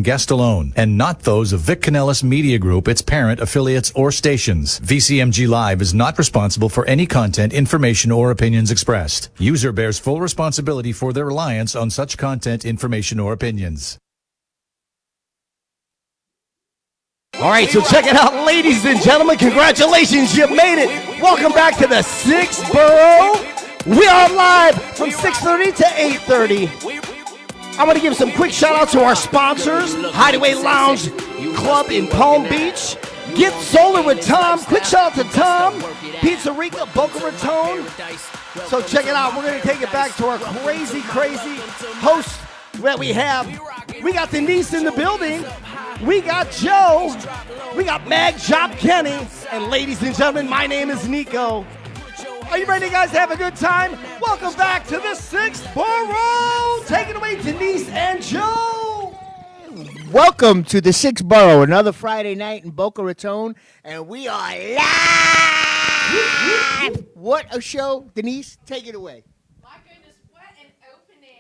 Guest alone, and not those of Vic Canellis Media Group, its parent, affiliates, or stations. VCMG Live is not responsible for any content, information, or opinions expressed. User bears full responsibility for their reliance on such content, information, or opinions. All right, so check it out, ladies and gentlemen. Congratulations, you made it. Welcome back to the 6th Borough. We are live from 6:30 to 8:30. I want to give some quick shout outs to our sponsors, Hideaway Lounge Club in Palm Beach, Get Solar with Tom. Quick shout out to Tom, Pizza Rica, Boca Raton. So check it out. We're going to take it back to our crazy host that we have. We got Denise in the building. We got Joe. We got Mag Job Kenny. And ladies and gentlemen, my name is Nico. Are you ready, guys, to have a good time? Welcome back to the 6th Borough. Take it away, Denise and Joe. Welcome to the 6th Borough, another Friday night in Boca Raton, and we are live. What a show, Denise. Take it away. My goodness, what an opening.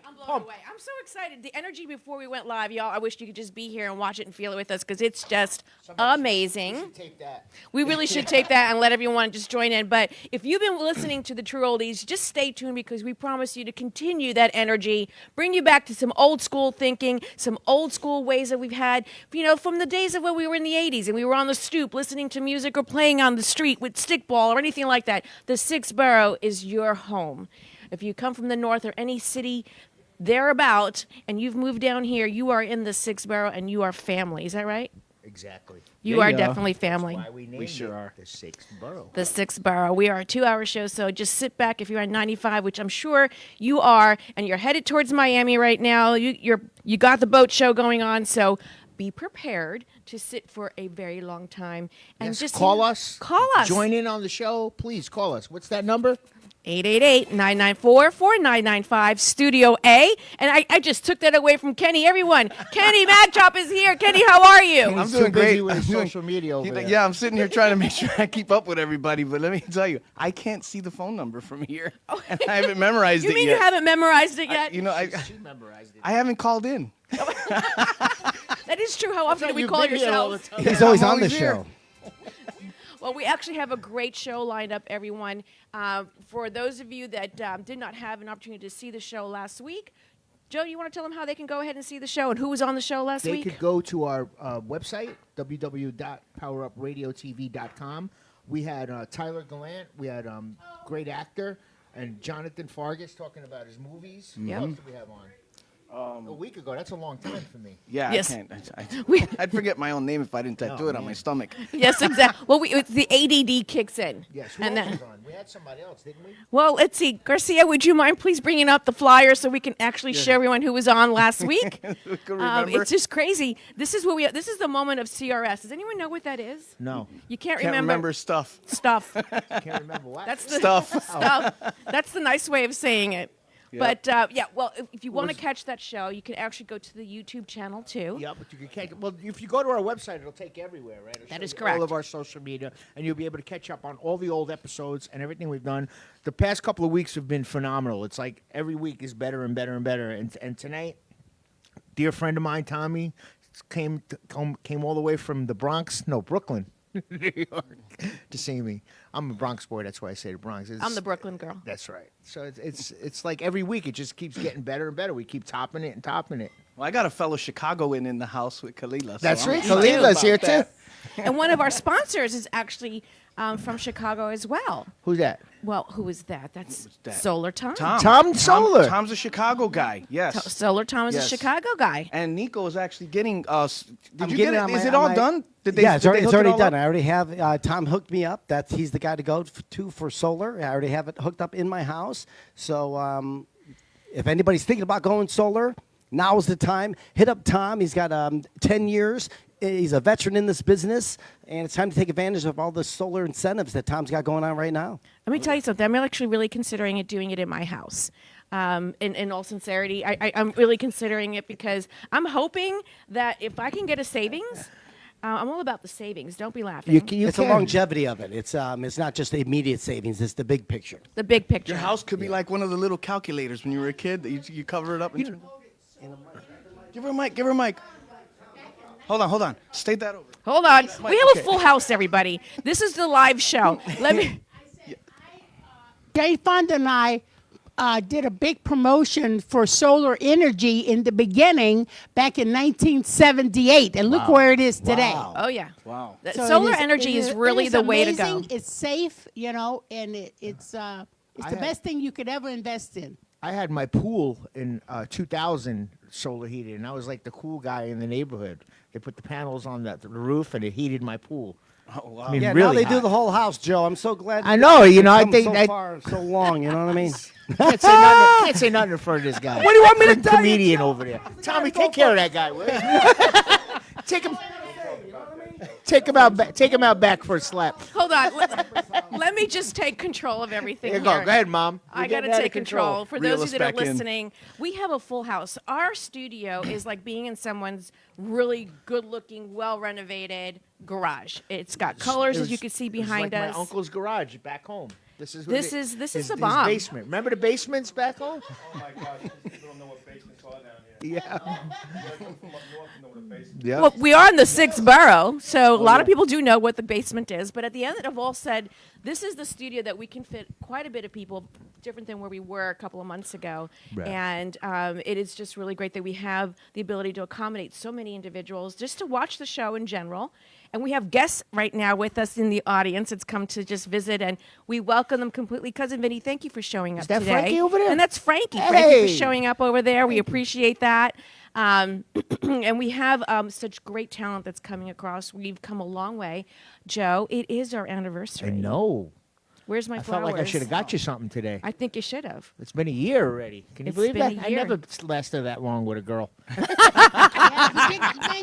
I'm blown away. I'm so excited. The energy before we went live, y'all, I wish you could just be here and watch it and feel it with us because it's just amazing. We should tape that. We really should tape that and let everyone just join in. But if you've been listening to the True Oldies, just stay tuned because we promise you to continue that energy, bring you back to some old school thinking, some old school ways that we've had, you know, from the days of when we were in the 80s and we were on the stoop listening to music or playing on the street with stickball or anything like that. The 6th Borough is your home. If you come from the north or any city thereabout and you've moved down here, you are in the 6th Borough and you are family. Is that right? Exactly. You are definitely family. That's why we named it the 6th Borough. The 6th Borough. We are a 2-hour show, so just sit back if you're on 95, which I'm sure you are, and you're headed towards Miami right now. You got the boat show going on, so be prepared to sit for a very long time. And Yes, just call us. Call us. Join in on the show. Please call us. What's that number? 888-994-4995, Studio A. And I just took that away from Kenny. Everyone, Kenny Madchop is here. Kenny, how are you? I'm He's doing too busy great with with his social media over there. Yeah, I'm sitting here trying to make sure I keep up with everybody, but let me tell you, I can't see the phone number from here, and I haven't memorized it yet. You mean you haven't memorized it yet? She memorized it. I haven't called in. That is true. How often do we You've call been here all the yourselves? time. He's always I'm on the always here. show. Well, we actually have a great show lined up, everyone. For those of you that did not have an opportunity to see the show last week, Joe, you want to tell them how they can go ahead and see the show and who was on the show last They week? could go to our website, www.powerupradiotv.com. We had Tyler Gallant. We had great actor. And Jonathan Fargas talking about his movies. Yep. What else did we have on? A week ago. That's a long time for me. Yeah, Yes. I can't. We- I'd forget my own name if I didn't tattoo it on my stomach. Yes, exactly. Well, it's the ADD kicks in. Yes. Who And else then- was on? We had somebody else, didn't we? Well, let's see. Garcia, would you mind please bringing up the flyer so we can actually show everyone who was on last week? We can remember. It's just crazy. This is this is the moment of CRS. Does anyone know what that is? No. You can't Can't remember stuff. stuff. Can't remember what. That's the Stuff. stuff. That's the nice way of saying it. Yep. But well, if you want to catch that show, you can actually go to the YouTube channel too. Yeah, but you can catch. Well, if you go to our website, it'll take you everywhere, right? It'll That show is you correct. All of our social media, and you'll be able to catch up on all the old episodes and everything we've done. The past couple of weeks have been phenomenal. It's like every week is better and better and better. And tonight, dear friend of mine, Tommy, came all the way from the Bronx, no, Brooklyn, New York, to see me. I'm a Bronx boy. That's why I say the Bronx. I'm the Brooklyn girl. That's right. So it's like every week it just keeps getting better and better. We keep topping it and topping it. Well, I got a fellow Chicagoan in the house with Khalilah. So That's I'm right. excited Khalilah's about here too. that. And one of our sponsors is actually from Chicago as well. Who's that? Well, who is that? That's that? Solar Tom. Tom Solar. Tom's a Chicago guy. Yes. Solar Tom is Yes. a Chicago guy. And Nico is actually getting us. Did I'm you getting get on it? Is my- it on all my- done? Did they, Yeah, it's did they already, hook it already all done. up? I already have Tom hooked me up. He's the guy to go to for solar. I already have it hooked up in my house. So if anybody's thinking about going solar, now's the time. Hit up Tom. He's got 10 years. He's a veteran in this business, and it's time to take advantage of all the solar incentives that Tom's got going on right now. Let me tell you something. I'm actually really considering doing it in my house. In all sincerity, I'm really considering it because I'm hoping that if I can get a savings, I'm all about the savings. Don't be laughing. It's the longevity of it. It's not just the immediate savings. It's the big picture. The big picture. Your house could be like one of the little calculators when you were a kid that you cover it up and turn. Give her a mic. Give her a mic. Hold on. State that over. Hold on. We have a full house, everybody. This is the live show. Let me. Jay Fonda and I did a big promotion for solar energy in the beginning back in 1978, and look where it is today. Oh yeah. Wow. So Solar it energy is it really the way to go. amazing. It's safe, you know, and it's the best thing you could ever invest in. I had my pool in 2000 solar heated, and I was like the cool guy in the neighborhood. They put the panels on the roof, and it heated my pool. Oh, wow. I mean, Yeah, really now they hot. do the whole house, Joe. I'm so glad. I know, you know, I come think so that- far, so long. You know what I mean? Can't say nothing in front of this guy. What do you want me to Big tell you, comedian Joe? over there. Tommy, take care of that guy, will you? Take him out back for a slap. Hold on. Let me just take control of everything. Here you go. Go ahead, Mom. I You're got to getting out of take control. For Reel those of us you that are back in. listening, we have a full house. Our studio is like being in someone's really good-looking, well-renovated garage. It's got colors, as you can see behind like us. my uncle's garage back home. This is This what is his a bomb. basement. Remember the basements back home? Oh my gosh, people don't know what basements are down here. Yeah. From up north know what a basement is. Yeah. Well, we are in the 6th borough, so Oh, a lot of people do know what the basement is. But at the end of all said, this is the studio that we can fit quite a bit of people, different than where we were a couple of months ago. Right. And it is just really great that we have the ability to accommodate so many individuals just to watch the show in general. And we have guests right now with us in the audience. It's come to just visit, and we welcome them completely. Cousin Vinny, thank you for showing up that today. Frankie over there? And that's Frankie. Hey. Frankie for showing up over there. We appreciate that. And we have such great talent that's coming across. We've come a long way. Joe, it is our anniversary. I know. Where's my I flowers? felt like I should have got you something today. I think you should have. It's been a year already. Can you It's believe been that? a I year. never lasted that long with a girl. Man,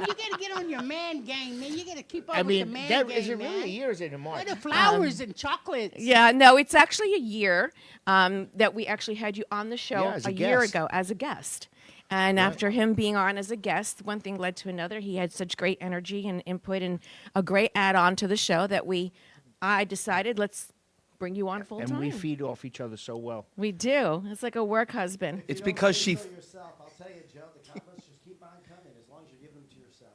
you gotta get on your man game, man. You gotta keep up I with mean, the man that, game, is it man. really a year or is it in March? Where the flowers and chocolates? Yeah, no, it's actually a year that we actually had you on the show Yeah, as a year guest. ago as a guest. And after him being on as a guest, one thing led to another. He had such great energy and input and a great add-on to the show that I decided, let's bring you on full And time. we feed off each other so well. We do. It's like a work husband. It's because she. Yourself, I'll tell you, Joe. The compliments just keep on coming as long as you give them to yourself.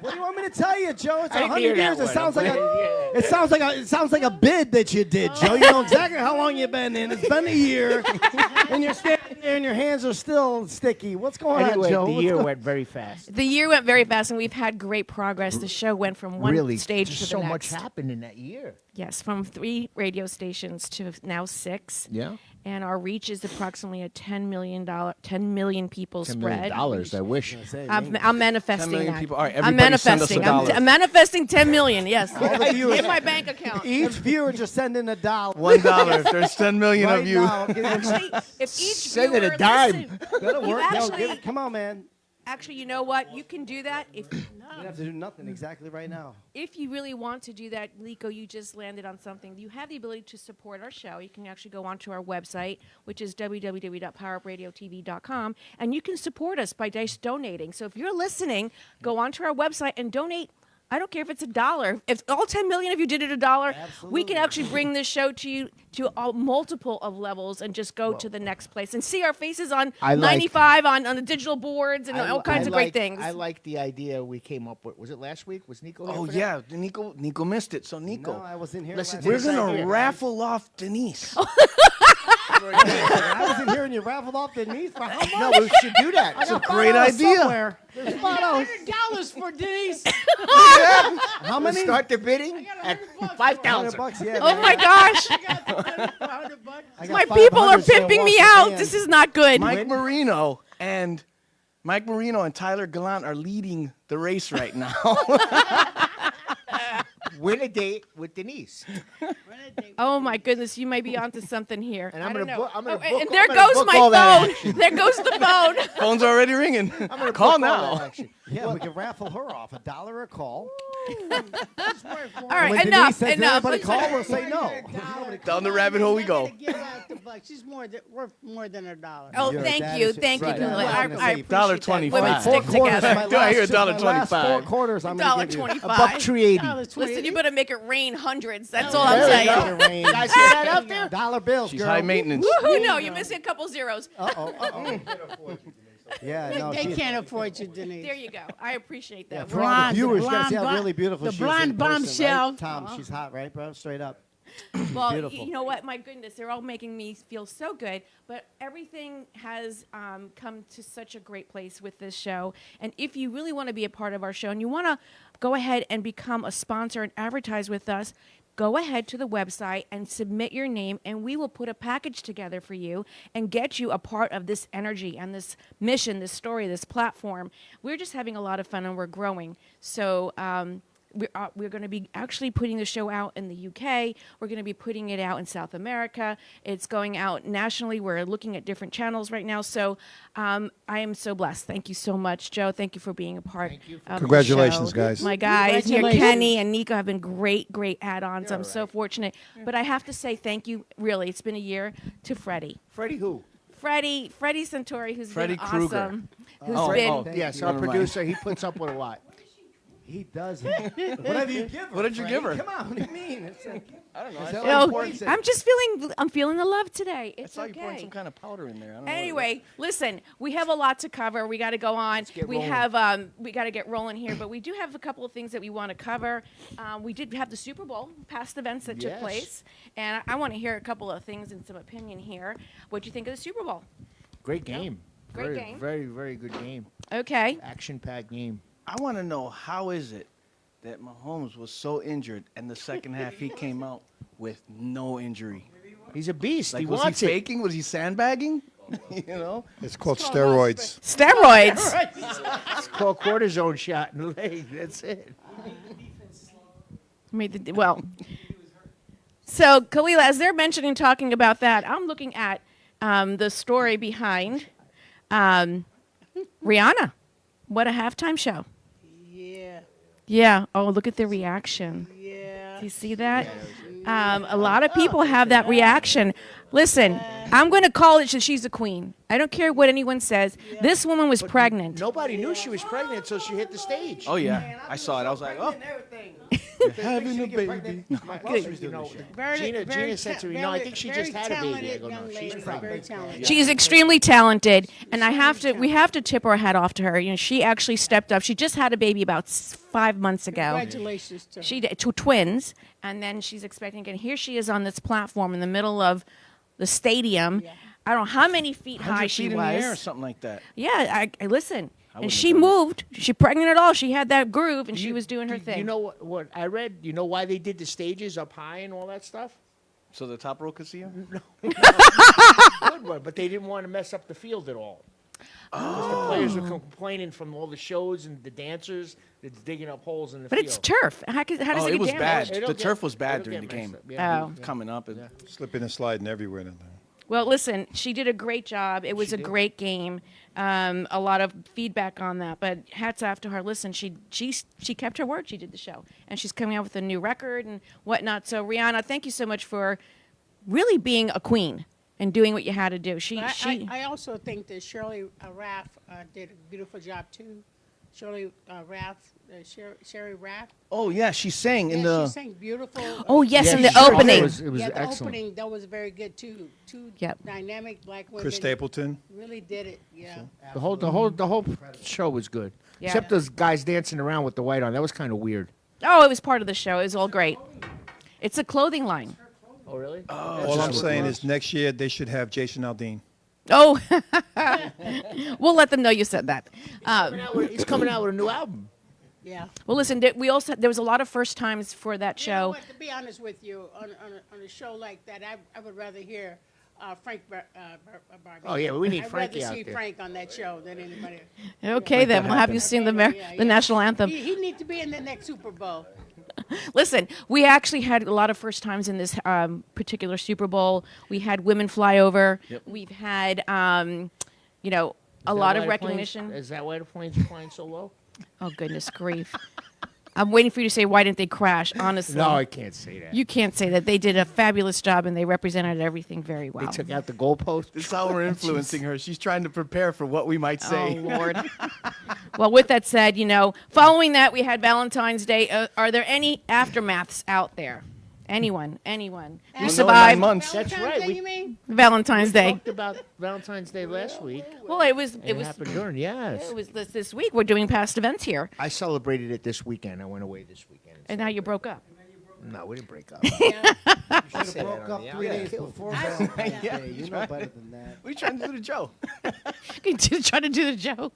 What do you want me to tell you, Joe? It's I didn't 100 hear that years. It one. sounds like Yeah. it sounds like a bid that you did, Joe. You know exactly how long you've been in. It's been a year, and you're standing there, and your hands are still sticky. What's going Anyway, on, Joe? the What's year going- went very fast. The year went very fast, and we've had great progress. The show went from one Really, stage just to the so next. much happened in that year. Yes, from 3 radio stations to now 6. Yeah. And our reach is approximately a $10 million people $10 spread. million, I wish. I'm manifesting 10 million that. people. All right, I'm everybody send us manifesting. $1. I'm manifesting 10 million. Yes, the viewers- in my bank account. Each viewer just send in $1. $1. If there's 10 million right of you. now. Give them- Actually, if each Send it a viewer dime. listen- That'll you work. Yo, actually, come on, man. actually, you know what? You can do that if You have to do nothing exactly right now. if you really want to do that, Lico, you just landed on something. You have the ability to support our show. You can actually go onto our website, which is www.powerupradiotv.com, and you can support us by just donating. So if you're listening, go onto our website and donate. I don't care if it's $1. If all 10 million of you did it $1, we can actually bring this show to you to a multiple of levels and just go to the next place and see our faces on I like- 95 on the digital boards and all kinds of great things. I like the idea we came up with. Was it last week? Was Nico here Oh, for that? yeah. Nico missed it. So, Nico, No, I wasn't here. Listen last to we're this week. going idea. to raffle off Denise. I wasn't here and you raffled off the knees for how much? No, we should do that. I got great $5 idea. somewhere. There's $5. $100 for Denise. How We'll many? start the bidding at $5,000. $100, yeah. Oh man. my gosh. I got My people are 500, so pimping me wash your out. hands. This is not good. Mike Marino and Tyler Gallant are leading the race right now. Win a date with Denise. Oh my goodness, you may be onto something here. And I I'm don't gonna know. book- I'm gonna Oh, book- and there I'm gonna goes book my all that phone. action. There goes the phone. Phone's already ringing. I'm gonna Call book all that now. action. Yeah, we can raffle her off $1 a call. All When right, Denise enough. says, Enough. Everybody Let's- call, we'll say no. Down the rabbit hole we go. Give out the buck. She's worth more than $1. Oh, Your thank dad you. is- Thank you, right. Khalilah. Yeah, I I'm gonna I say appreciate that. Women $1.25. stick together. Do I hear my last $1.25? 4 quarters, I'm gonna give you. $1.25. $1.380. Listen, you better make it rain hundreds. That's all I'm There we saying. go. Rain. You guys hear that out there? $1 bills, She's girl. high maintenance. Woohoo! No, you're missing a couple zeros. Uh-oh, uh-oh. Yeah, no, They she- can't afford you, Denise. There you go. I appreciate that. For all the Blonde, viewers, you guys blonde, see how blonde- really beautiful the she is in blonde person, bombshell. right? Tom, she's hot, right, bro? Straight up. Well, Beautiful. you know what? My goodness, they're all making me feel so good. But everything has come to such a great place with this show. And if you really want to be a part of our show and you want to go ahead and become a sponsor and advertise with us, go ahead to the website and submit your name, and we will put a package together for you and get you a part of this energy and this mission, this story, this platform. We're just having a lot of fun and we're growing. So, we're going to be actually putting the show out in the UK. We're going to be putting it out in South America. It's going out nationally. We're looking at different channels right now. So I am so blessed. Thank you so much, Joe. Thank you for being a part of Congratulations, the show. guys. My guys here, Congratulations. Kenny and Nico, have been great add-ons. I'm so fortunate. But I have to say thank you, really. It's been a year, to Freddie. Freddie who? Freddie Centauri, who's Freddie been Krueger. awesome. Who's Oh, been... oh. Yes, our Never mind. producer. He puts up with a lot. He does. Whatever you give her. What did you give her? Come on, what do you mean? It's like, I don't know. Is I that saw, like No, poison? I'm just feeling the love today. I It's saw you pouring okay. some kind of powder in there. I don't know what it Anyway, listen, we have a lot to cover. We got to go on. get We rolling. have we got to get rolling here, but we do have a couple of things that we want to cover. We did have the Super Bowl, past events that took Yes. place, and I want to hear a couple of things and some opinion here. What do you think of the Super Bowl? Great game. Great very, game. Very, very good game. Okay. Action-packed game. I want to know, how is it that Mahomes was so injured and the second half he came out with no injury? He's a beast. Like, he was wants he it. faking? Was he sandbagging? You know? It's called steroids. Steroids. It's called cortisone shot in the leg. That's it. Well, so Khalilah, as they're mentioning, talking about that, I'm looking at the story behind Rihanna. What a halftime show. Yeah, Yeah. Oh, look at the reaction. yeah. Do you see that? A lot of people have that reaction. Listen, I'm going to call it she's a queen. I don't care what anyone says. This woman was pregnant. Nobody knew she was pregnant until she hit the stage. Oh, yeah. I saw it. I was like, oh. Having a baby. You know, Very, Gina very said to me, ta- no, I very- think she very just had a baby. I talented go, no, young she's lady, pregnant. very talented. She is extremely talented, and we have to tip our hat off to her. You know, she actually stepped up. She just had a baby about 5 months ago. Congratulations to her. She did two twins, and then she's expecting. And here she is on this platform in the middle of the stadium. Yeah. I don't know how many feet high 100 she feet in was. the air or something like that. Yeah, I listen. And wouldn't she have done moved. She pregnant at all. She had that groove, and she You- was doing her do thing. You know what I read? You know why they did the stages up high and all that stuff? So the top row could see him? Good one, but they didn't want to mess up the field at all. Because the players were complaining from all the shows and the dancers that's digging up holes in the but field. it's turf. How does Oh, it it get was damaged? bad. It'll The get- turf was bad it'll during the get game. messed up, yeah. Oh. Coming up. And Slipping and sliding everywhere. In there. Well, listen, she did a great job. It was a great game. A lot of feedback on that, but hats off to her. Listen, she kept her word. She did the show, and she's coming out with a new record and whatnot. So, Rihanna, thank you so much for really being a queen and doing what you had to do. But I also think that Shirley Raff did a beautiful job too. Shirley Raff, Sherry Raff. Oh, yeah, she sang in Yeah, the... she sang beautiful. Oh yes, Yeah, in the she sure opening. It was yeah, the excellent. opening that was very good too. Two Yep. dynamic black women. Chris Stapleton. really did it. Yeah. The whole show was good. Yeah. Except those guys dancing around with the white on. That was kind of weird. Oh, it was part of the show. It was all great. It's a clothing line. Oh, really? All I'm saying is next year they should have Jason Aldean. Oh, we'll let them know you said that. He's coming out with a new album. Yeah. Well, listen, there was a lot of first times for that You know show. what, to be honest with you, on a show like that, I would rather hear Frank Barbie. Oh, yeah, we need I'd Frankie rather out see there. Frank on that show than anybody. Okay, then we'll have you sing the Yeah, the yeah. national anthem. He needs to be in the next Super Bowl. Listen, we actually had a lot of first times in this particular Super Bowl. We had women fly over. Yep. We've had, a lot of recognition. Is that why the planes are flying so low? Oh, goodness grief. I'm waiting for you to say, why didn't they crash? Honestly. No, I can't say that. You can't say that. They did a fabulous job, and they represented everything very well. They took out the goalpost. This is how we're influencing her. She's trying to prepare for what we might say. Oh, Lord. Well, with that said, following that, we had Valentine's Day. Are there any aftermaths out there? Anyone. We Well, no, 9 survived months. That's right. You mean? Valentine's Day. talked about Valentine's Day last week. Well, it was Happened during, yes. it was this week. We're doing past events here, I celebrated it this weekend. I went away this weekend. and now you broke up. No, we didn't break up. Should have say broke that on up the 3 air. days before Valentine's Day. You know better than that. We trying to do the Joe. Try to do the Joe.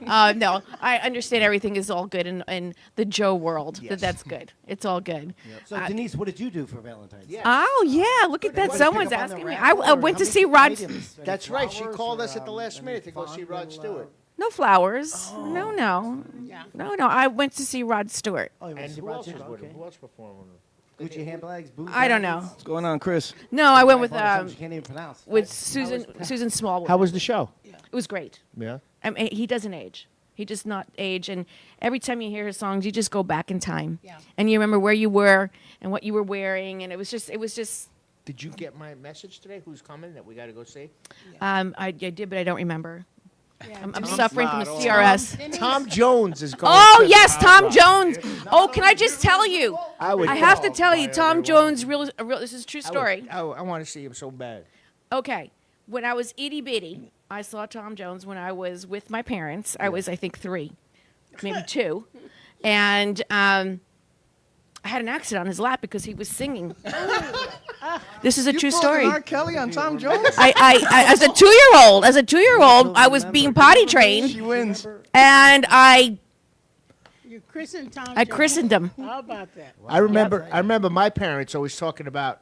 No, I understand everything is all good in the Joe world. Yes. That's good. It's all good. So, Denise, what did you do for Valentine's Day? Oh yeah, look at that. What, Someone's pick up on the asking me. raffle, I or went how to many see Rod. items? Any That's right. She flowers called or, us at the last any minute to go see fun Rod little, Stewart. No flowers. No. No. I went to see Rod Stewart. Oh, you went And to see who Rod else was Stewart, with him? okay. Who else performed with him? Gucci handbags, booze I don't bags? know. What's going on, Chris? No, I went with Something she can't even pronounce. Susan Smallwood. How was the show? It was great. Yeah. I mean, he doesn't age. He does not age, and every time you hear his songs, you just go back in time, and you remember where you were and what you were wearing, and it was just. Did you get my message today? Who's coming that we got to go see? I did, but I don't remember. I'm Denise- suffering from a CRS. Tom Jones is going. Oh to the yes, Hard Tom Rock. Jones. Oh, can I just tell you? I have to tell you, Tom Jones. This is a true story. I want to see him so bad. Okay, when I was itty bitty, I saw Tom Jones when I was with my parents. I was, I think, 3, maybe 2, and I had an accident on his lap because he was singing. This is a true story. R. Kelly on Tom Jones? I as a 2-year-old, I was being potty trained, She wins. and I You christened Tom I Jones. christened him. How about that? I remember my parents always talking about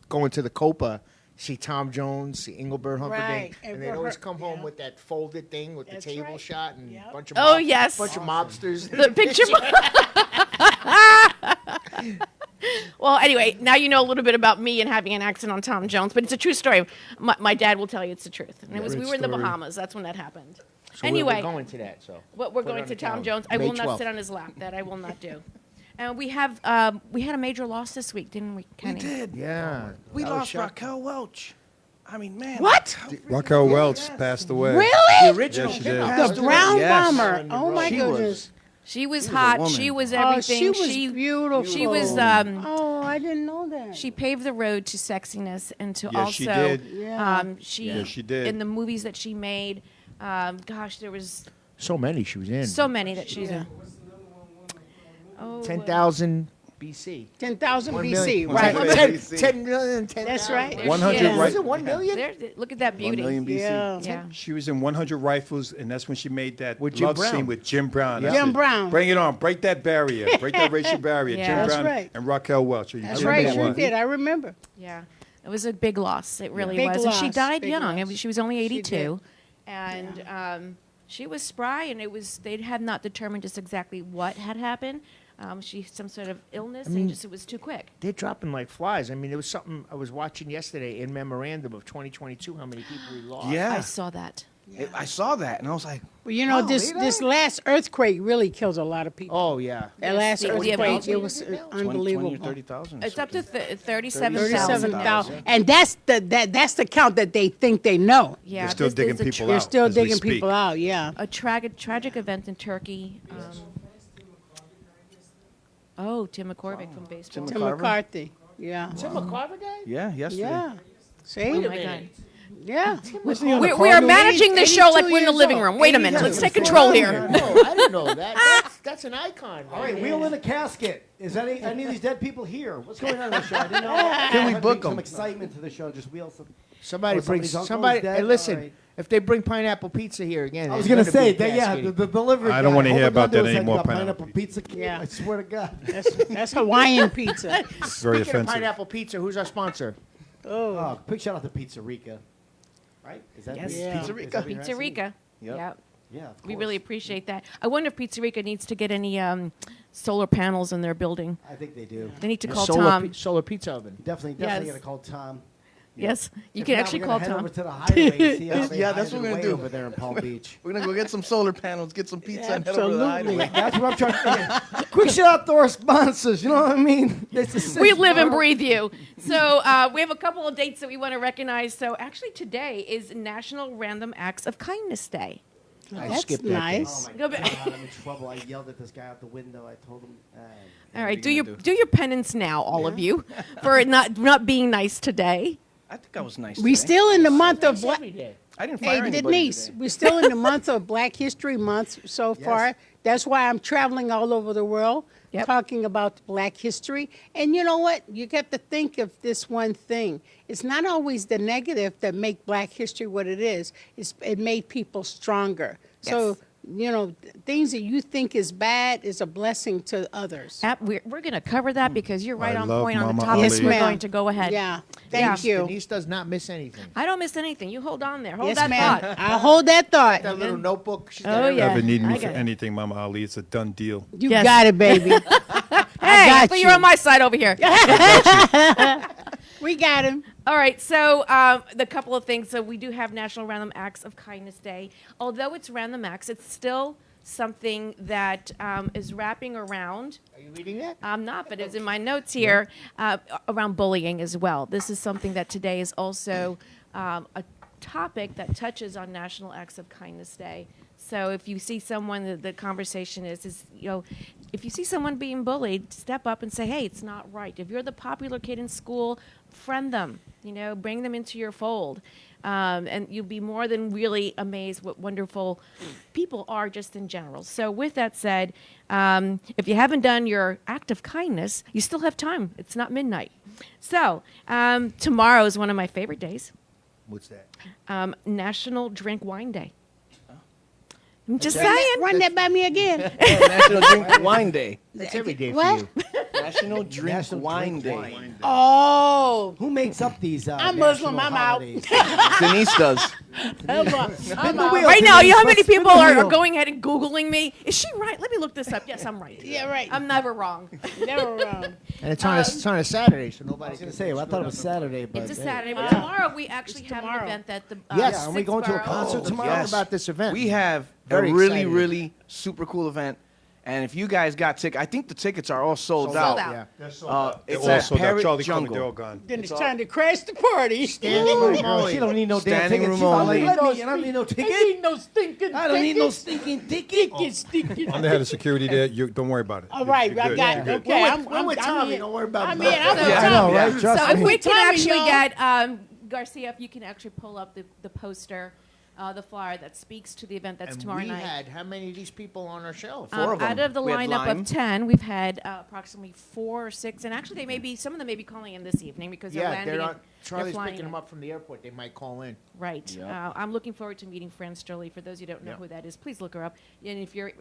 going to the Copa, see Tom Jones, see Engelbert Humperdinck, Right. and they'd always come home with that folded thing with That's the table right. shot and Yep. bunch of Oh, yes. bunch of mobsters. The picture. Well, anyway, now you know a little bit about me and having an accent on Tom Jones, but it's a true story. My dad will tell you it's the truth. And we were in the Bahamas. That's when that happened. So anyway, we're going to that. So we're Put it going on to the Tom calendar. Jones. I May will not 12th. sit on his lap. That I will not do. And we had a major loss this week, didn't we, Kenny? We did. yeah, We that was lost shocking. Raquel Welch. I mean, man. What? Raquel Welch passed away. The Really? original Yes, she did. pinup. The brown Yes. bomber. Oh my She was. goodness. She was a hot. woman. She was Oh, everything. she was beautiful. She was. Oh, I didn't know that. She paved the road to sexiness and to Yes, also. she did. Yeah. Yes, she did. In the movies that she made, gosh, there was So many she was in. so many that she's in. Oh, 10,000 BC. 10,000 1 BC, million. right? 10 million. 10,000. That's right. there 100 she is. right- Was it 1 million? There, look at that 1 beauty. million BC. Yeah. Yeah. She was in 100 Rifles, and that's when she made that With Jim love Brown. scene with Jim Brown. Yeah. That's Jim it. Brown. Bring it on. Break that barrier. Break that racial barrier. Yeah. Jim That's Brown right. and Raquel Welch. Are you That's kidding right. me? Sure What? did. I remember. Yeah, it was a big loss. It really Big was, and she loss, died big young. I loss. mean, she was only She 82, and she was spry. And they had not determined just exactly what had happened. She had some sort of illness, and just it was too quick. They're dropping like flies. I mean, there was something I was watching yesterday in memorandum of 2022. How many people we lost? Yeah. I saw that. I saw that, and I was like, Well, you know, Wow, this last earthquake really kills a lot of people. Oh yeah. That last the- earthquake, the- it was 20 unbelievable. or 30,000. It's up to 37,000. 37,000. And that's the count that they think they know. Yeah, They're still this digging is a people They're out. still as we digging speak. people out, yeah. a tragic event in Turkey. Tim McCormick from baseball. Tim Carver? McCarthy, yeah. Tim McCarver guy? Yeah, yesterday. Yeah. Oh See? my God. Yeah. We are managing the show like we're in the living room. Wait a minute. Let's take control here. No, I didn't know that. That's an icon. All right, wheel in a casket. Is any of these dead people here? What's going on in the show? I didn't know. Can we Bring book some 'em? excitement to the show. Just wheel some. Somebody Oh, brings somebody's uncle somebody. is dead? Hey, listen. All right. If they bring pineapple pizza here again, I was there's gonna gonna say be a that. Yeah, cascade. the delivery. I don't guy, wanna all hear they're gonna about do that is say, anymore, "Got pineapple pizza. Yeah. I swear to God. That's Hawaiian pizza. It's very Speaking of offensive. pineapple pizza, who's our sponsor? Oh, quick shout out to Pizza Rica. Right? Is that Yes. Yeah. Pizza is Rica. that what you're Pizza asking? Rica. Yep. Yeah. Yeah, of We course. really appreciate that. I wonder if Pizza Rica needs to get any solar panels in their building. I think they do. They need to call solar, Tom. solar pizza oven. Definitely Yes. gonna call Tom. Yes, you If can not, actually we're call gonna head Tom. over to the highway. See how they Yeah, that's hide what we're it gonna way do. over there in Palm Beach. We're going to go get some solar panels, get some pizza, and head over to the Absolutely. highway. That's what I'm trying to do. Quick shout out to our sponsors. You know what I mean? This is We live and breathe you. So we have a couple of dates that we want to recognize. So actually today is National Random Acts of Kindness Day. I That's skipped that day. nice. Go back. I'm in trouble. I yelled at this guy out the window. I told him. All right, do your penance now, all of you, for not being nice today. I think I was nice. We today. still in the month of Black. Every day. I didn't fire Hey, anybody Denise, today. we're still in the month of Black History Month so far. That's why I'm traveling all over the world Yep. talking about Black history. And you know what? You get to think of this one thing. It's not always the negative that make Black history what it is. It made people stronger. So, you know, things that you think is bad is a blessing to others. We're going to cover that because you're right I on love point on the Mama topics Ali. we're Yes, ma'am. going to go ahead. Yeah. Thank you. Denise does not miss anything. I don't miss anything. You hold on there. Hold Yes, that ma'am. thought. I'll hold that thought. That little notebook. She's got Oh, everything. yeah. Ever need I me for got it. anything, Mama Ali? It's a done deal. You Yes. got it, baby. Hey, I got thought you were you. on my side over here. We got him. All right, so the couple of things. So we do have National Random Acts of Kindness Day. Although it's random acts, it's still something that is wrapping around. Are you reading that? I'm not, but it's in my notes here around bullying as well. This is something that today is also a topic that touches on National Acts of Kindness Day. So if you see someone, the conversation is, you know, if you see someone being bullied, step up and say, hey, it's not right. If you're the popular kid in school, friend them, you know, bring them into your fold. And you'll be more than really amazed what wonderful people are just in general. So with that said, if you haven't done your act of kindness, you still have time. It's not midnight. So tomorrow is one of my favorite days, What's that? National Drink Wine Day. I'm just Run saying. Run that by me again. National Drink Wine Day. That's every day What? for you. National Drink National Wine Drink Day. Wine. Oh, Who makes up these? I'm Muslim, national I'm out. holidays? Denise does. I'm out. Right now, you know how many Spin people the are wheel. going ahead and Googling me? Is she right? Let me look this up. Yes, I'm right. Yeah, right. I'm never wrong. Never wrong. And it's on a Saturday, so nobody. I was going to say, I thought it was Saturday, but It's a hey. Saturday, but tomorrow we actually have tomorrow. an event that the Yes, Yeah, are we going to a Sixborough- concert tomorrow? Talk about this event. We have Very a really, excited. really super cool event. And if you guys got tickets, I think the tickets are all sold Sold out. out. Yeah. They're sold out. It's They're all at sold out. Parrot Charlie Coleman, Jungle. they're all gone. Then it's time to crash the party. Standing room Girl, only. she don't need no damn Standing tickets. room She's all only. like, I don't need no I ticket. need no stinking I don't need no tickets. stinking ticket. Stinking. I'm the head of security there. You don't worry about it. All right, You're I good. got You're it. good. Okay, We're with Tommy. in. Don't worry about I'm it. in. I'm with Yeah, I know, Tommy. right? Trust So if me. we can Tommy, actually y'all. get Garcia, if you can actually pull up the poster, the flyer that speaks to the event that's And tomorrow we night. had how many of these people on our show? Four of them. Out of the We had lineup Lime. of 10, we've had approximately 4 or 6, and actually some of them may be calling in this evening because they're Yeah, landing. they're in- on. Charlie's flying picking in. them up from the airport. They might call in. Right. Yep. I'm looking forward to meeting Fran Sterling. For those who don't know Yep. who that is, please look her up. And if you're,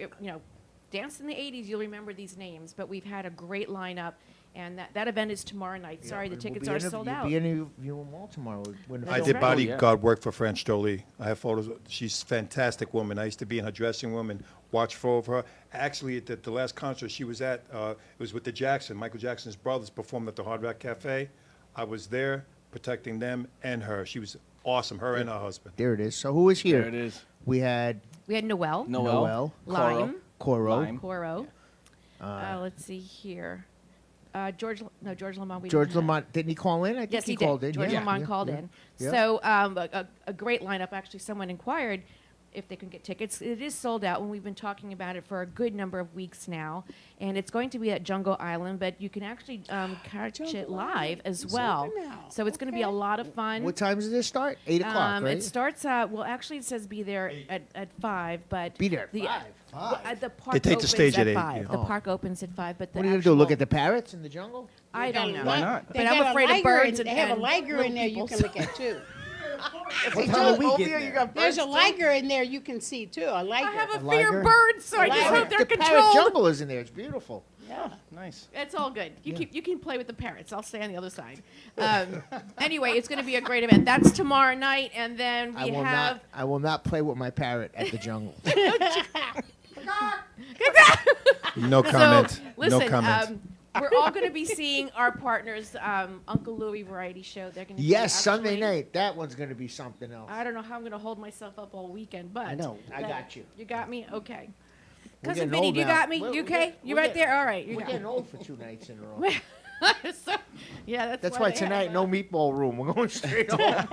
danced in the 80s, you'll remember these names. But we've had a great lineup, and that event is tomorrow night. Sorry, the tickets are sold out. You'll be interviewing them all tomorrow. When the I That's did right. bodyguard work for Fran Stolle. I have photos. She's a fantastic woman. I used to be in her dressing room and watch for her. Actually, at the last concert she was at, it was with the Michael Jackson's brothers performed at the Hard Rock Cafe. I was there protecting them and her. She was awesome, her and her husband. There it is. So who is here? There it is. We had We had Noel, Noel, Lime, Coro, Lime. Coro. Let's see here. George Lamont. We George didn't have. Lamont. Didn't he call in? I think Yes, he called did. in. George yeah. Lamont Yeah, called yeah. in. Yeah. So a great lineup. Actually, someone inquired if they can get tickets. It is sold out, and we've been talking about it for a good number of weeks now. And it's going to be at Jungle Island, but you can actually catch it live as well. now. So it's going to be a lot of fun. What time does this start? 8 o'clock, right? It starts. Actually, it says be there at 5, but Be there at the, 5? The park They take the opens stage at 8, 5. yeah. The park opens at 5, but the What are you going to do? Look actual- at the parrots in the jungle? I don't know. Why not? But I'm afraid of birds and They have a and liger little in there people, you can so- look at too. What time are we getting there? There's a liger in there you can see too. A liger. I have a A fear liger? of birds, so I just liger. hope they're The parrot controlled. jungle is in there. It's beautiful. Yeah. Nice. It's all good. You can play with the parrots. I'll stay on the other side. Anyway, it's going to be a great event. That's tomorrow night, and then we have. I will not play with my parrot at the jungle. No comment. listen, no comment. we're all going to be seeing our partners, Uncle Louie Variety Show. They're going to Yes, be Sunday actually- night. That one's going to be something else. I don't know how I'm going to hold myself up all weekend, but I know. I got you. You got me. Okay. We're Cousin getting Vinny, old you now. got me. We're- You we're okay? get- You we're right get- there? All right. You We're got getting me. old for 2 nights in a row. So, yeah, that's That's why why they tonight, have, no meatball room. We're going straight home.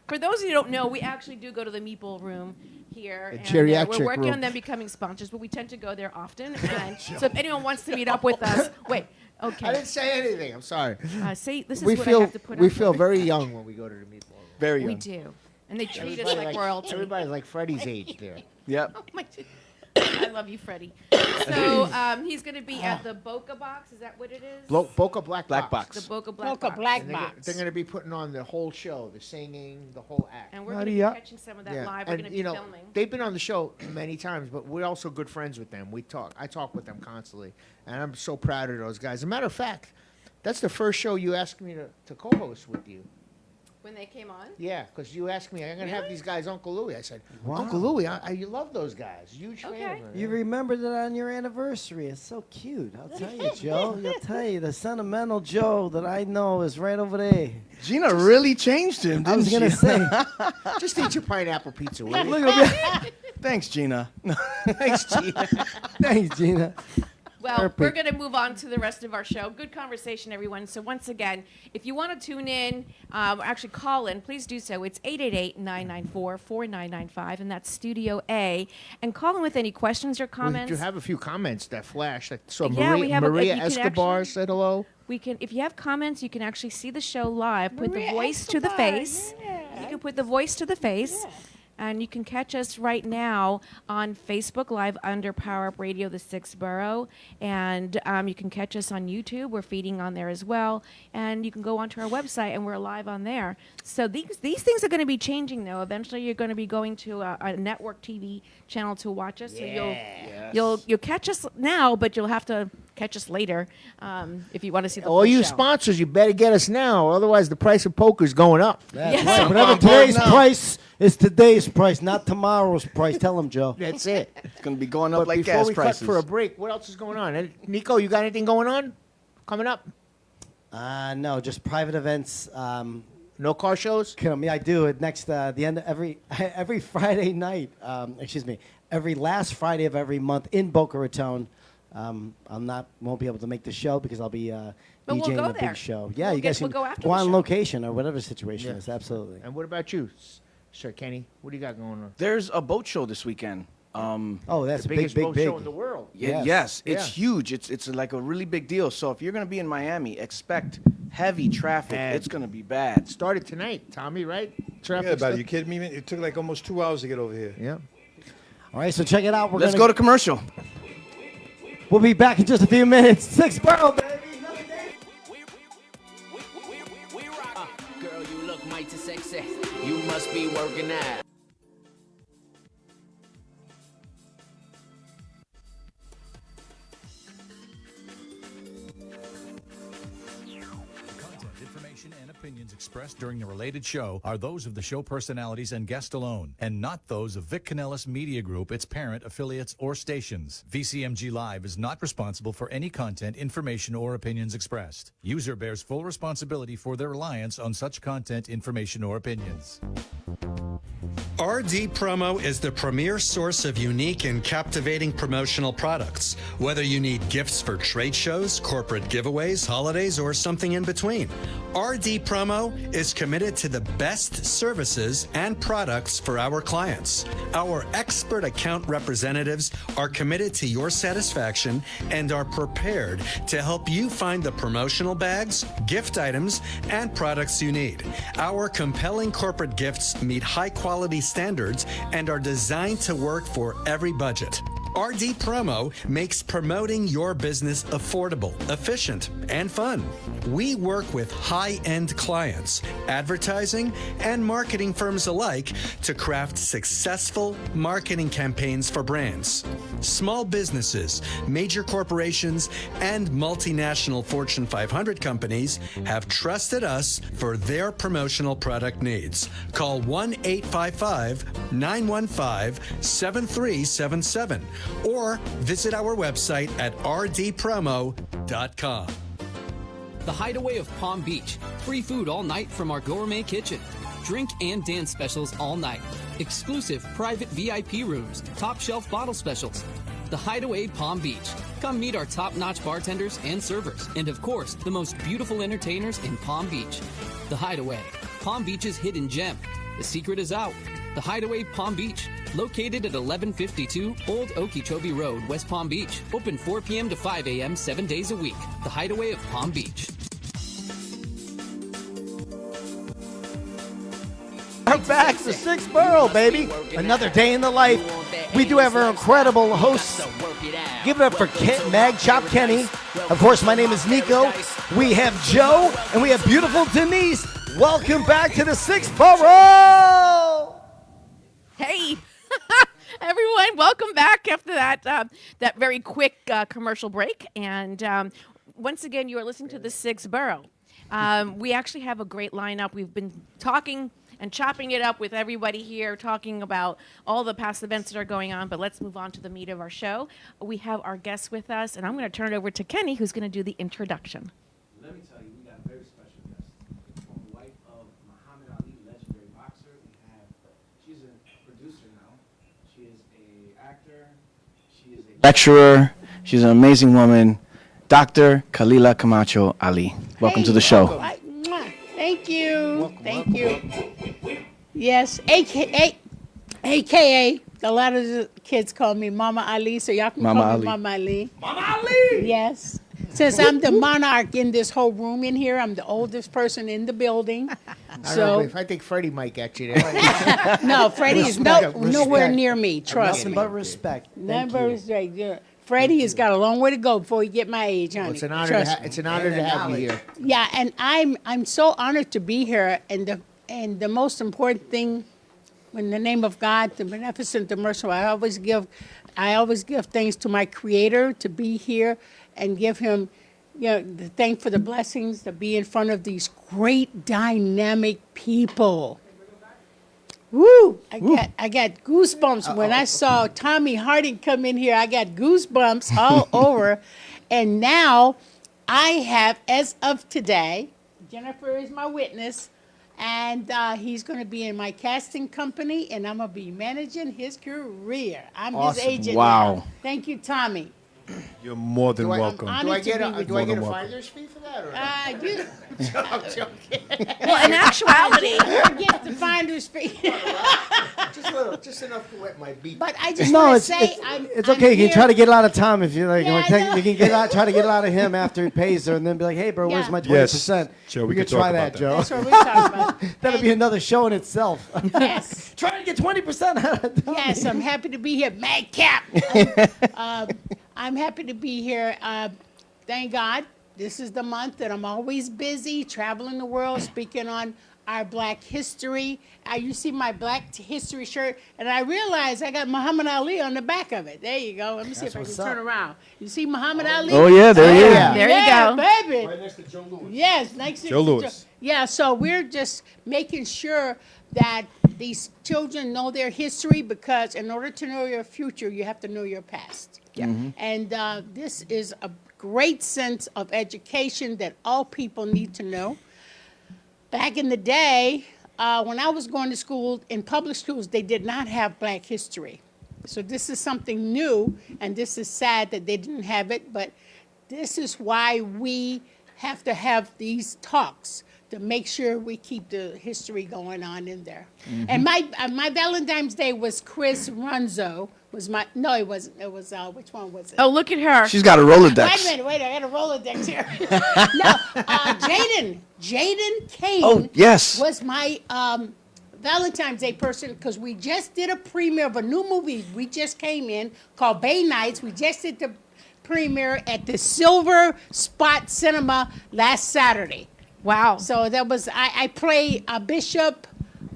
For those of you who don't know, we actually do go to the Meatball Room here. And, geriatric we're working room. on them becoming sponsors, but we tend to go there often. And so if anyone wants to meet up with us, wait. Okay. I didn't say anything. I'm sorry. See, this is We what feel I have to put we up feel with. very young when we go to the meatball room. Very We young. do. And they treat us Everybody like royalty. Everybody's like Freddie's age there. Yep. Oh my I love you, Freddie. So he's going to be at the Boca Box. Is that what it is? Boca Black Black Box. Box. The Boca Black Boca Box. Black And Box. they're going to be putting on the whole show, the singing, the whole act. And we're going to be Howdy-ya. catching some of that live. We're And going to you be know, filming. they've been on the show many times, but we're also good friends with them. We talk. I talk with them constantly, and I'm so proud of those guys. As a matter of fact, that's the first show you asked me to co-host with you. When they came on? Yeah, because you asked me, I'm going to have these guys, Uncle Louie. I said, Wow. Uncle Louie, you love those guys. Huge fan Okay. of them. You remembered it on your anniversary. It's so cute. I'll tell you, Joe. I'll tell you, the sentimental Joe that I know is right over there. Gina really changed him, didn't I was gonna she? say, Just eat your pineapple pizza, will you? look at me. Thanks, Gina. Thanks, Gina. Thanks, Gina. Well, we're Perfect. going to move on to the rest of our show. Good conversation, everyone. So once again, if you want to tune in, or actually call in, please do so. It's 888-994-4995, and that's Studio A. And call in with any questions or We comments. do have a few comments that flashed. So Yeah, we have Maria you can Escobar actually- said hello. We can, if you have comments, you can actually see the show live. Put the Maria voice to the Escobar, face. yeah. You can put the voice to the face. And you can catch us right now on Facebook Live under Power Up Radio, the 6th Borough. And you can catch us on YouTube. We're feeding on there as well. And you can go onto our website, and we're live on there. So these things are going to be changing, though. Eventually, you're going to be going to a network TV channel to watch us. So you'll catch us now, but you'll have to catch us later if you want to see the All full you show. sponsors, you better get us now. Otherwise, the price of poker is going up. That's Yes. right. Whatever today's price is today's price, not tomorrow's price. Tell him, Joe. That's it. It's going to be going up But like before gas we prices. cut for a break, what else is going on? Nico, you got anything going on coming up? No, just private events. No car shows? I do it next the end of every Friday night. Every last Friday of every month in Boca Raton. Won't be able to make the show because I'll be But we'll DJing go a there. big show. Yeah, We'll you guys we'll can go after go the on show. location or whatever the situation Yeah. is. Absolutely. And what about you, Sir Kenny? What do you got going on? There's a boat show this weekend. Oh, that's The a biggest big, boat big, show big. in the world. Yes, it's Yeah. huge. It's like a really big deal. So if you're going to be in Miami, expect heavy traffic. And- It's going to be bad. Started tonight, Tommy, right? Forget Traffic about it. You kidding me? Man? It took like almost 2 hours to get over here. Yeah. All right, so check it out. Let's go to commercial. We'll be back in just a few minutes. 6 Borough, baby. Girl, you look mighty sexy. You must be working out. Content, information, and opinions expressed during the related show are those of the show personalities and guest alone, and not those of Vic Canellis Media Group, its parent, affiliates, or stations. VCMG Live is not responsible for any content, information, or opinions expressed. User bears full responsibility for their reliance on such content, information, or opinions. RD Promo is the premier source of unique and captivating promotional products. Whether you need gifts for trade shows, corporate giveaways, holidays, or something in between, RD Promo is committed to the best services and products for our clients. Our expert account representatives are committed to your satisfaction and are prepared to help you find the promotional bags, gift items, and products you need. Our compelling corporate gifts meet high-quality standards and are designed to work for every budget. RD Promo makes promoting your business affordable, efficient, and fun. We work with high-end clients, advertising, and marketing firms alike to craft successful marketing campaigns for brands. Small businesses, major corporations, and multinational Fortune 500 companies have trusted us for their promotional product needs. Call 1-855-915-7377 or visit our website at rdpromo.com. The Hideaway of Palm Beach. Free food all night from our gourmet kitchen. Drink and dance specials all night. Exclusive private VIP rooms. Top shelf bottle specials. The Hideaway Palm Beach. Come meet our top-notch bartenders and servers. And of course, the most beautiful entertainers in Palm Beach. The Hideaway. Palm Beach's hidden gem. The secret is out. The Hideaway Palm Beach, located at 1152 Old Okeechobee Road, West Palm Beach. Open 4 p.m. to 5 a.m. 7 days a week. The Hideaway of Palm Beach. We're back to 6th Borough, baby. Another day in the life. We do have our incredible hosts. Give it up for Mag Chop Kenny. Of course, my name is Nico. We have Joe, and we have beautiful Denise. Welcome back to the 6th Borough. Hey, everyone, welcome back after that very quick commercial break. And once again, you are listening to the 6th Borough. We actually have a great lineup. We've been talking and chopping it up with everybody here, talking about all the past events that are going on. But let's move on to the meat of our show. We have our guests with us, and I'm going to turn it over to Kenny, who's going to do the introduction. Let me tell you, we got a very special guest. Former wife of Muhammad Ali, legendary boxer. She's a producer now. She is an actor. She is a Lecturer. She's an amazing woman. Dr. Khalilah Camacho Ali. Welcome to the show. Thank you. Thank you. Yes, AKA, a lot of the kids call me Mama Ali, so y'all can call me Mama Ali. Mama Ali! Yes. Since I'm the monarch in this whole room in here, I'm the oldest person in the building. I think Freddie might get you there. No, Freddie is nowhere near me, trust Nothing me. but respect. Nothing but respect. Yeah. Freddie has got a long way to go before he get my age, honey. Well, it's an honor. It's an honor to have you here. Yeah, and I'm so honored to be here. And the most important thing, in the name of God, the beneficent, the merciful, I always give thanks to my Creator to be here and give Him, the thank for the blessings to be in front of these great dynamic people. Woo! I got goosebumps when I saw Tommy Harding come in here. I got goosebumps all over. And now I have, as of today, Jennifer is my witness, and he's going to be in my casting company, and I'm going to be managing his career. I'm his agent now. Thank you, Tommy. You're more than welcome. Do I get a finder's fee for that? Or I'm joking. Well, in actuality, I get the finder's fee. just enough to wet my beak. But I just want to say, it's okay. You can try to get a lot of Tom if you like. Yeah, you can try to get a lot of him after he pays her, and then be like, "Hey, bro, where's my 20%?" Yes. Joe, we could could try talk that, about Joe. That's what we're talking about. That'll be another show in itself. Yes. Try to get 20% out of Tommy. Yes, I'm happy to be here. Madcap. I'm happy to be here. Thank God. This is the month that I'm always busy traveling the world, speaking on our Black history. You see my Black history shirt, and I realize I got Muhammad Ali on the back of it. There you go. Let me see if I can turn around. You see Muhammad Ali? Oh, yeah, there he is. There you go. Baby. Right next to Joe Louis. Yes, next to Joe Louis. Yeah, so we're just making sure that these children know their history, because in order to know your future, you have to know your past. Yeah. And this is a great sense of education that all people need to know. Back in the day, when I was going to school, in public schools, they did not have Black history. So this is something new, and this is sad that they didn't have it, but this is why we have to have these talks to make sure we keep the history going on in there. And my Valentine's Day was Chris Runzo. No, it wasn't. It was, which one was it? oh, look at her. She's got a Rolodex. Wait, I got a Rolodex here. No, Jaden Kane Oh, yes. was my Valentine's Day person, because we just did a premiere of a new movie we just came in called Bay Nights. We just did the premiere at the Silver Spot Cinema last Saturday. Wow. So that was, I play Bishop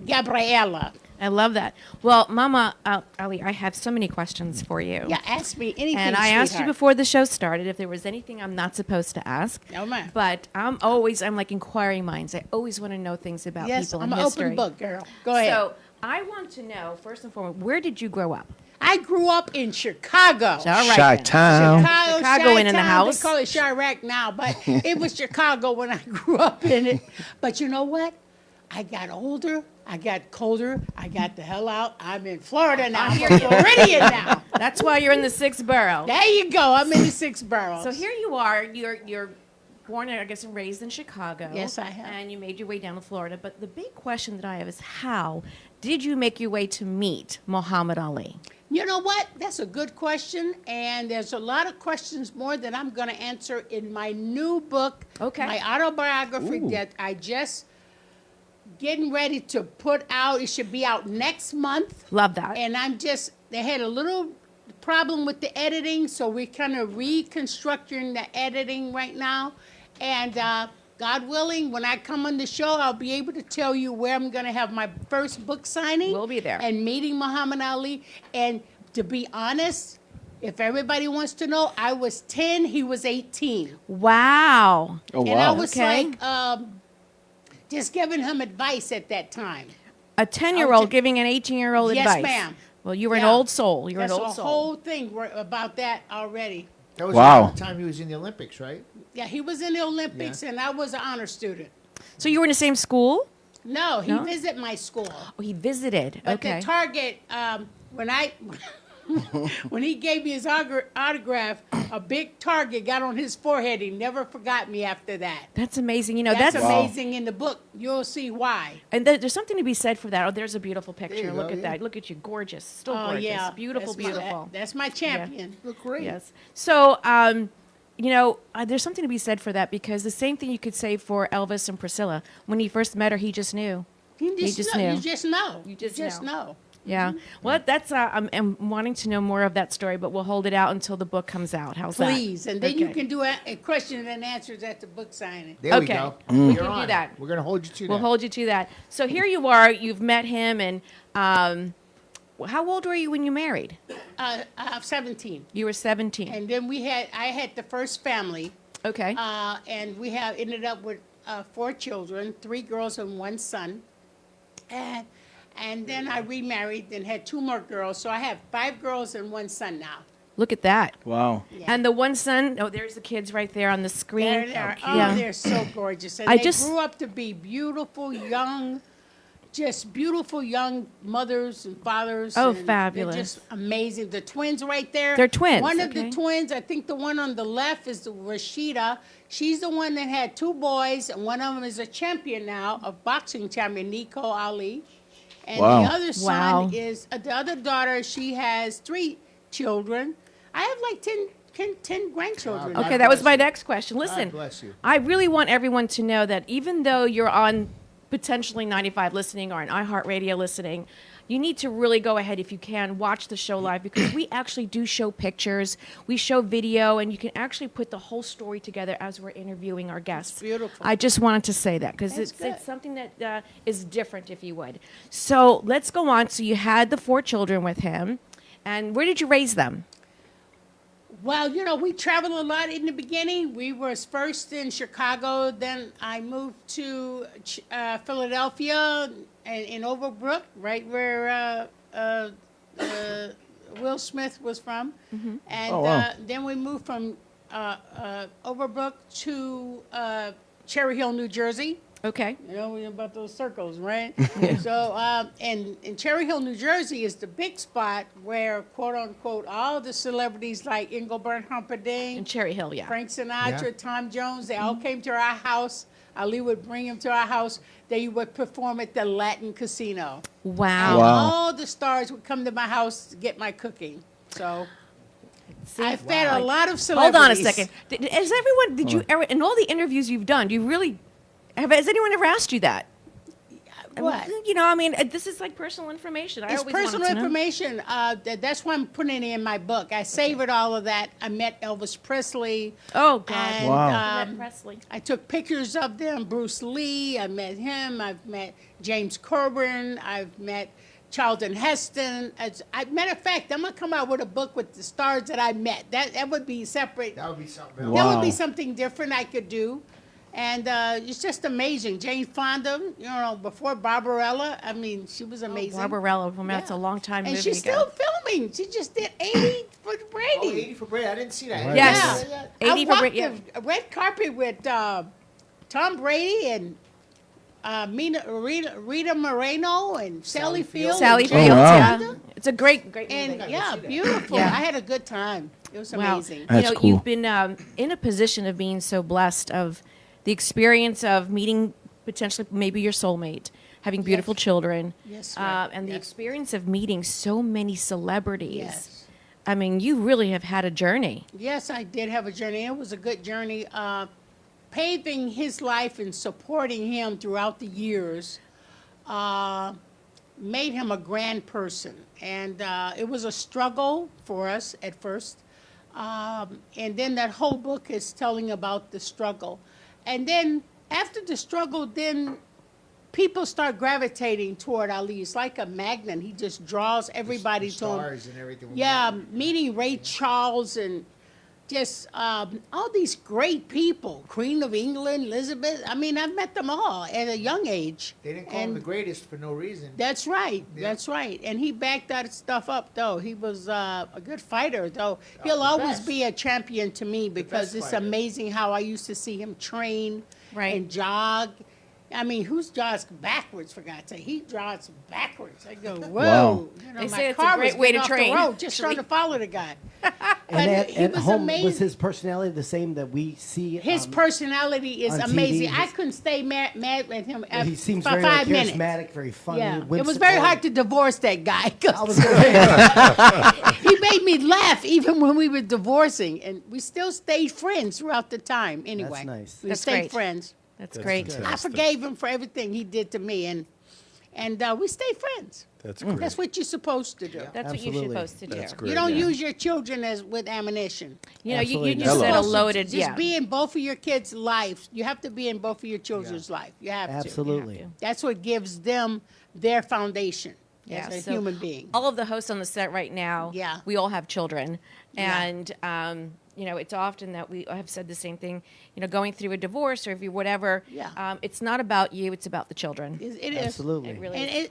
Gabriella. I love that. Well, Mama Ali, I have so many questions for you. Yeah, ask me anything, And I asked you sweetheart. before the show started if there was anything I'm not supposed to ask. No, ma'am. But I'm like inquiring minds. I always want to know things about Yes, people I'm and an history. open book, girl. Go ahead. So I want to know, first and foremost, where did you grow up? I grew up in Chicago. All right, then. Chi-town. Chicago in the Chi-town. house. They call it Chirac now, but it was Chicago when I grew up in it. But you know what? I got older. I got colder. I got the hell out. I'm in Florida now. I'm in Floridian now. That's why you're in the 6th Borough. There you go. I'm in the 6th Borough. So here you are. You're born, I guess, and raised in Chicago. Yes, I have. And you made your way down to Florida. But the big question that I have is how did you make your way to meet Muhammad Ali? You know what? That's a good question, and there's a lot of questions more that I'm going to answer in my new book, my autobiography that I just getting ready to put out. It should be out next month. Love that. And they had a little problem with the editing, so we're kind of reconstructing the editing right now. And God willing, when I come on the show, I'll be able to tell you where I'm going to have my first book signing. We'll be there. And meeting Muhammad Ali. And to be honest, if everybody wants to know, I was 10, he was 18. Wow. And I was like, just giving him advice at that time. A 10-year-old giving an 18-year-old advice. Yes, ma'am. Well, you were an old soul. You're That's an old a soul. whole thing about that already. That was around the time he was in the Olympics, right? Yeah, he was in the Olympics, and I was an honor student. So you were in the same school? No, he visited my school. Oh, he visited. But Okay. the target, when he gave me his autograph, a big target got on his forehead. He never forgot me after that. That's amazing. You know, that's amazing in the book. You'll see why. And there's something to be said for that. Oh, there's a beautiful picture. you Look go, at yeah. that. Look at you. Gorgeous. Still Oh, gorgeous. yeah. Beautiful, That's beautiful. That's my champion. Look great. Yes. So, you know, there's something to be said for that because the same thing you could say for Elvis and Priscilla. When he first met her, he just knew. You just knew. You just know. You just know. Yeah. Well, that's I'm wanting to know more of that story, but we'll hold it out until the book comes out. How's that? Please, and then you Okay. can do a question and answers at the book signing. There we go. We You're can do on. that. We're going to hold you to We'll that. hold you to that. So here you are. You've met him, and how old were you when you married? 17. You were 17. And then I had the first family. Okay. And we have ended up with 4 children, 3 girls and 1 son. And then I remarried and had 2 more girls. So I have 5 girls and 1 son now. Look at that. Wow. Yeah. And the one son, oh, there's the kids right there on the screen. There they are. Yeah. Oh, they're so gorgeous. And I they just- grew up to be beautiful, young, just beautiful young mothers and fathers. Oh, and fabulous. They're just amazing. The twins right there. They're twins, One of okay. the twins, I think the one on the left is Rashida. She's the one that had 2 boys, and one of them is a champion now, a boxing champion, Nico Ali. And Wow. the other son Wow. is, the other daughter, she has 3 children. I have like 10 grandchildren. Wow. Okay, God that was bless my you. next question. Listen, bless you. I really want everyone to know that even though you're on potentially 95 listening or on iHeartRadio listening, you need to really go ahead, if you can, watch the show live because we actually do show pictures, we show video, and you can actually put the whole story together as we're interviewing our guests. It's beautiful. I just wanted to say that because That's it's good. something that is different, if you would. So let's go on. So you had the 4 children with him, and where did you raise them? Well, you know, we traveled a lot in the beginning. We were first in Chicago, then I moved to Philadelphia and in Overbrook, right where Will Smith was from. Mm-hmm. And Oh, wow. then we moved from Overbrook to Cherry Hill, New Jersey. Okay. You know about those circles, right? So, and in Cherry Hill, New Jersey is the big spot where, quote unquote, all the celebrities like Engelbert Humperdinck, In Cherry Hill, yeah. Frank Sinatra, Yeah. Tom Jones, they all came to our house. Ali would bring them to our house. They would perform at the Latin Casino. Wow. And all the stars would come to my house to get my cooking. So See? I fed a lot of Hold celebrities. on a second. Has everyone, did you ever, in all the interviews you've done, do you really, has anyone ever asked you that? What? You know, I mean, this is like personal information. I It's always wanted personal to know. information. That's why I'm putting it in my book. I savored all of that. I met Elvis Presley. Oh, God. And, Wow. Matt Presley. I took pictures of them. Bruce Lee, I met him. I've met James Coburn. I've met Charlton Heston. Matter of fact, I'm going to come out with a book with the stars that I met. That would be separate. That would be something else. That would be Wow. something different I could do. And it's just amazing. Jane Fonda, you know, before Barbarella, I mean, she was amazing. Barbarella, well, that's a Yeah. long time And movie she's ago. still filming. She just did 80 for Brady. Oh, 80 for Brady. I didn't see that. Yes. Yeah. 80 I for walked Brady, yeah. the red carpet with Tom Brady and Rita Moreno and Sally Field. Sally and Fields, Jane wow. yeah. Fonda. It's a great movie. And yeah, beautiful. Yeah. I had a good time. It was Wow. amazing. That's you know, cool. you've been in a position of being so blessed of the experience of meeting potentially maybe your soulmate, having beautiful children, Yes, right. and the Yes. experience of meeting so many celebrities. Yes. I mean, you really have had a journey. Yes, I did have a journey. It was a good journey. Paving his life and supporting him throughout the years made him a grand person. And it was a struggle for us at first. And then that whole book is telling about the struggle. And then after the struggle, then people start gravitating toward Ali. It's like a magnet. He just draws everybody The to him. stars and everything. Yeah, meeting Ray Charles and just all these great people. Queen of England, Elizabeth. I mean, I've met them all at a young age. They didn't call him And the greatest for no reason. That's right. Yeah. That's right. And he backed that stuff up, though. He was a good fighter, though. He'll the always best. be a champion to me because best it's fighter. amazing how I used to see him train Right. and jog. I mean, who's jogs backwards, for God's sake? He jogs backwards. I go, whoa. Wow. You know, They my say it's a car great was way getting to off train, the road just trying to actually. follow the guy. But And he at was home, amazing. was his personality the same that we see? His personality is on TV, amazing. I his- couldn't stay mad with him he seems for very 5 minutes. charismatic, very funny. Yeah, it was whimsical. very hard to divorce that guy. 'cause I was gonna say, he made me laugh even when we were divorcing, and we still stayed friends throughout the time. Anyway, That's nice. We That's stayed great. friends. That's great. I forgave him for everything he did to me, and we stayed friends. That's great. That's what you're supposed to do. That's what Absolutely. you're supposed to do. That's great. You don't yeah. use your children as with ammunition. You know, you Absolutely just not. said a Supposed to loaded, just yeah. be in both of your kids' lives. You have to be in both of your children's life. You have to. absolutely. That's what gives them their foundation Yeah, as a so human being. All of the hosts on the set right now, Yeah. we all have children, Yeah. and you know, it's often that we have said the same thing. You know, going through a divorce or if you whatever, Yeah. It's not about you; it's about the children. It is. Absolutely. It really is.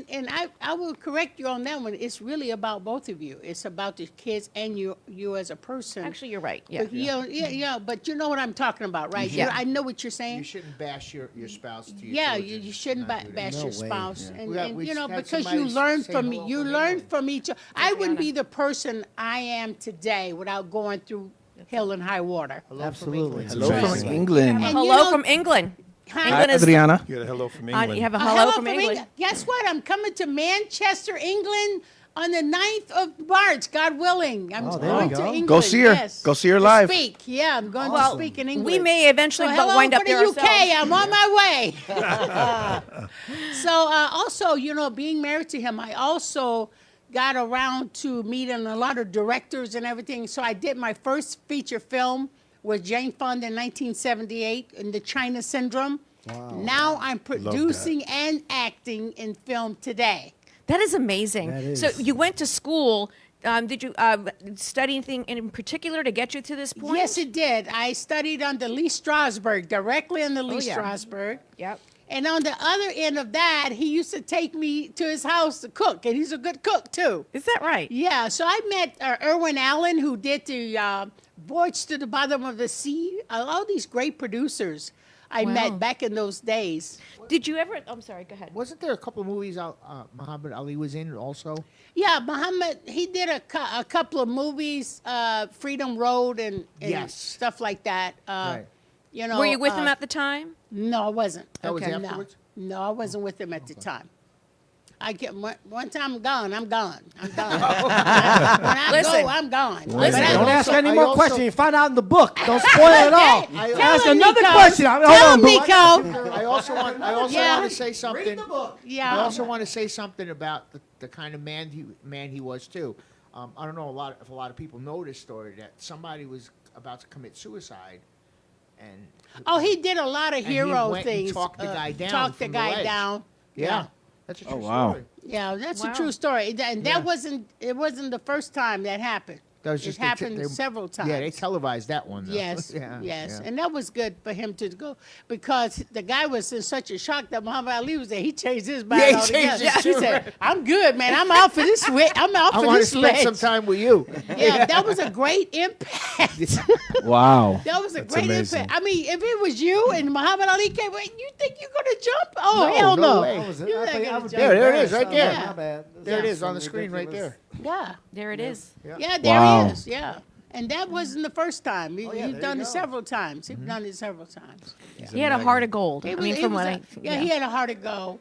And I will correct you on that one. It's really about both of you. It's about the kids and you as a person. Actually, you're right. Yeah. But, yeah. But you know what I'm talking about, right? Yeah. I know what you're saying. You shouldn't bash your spouse to your Yeah, children. you shouldn't Not do that. bash No your way. spouse, Yeah. and, We you know, had because somebody you learn say from hello you from learn England. from each. I wouldn't be the person I am today without going through hell and high water. Absolutely. Hello from Amazing. England. And Hello you know- from England. Hi, England is. Adriana. You got a hello from You England. have a A hello, from England. Guess what? I'm coming to Manchester, England on the 9th of March, God willing. I'm Oh, there going we to go. England. Go see her. Yes, Go see her to live. Speak. Yeah, I'm going Well, to speak in English. we may eventually So hello wind up for the there UK. ourselves. I'm on my way. So also, you know, being married to him, I also got around to meeting a lot of directors and everything. So I did my first feature film with Jane Fonda in 1978 in the China Syndrome. Wow. Now I'm producing and acting in film today. That is amazing. That So is. you went to school. Did you study anything in particular to get you to this point? Yes, it did. I studied under Lee Strasberg, directly under Lee yeah. Strasberg. Yep. And on the other end of that, he used to take me to his house to cook, and he's a good cook too. Is that right? Yeah, so I met Irwin Allen, who did the Voyage to the Bottom of the Sea. All these great producers I Wow. met back in those days. Did you ever? I'm sorry. Go ahead. Wasn't there a couple of movies Muhammad Ali was in also? Yeah, Muhammad, he did a couple of movies, Freedom Road and Yes. stuff like that. Right. You know, Were you with him at the time? No, I wasn't. That was no. afterwards? No, I wasn't with him at the time. I get one time I'm gone. I'm gone. I'm gone. when I Listen. go, I'm gone. Listen. But I Don't ask also- any I more also- questions. You find out in the book. Don't spoil it all. Tell Ask him, another Nico. question. Hold Tell on, him, Boo. Nico. I also want Yeah. to say something. Yeah. I also want to say something about the kind of man he was too. I don't know if a lot of people know this story that somebody was about to commit suicide, and Oh, he did a lot of and he hero went and things. talked the guy down. Talked the from guy ledge. down. Yeah, that's a true wow. story. Yeah, that's Wow. a true story. And that Yeah. it wasn't the first time that happened. That was It just happened several times. Yeah, they televised that one. Though. Yes, yeah, yes, yeah. and that was good for him to go because the guy was in such a shock that Muhammad Ali was there. He changed his mind Yeah, he altogether. changed his He said, "I'm good, man. I'm out for this. I'm out I for want to this spend ledge." some time with you. Yeah, that was a great impact. Wow. That was a That's great amazing. impact. I mean, if it was you and Muhammad Ali came, you think you're gonna jump? Oh, No, hell no no! way. I was- You're I not think I gonna would jump. be There it is, right embarrassed. there. Oh, my bad. There it That's is on the screen right ridiculous. there. Yeah, There it is. yeah, there Wow. he is. Yeah. And that wasn't the first time. yeah, He's there done you it go. several times. He's done it several times. He had a heart of gold. I mean, from what he had a heart of gold.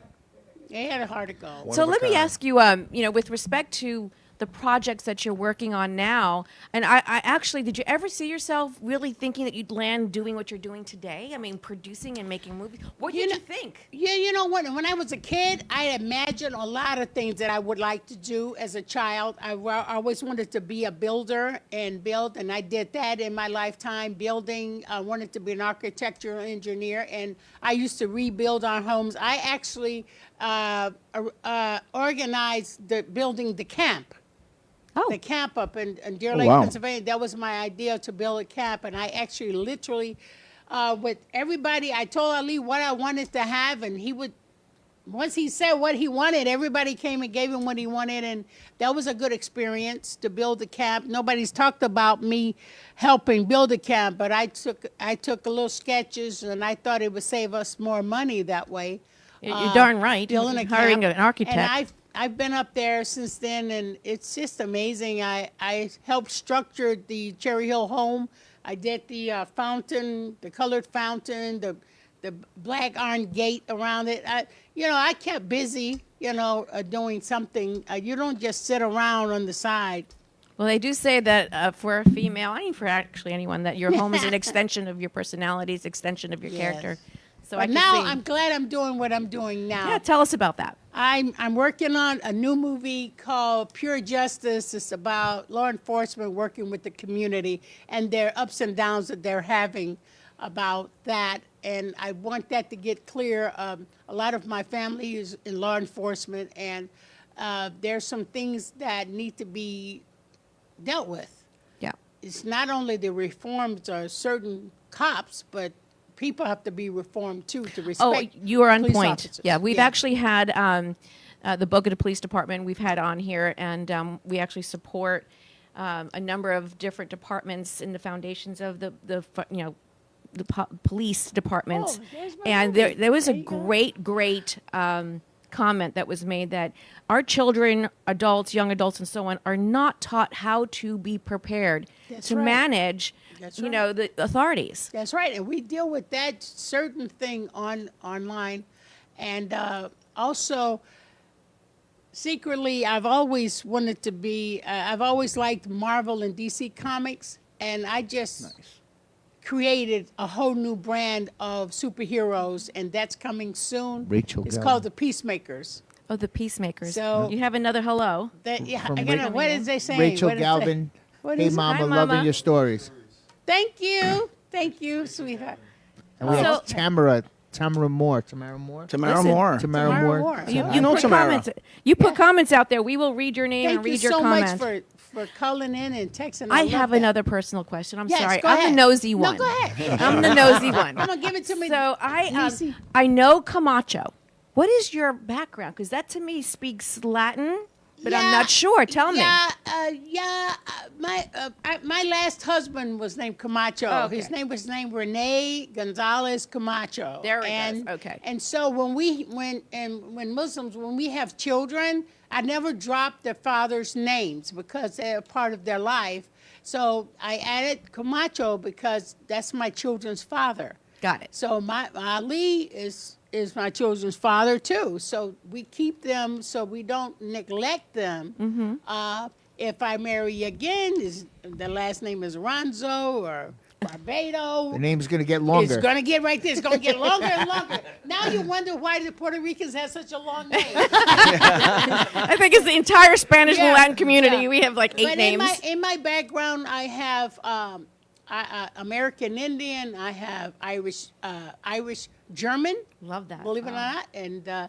He had a heart of gold. So let me ask you, with respect to the projects that you're working on now, and I actually, did you ever see yourself really thinking that you'd land doing what you're doing today? I mean, producing and making movies. What did you think? Yeah, you know what? When I was a kid, I imagined a lot of things that I would like to do as a child. I always wanted to be a builder and build, and I did that in my lifetime, building. I wanted to be an architectural engineer, and I used to rebuild our homes. I actually organized building the camp. The camp up in Deer Lake, Pennsylvania. That was my idea, to build a camp. And I actually literally, with everybody, I told Ali what I wanted to have. And he would, once he said what he wanted, everybody came and gave him what he wanted. And that was a good experience to build the camp. Nobody's talked about me helping build a camp, but I took a little sketches, and I thought it would save us more money that way. You're darn right. Building a Hiring camp. an architect. And I've been up there since then, and it's just amazing. I helped structure the Cherry Hill home. I did the fountain, the colored fountain, the black iron gate around it. I kept busy, doing something. You don't just sit around on the side. Well, they do say that for a female, I mean for actually anyone, that your home is an extension of your personality, it's an extension of your character. So But now I'm glad I'm doing what I'm doing now. Yeah, tell us about that. I'm working on a new movie called Pure Justice. It's about law enforcement working with the community and their ups and downs that they're having about that. And I want that to get clear. A lot of my family is in law enforcement, and there's some things that need to be dealt with. Yeah. It's not only the reforms of certain cops, but people have to be reformed too, to respect. Oh, you are on police point. officers. Yeah, we've actually had the Bogota Police Department we've had on here, and we actually support a number of different departments in the foundations of the police departments. And there was a great comment that was made that our children, adults, young adults, and so on, are not taught how to be prepared to manage, the authorities. That's right, and we deal with that certain thing online, and also secretly, I've always wanted to be. I've always liked Marvel and DC comics, and I just created a whole new brand of superheroes, and that's coming soon. It's called the Peacemakers. Oh, the Peacemakers. So you have another hello. What is they saying? Rachel What is Galvin. What Hey, is it? Mama, Hi, loving Mama. your stories. Thank you, sweetheart. And we have So- Tamara Moore. Tamara Moore. Tamara Moore. You know put Tamara. comments. You put comments out there. We will read your name Thank and read you your so comment. much for calling in and texting. I love have that. another personal question. I'm Yes, sorry. go I'm ahead. the nosy No, one. go ahead. I'm the nosy one. I'm gonna give it to me. So Niecy. I know Camacho. What is your background? Because that to me speaks Latin, but I'm not sure. Tell me. My last husband was named Camacho. Oh, okay. His name was named Rene Gonzalez Camacho. There it and, is. Okay. And so when Muslims, when we have children, I never drop their father's names because they're part of their life. So I added Camacho because that's my children's father. Got it. So my Ali is my children's father too. So we keep them so we don't neglect them. Mm-hmm. If I marry again, the last name is Ronzo or Barbado. The name's going to get longer. It's going to get right there. It's going to get longer and longer. Now you wonder why the Puerto Ricans have such a long name. I think it's the entire Spanish and Latin community. Yeah. We have like 8 But names. In my background, I have American Indian. I have Irish German. Love that. Believe it or not, and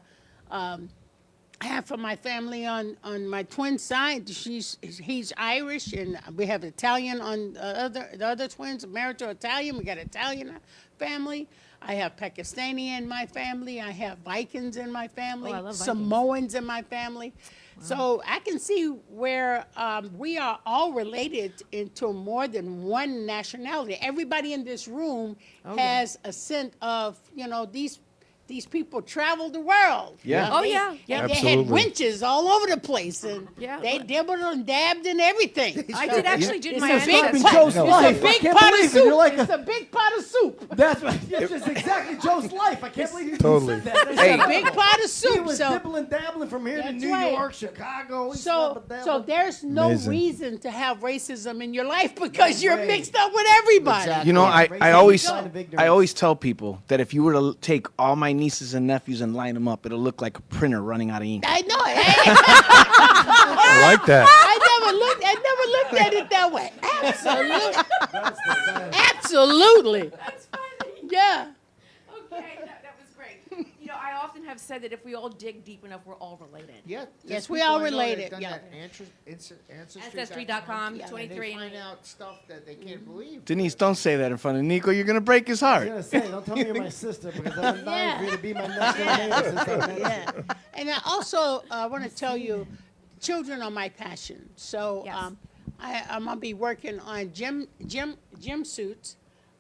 I have from my family on my twin side. He's Irish, and we have Italian on the other twins. Married to Italian. We got Italian family. I have Pakistani in my family. I have Vikings in my family. I love Vikings. Samoans in my family. So I can see where we are all related into more than one nationality. Everybody in this room has a scent of, these people traveled the world. Yeah. Oh, yeah. Yeah. And they had Absolutely. winches all over the place, and Yeah. they dibbled and dabbed and everything. I did actually do It's my a big ancestors. pot. Joe's life. It's a I big can't pot of believe it. soup. You're like It's a big pot of soup. That's right. It's just exactly Joe's life. I can't believe you Totally. said that. That's Hey. It's a big pot of He soup. was So, dibbling, dabbling from here to That's New right. York, Chicago. He so, slept with so dabbling. there's no Amazing. reason to have racism in your life because you're Right. mixed up with everybody. Exactly. You know, I Racism always is a sign of ignorance. I always tell people that if you were to take all my nieces and nephews and line them up, it'll look like a printer running out of ink. I know. Hey, I like that. I never looked at it that way. Absolutely. That's funny. Yeah. Okay, that was great. You know, I often have said that if we all dig deep enough, we're all related. Yeah. Yes, there's we people all I know that have related, done yeah. that Ancestry.com. Ancestry.com, And 23. they find out stuff that they can't believe. Denise, don't say that in front of Nico. You're gonna break his I heart. was gonna say, don't tell me you're my sister because I'm dying for you to be my next door Yeah. neighbor since I met you. Yeah. And I also want to tell you, children are my passion. So Yes. I'm gonna be working on gym suits.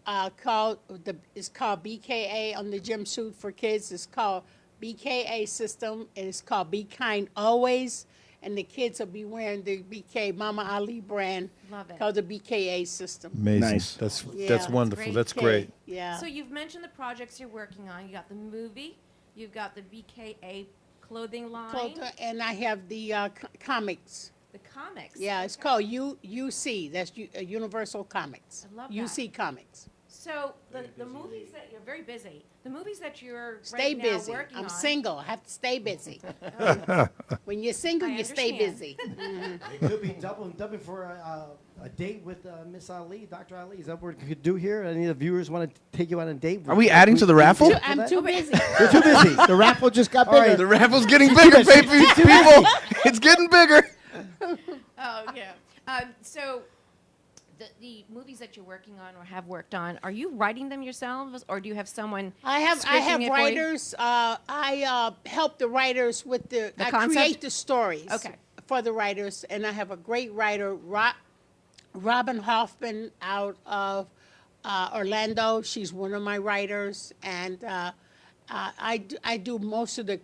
It's called BKA on the gym suit for kids. It's called BKA system, and it's called Be Kind Always. And the kids will be wearing the BK Mama Ali brand Love it. called the BKA system. Amazing. Nice. That's Yeah. wonderful. Great. That's Okay, great. Yeah. So you've mentioned the projects you're working on. You got the movie, you've got the BKA clothing line, And I have the comics. the comics. Yeah, it's called UC. That's Universal Comics. I love that. UC Comics. So the movies that you're very busy, the movies that you're Stay right busy. now working I'm on. single. I have to stay busy. When you're single, I you stay understand. busy. It could be dubbing for a date with Miss Ali, Dr. Ali. Is that what we could do here? Any of the viewers want to take you on a date? Are we adding to the raffle? I'm too busy. You're too busy. The raffle just got All bigger. right. The raffle's getting bigger, baby. People, it's getting bigger. Oh yeah. So the movies that you're working on or have worked on, are you writing them yourselves, or do you have someone? I have scripting it for you? writers. I help the writers with I concept? create the stories. Okay. For the writers, and I have a great writer, Robin Hoffman, out of Orlando. She's one of my writers, and I do most of the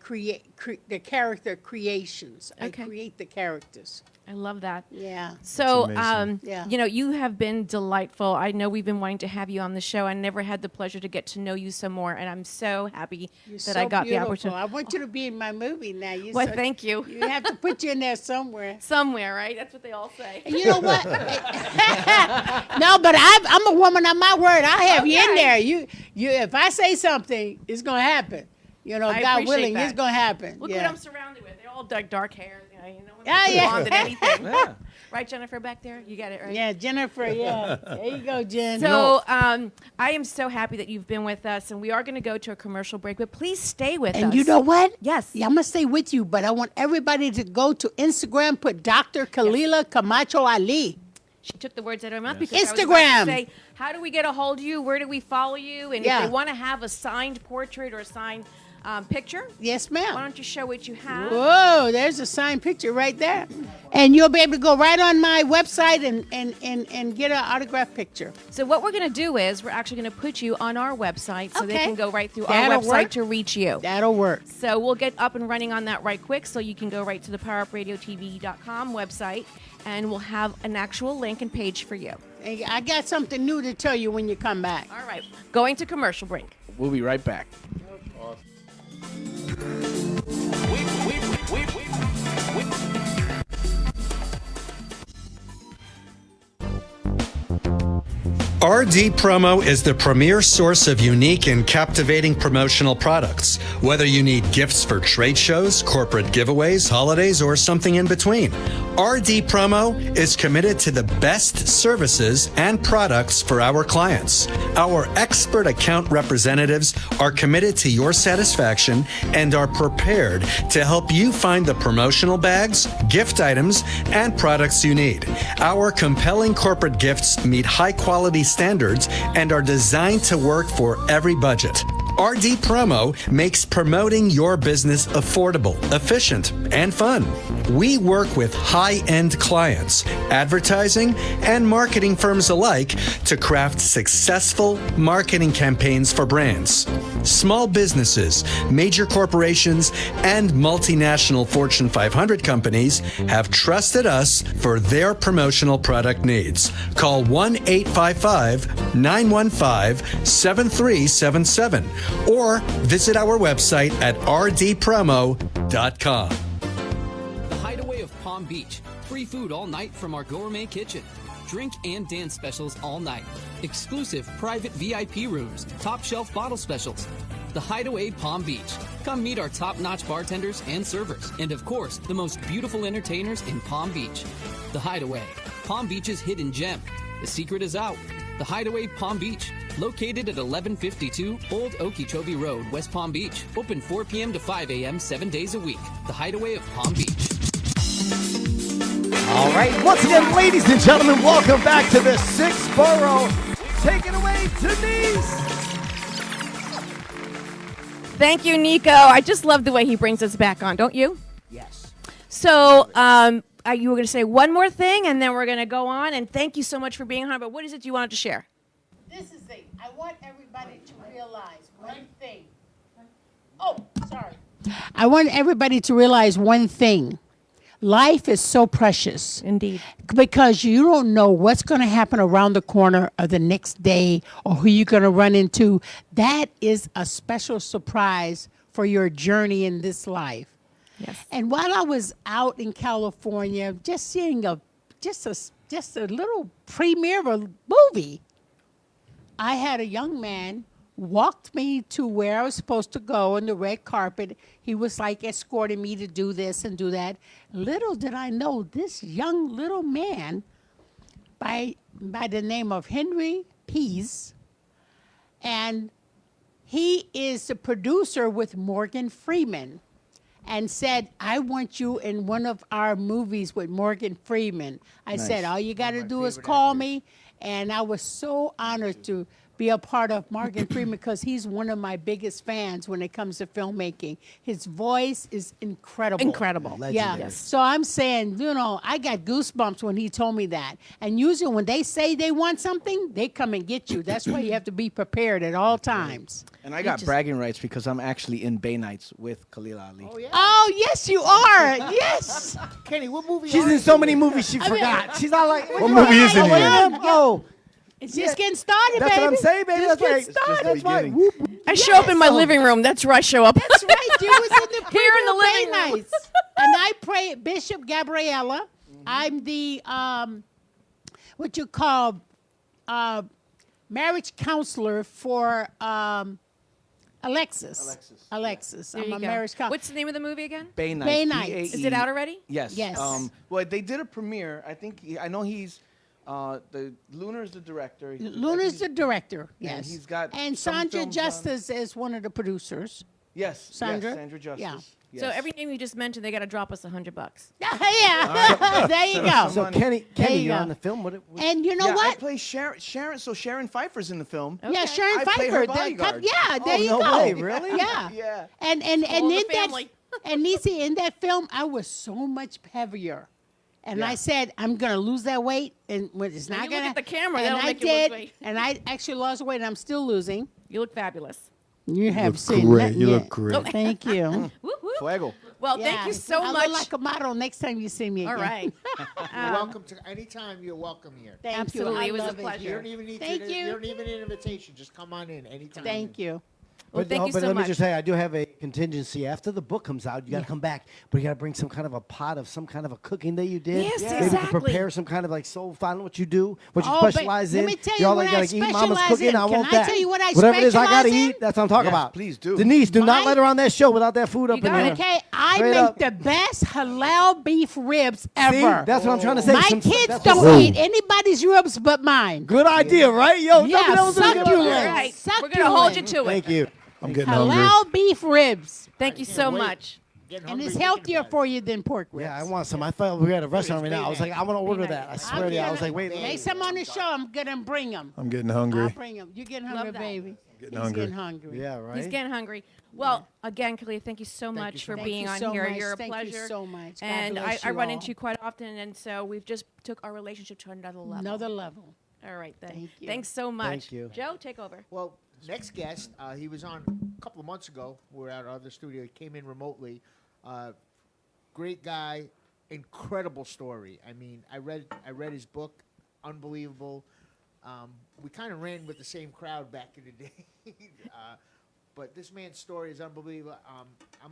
the character creations. Okay. I create the characters. I love that. Yeah. So, amazing. Yeah. you know, you have been delightful. I know we've been wanting to have you on the show. I never had the pleasure to get to know you some more, and I'm so happy You're that so I got beautiful. the opportunity. I want you to be in my movie now. Well, thank you. You have to put you in there somewhere. Somewhere, right? That's what they all say. And you know what? No, but I'm a woman of my word. I have you in Okay. there. You. If I say something, it's gonna happen. You know, I God appreciate willing, that. it's gonna happen. Look yeah. what I'm surrounded with. They're all dark hair. You know, Yeah, yeah. blonde and anything. Yeah. Right, Jennifer, back there? You got it, right? Yeah, Jennifer. Yeah, there you go, Jen. So I am so happy that you've been with us, and we are going to go to a commercial break, but please stay with us. And you know what? Yes. Yeah, I'm gonna stay with you, but I want everybody to go to Instagram, put Dr. Khalilah Camacho Ali. She took the words out of my mouth because I was about to Instagram. say, how do we get a hold of you? Where do we follow you? And Yeah. if they want to have a signed portrait or a signed picture, Yes, why ma'am. don't you show what you have? Whoa, there's a signed picture right there. And you'll be able to go right on my website and get an autographed picture. So what we're going to do is we're actually going to put you on our website so they Okay. can go right through That'll our website work. to reach you. That'll work. So we'll get up and running on that right quick so you can go right to the powerupradiotv.com website and we'll have an actual link and page for you. And I got something new to tell you when you come back. All right, going to commercial break. We'll be right back. RD Promo is the premier source of unique and captivating promotional products. Whether you need gifts for trade shows, corporate giveaways, holidays, or something in between, RD Promo is committed to the best services and products for our clients. Our expert account representatives are committed to your satisfaction and are prepared to help you find the promotional bags, gift items, and products you need. Our compelling corporate gifts meet high-quality standards and are designed to work for every budget. RD Promo makes promoting your business affordable, efficient, and fun. We work with high-end clients, advertising, and marketing firms alike to craft successful marketing campaigns for brands. Small businesses, major corporations, and multinational Fortune 500 companies have trusted us for their promotional product needs. Call 1-855-915-7377 or visit our website at rdpromo.com. The Hideaway of Palm Beach. Free food all night from our gourmet kitchen. Drink and dance specials all night. Exclusive private VIP rooms. Top shelf bottle specials. The Hideaway Palm Beach. Come meet our top-notch bartenders and servers. And of course, the most beautiful entertainers in Palm Beach. The Hideaway. Palm Beach's hidden gem. The secret is out. The Hideaway Palm Beach. Located at 1152 Old Okeechobee Road, West Palm Beach. Open 4 p.m. to 5 a.m. 7 days a week. The Hideaway of Palm Beach. All right, once again, ladies and gentlemen, welcome back to the Sixth Borough. Take it away, Denise. Thank you, Nico. I just love the way he brings us back on, don't you? Yes. So, you were going to say one more thing, and then we're going to go on. And thank you so much for being on. But what is it you wanted to share? This is it. I want everybody to realize one thing. Oh, sorry. I want everybody to realize one thing. Life is so precious. Indeed. Because you don't know what's going to happen around the corner or the next day or who you're going to run into. That is a special surprise for your journey in this life. Yes. And while I was out in California, just seeing just a little premiere of a movie, I had a young man walked me to where I was supposed to go on the red carpet. He was like escorting me to do this and do that. Little did I know this young little man by the name of Henry Pease, and he is the producer with Morgan Freeman, and said, I want you in one of our movies with Morgan Freeman. I said, all you got to do is call me. And I was so honored to be a part of Morgan Freeman because he's one of my biggest fans when it comes to filmmaking. His voice is incredible. Incredible. Yeah. Yes. So I'm saying, I got goosebumps when he told me that. And usually when they say they want something, they come and get you. That's why you have to be prepared at all times. And I got bragging rights because I'm actually in Bay Nights with Khalilah Ali. Oh, yeah. Oh, yes, you are. Yes. Kenny, what movie She's are in you so many in? movies she forgot. She's not like, What movie is in here? Oh, It's just getting started, that's baby. what I'm saying, baby. Just That's right. getting started. That's right. beginning. Whoop, whoop. I show up in my living room. That's where I show up. That's right. You was in the Here in the preview living Bay room. Nights. And I pray Bishop Gabriella. I'm the what you call marriage counselor for Alexis. Alexis. There I'm you a go. marriage counselor. What's the name of the movie again? Bay Nights. Bay Nights. B-A-E. Is it out already? Yes. Yes. Well, they did a premiere. I think I know he's the Lunar's the director. Luna's the director. Yes. And he's got and some Sandra films on- Justice is one of the producers. Yes. Sandra? Yes, Sandra Justice. Yeah. So Yes. every name you just mentioned, they got to drop us $100. Yeah. There you go. So Kenny, There you you're go. on the film. What And you know yeah, I what? play Sharon. So Sharon Pfeiffer's in the film. Okay. Yeah, Sharon I play her Pfeiffer. bodyguard. Yeah, there you no go. way, really? Yeah. Yeah. And All the in that family. and Nisi, in that film, I was so much heavier. And Yeah. I said, I'm gonna lose that weight, and when it's When not you gonna. look at the camera, and that'll I make you lose did, weight. and I actually lost weight, and I'm still losing. You look fabulous. You have look seen great. that You look yet. great. Thank you. Whoop, whoop. Fuego. Well, Yeah. thank you so I much. look like a model next time you see me again. All right. You're welcome to anytime. You're welcome here. Thank Absolutely, you. I it was a love pleasure. You don't even need Thank to. you. You don't even need an invitation. Just come on in anytime. Thank you. Well, thank you but so let much. me just say, I do have a contingency. After the book comes out, you got to come back, but you got to bring some kind of a pot of some kind of a cooking that you did. Yes, Maybe exactly. prepare some kind of like soul. Find out what you do, what you Oh, but specialize let in. me tell You're you all what like, I gotta eat mama's specialize cooking. in. I Can want I that. tell you what I Whatever it is I gotta specialize eat, that's what I'm talking Yes, about. please do. Denise, do not My- let her on that show without that food up in got there. it. Okay, I Straight make up. the best halal beef ribs ever. See, that's what I'm trying to say. My Some- kids that's don't what- eat anybody's ribs but mine. Good idea, right? Yo, Yeah, that was a good idea. succulent. All right. We're going to hold you to it. Thank you. I'm getting hungry. Halal beef ribs. Thank you so much. Getting And hungry it's thinking healthier about it. for you than pork ribs. Yeah, I want some. I thought we were at a restaurant right now. I was like, I want to order Nice. that. I I'm swear to you. I was gonna- like, wait. Next time on the show, I'm going to bring them. I'm getting I'll hungry. bring them. You're getting hungry, that. baby. Getting He's hungry. getting hungry. Yeah, right. He's getting hungry. Well, again, Khalilah, thank you so much you so for much. being Thank you on so here. much. You're a Thank you pleasure. so much. God And bless I you run all. into you quite often, and so we've just took our relationship to another level. Another level. All right, then. Thank you. Thanks so much. Thank you. Joe, take over. Well, next guest, he was on a couple of months ago. We're at our other studio. He came in remotely. Great guy, incredible story. I mean, I read his book, unbelievable. We kind of ran with the same crowd back in the day, but this man's story is unbelievable.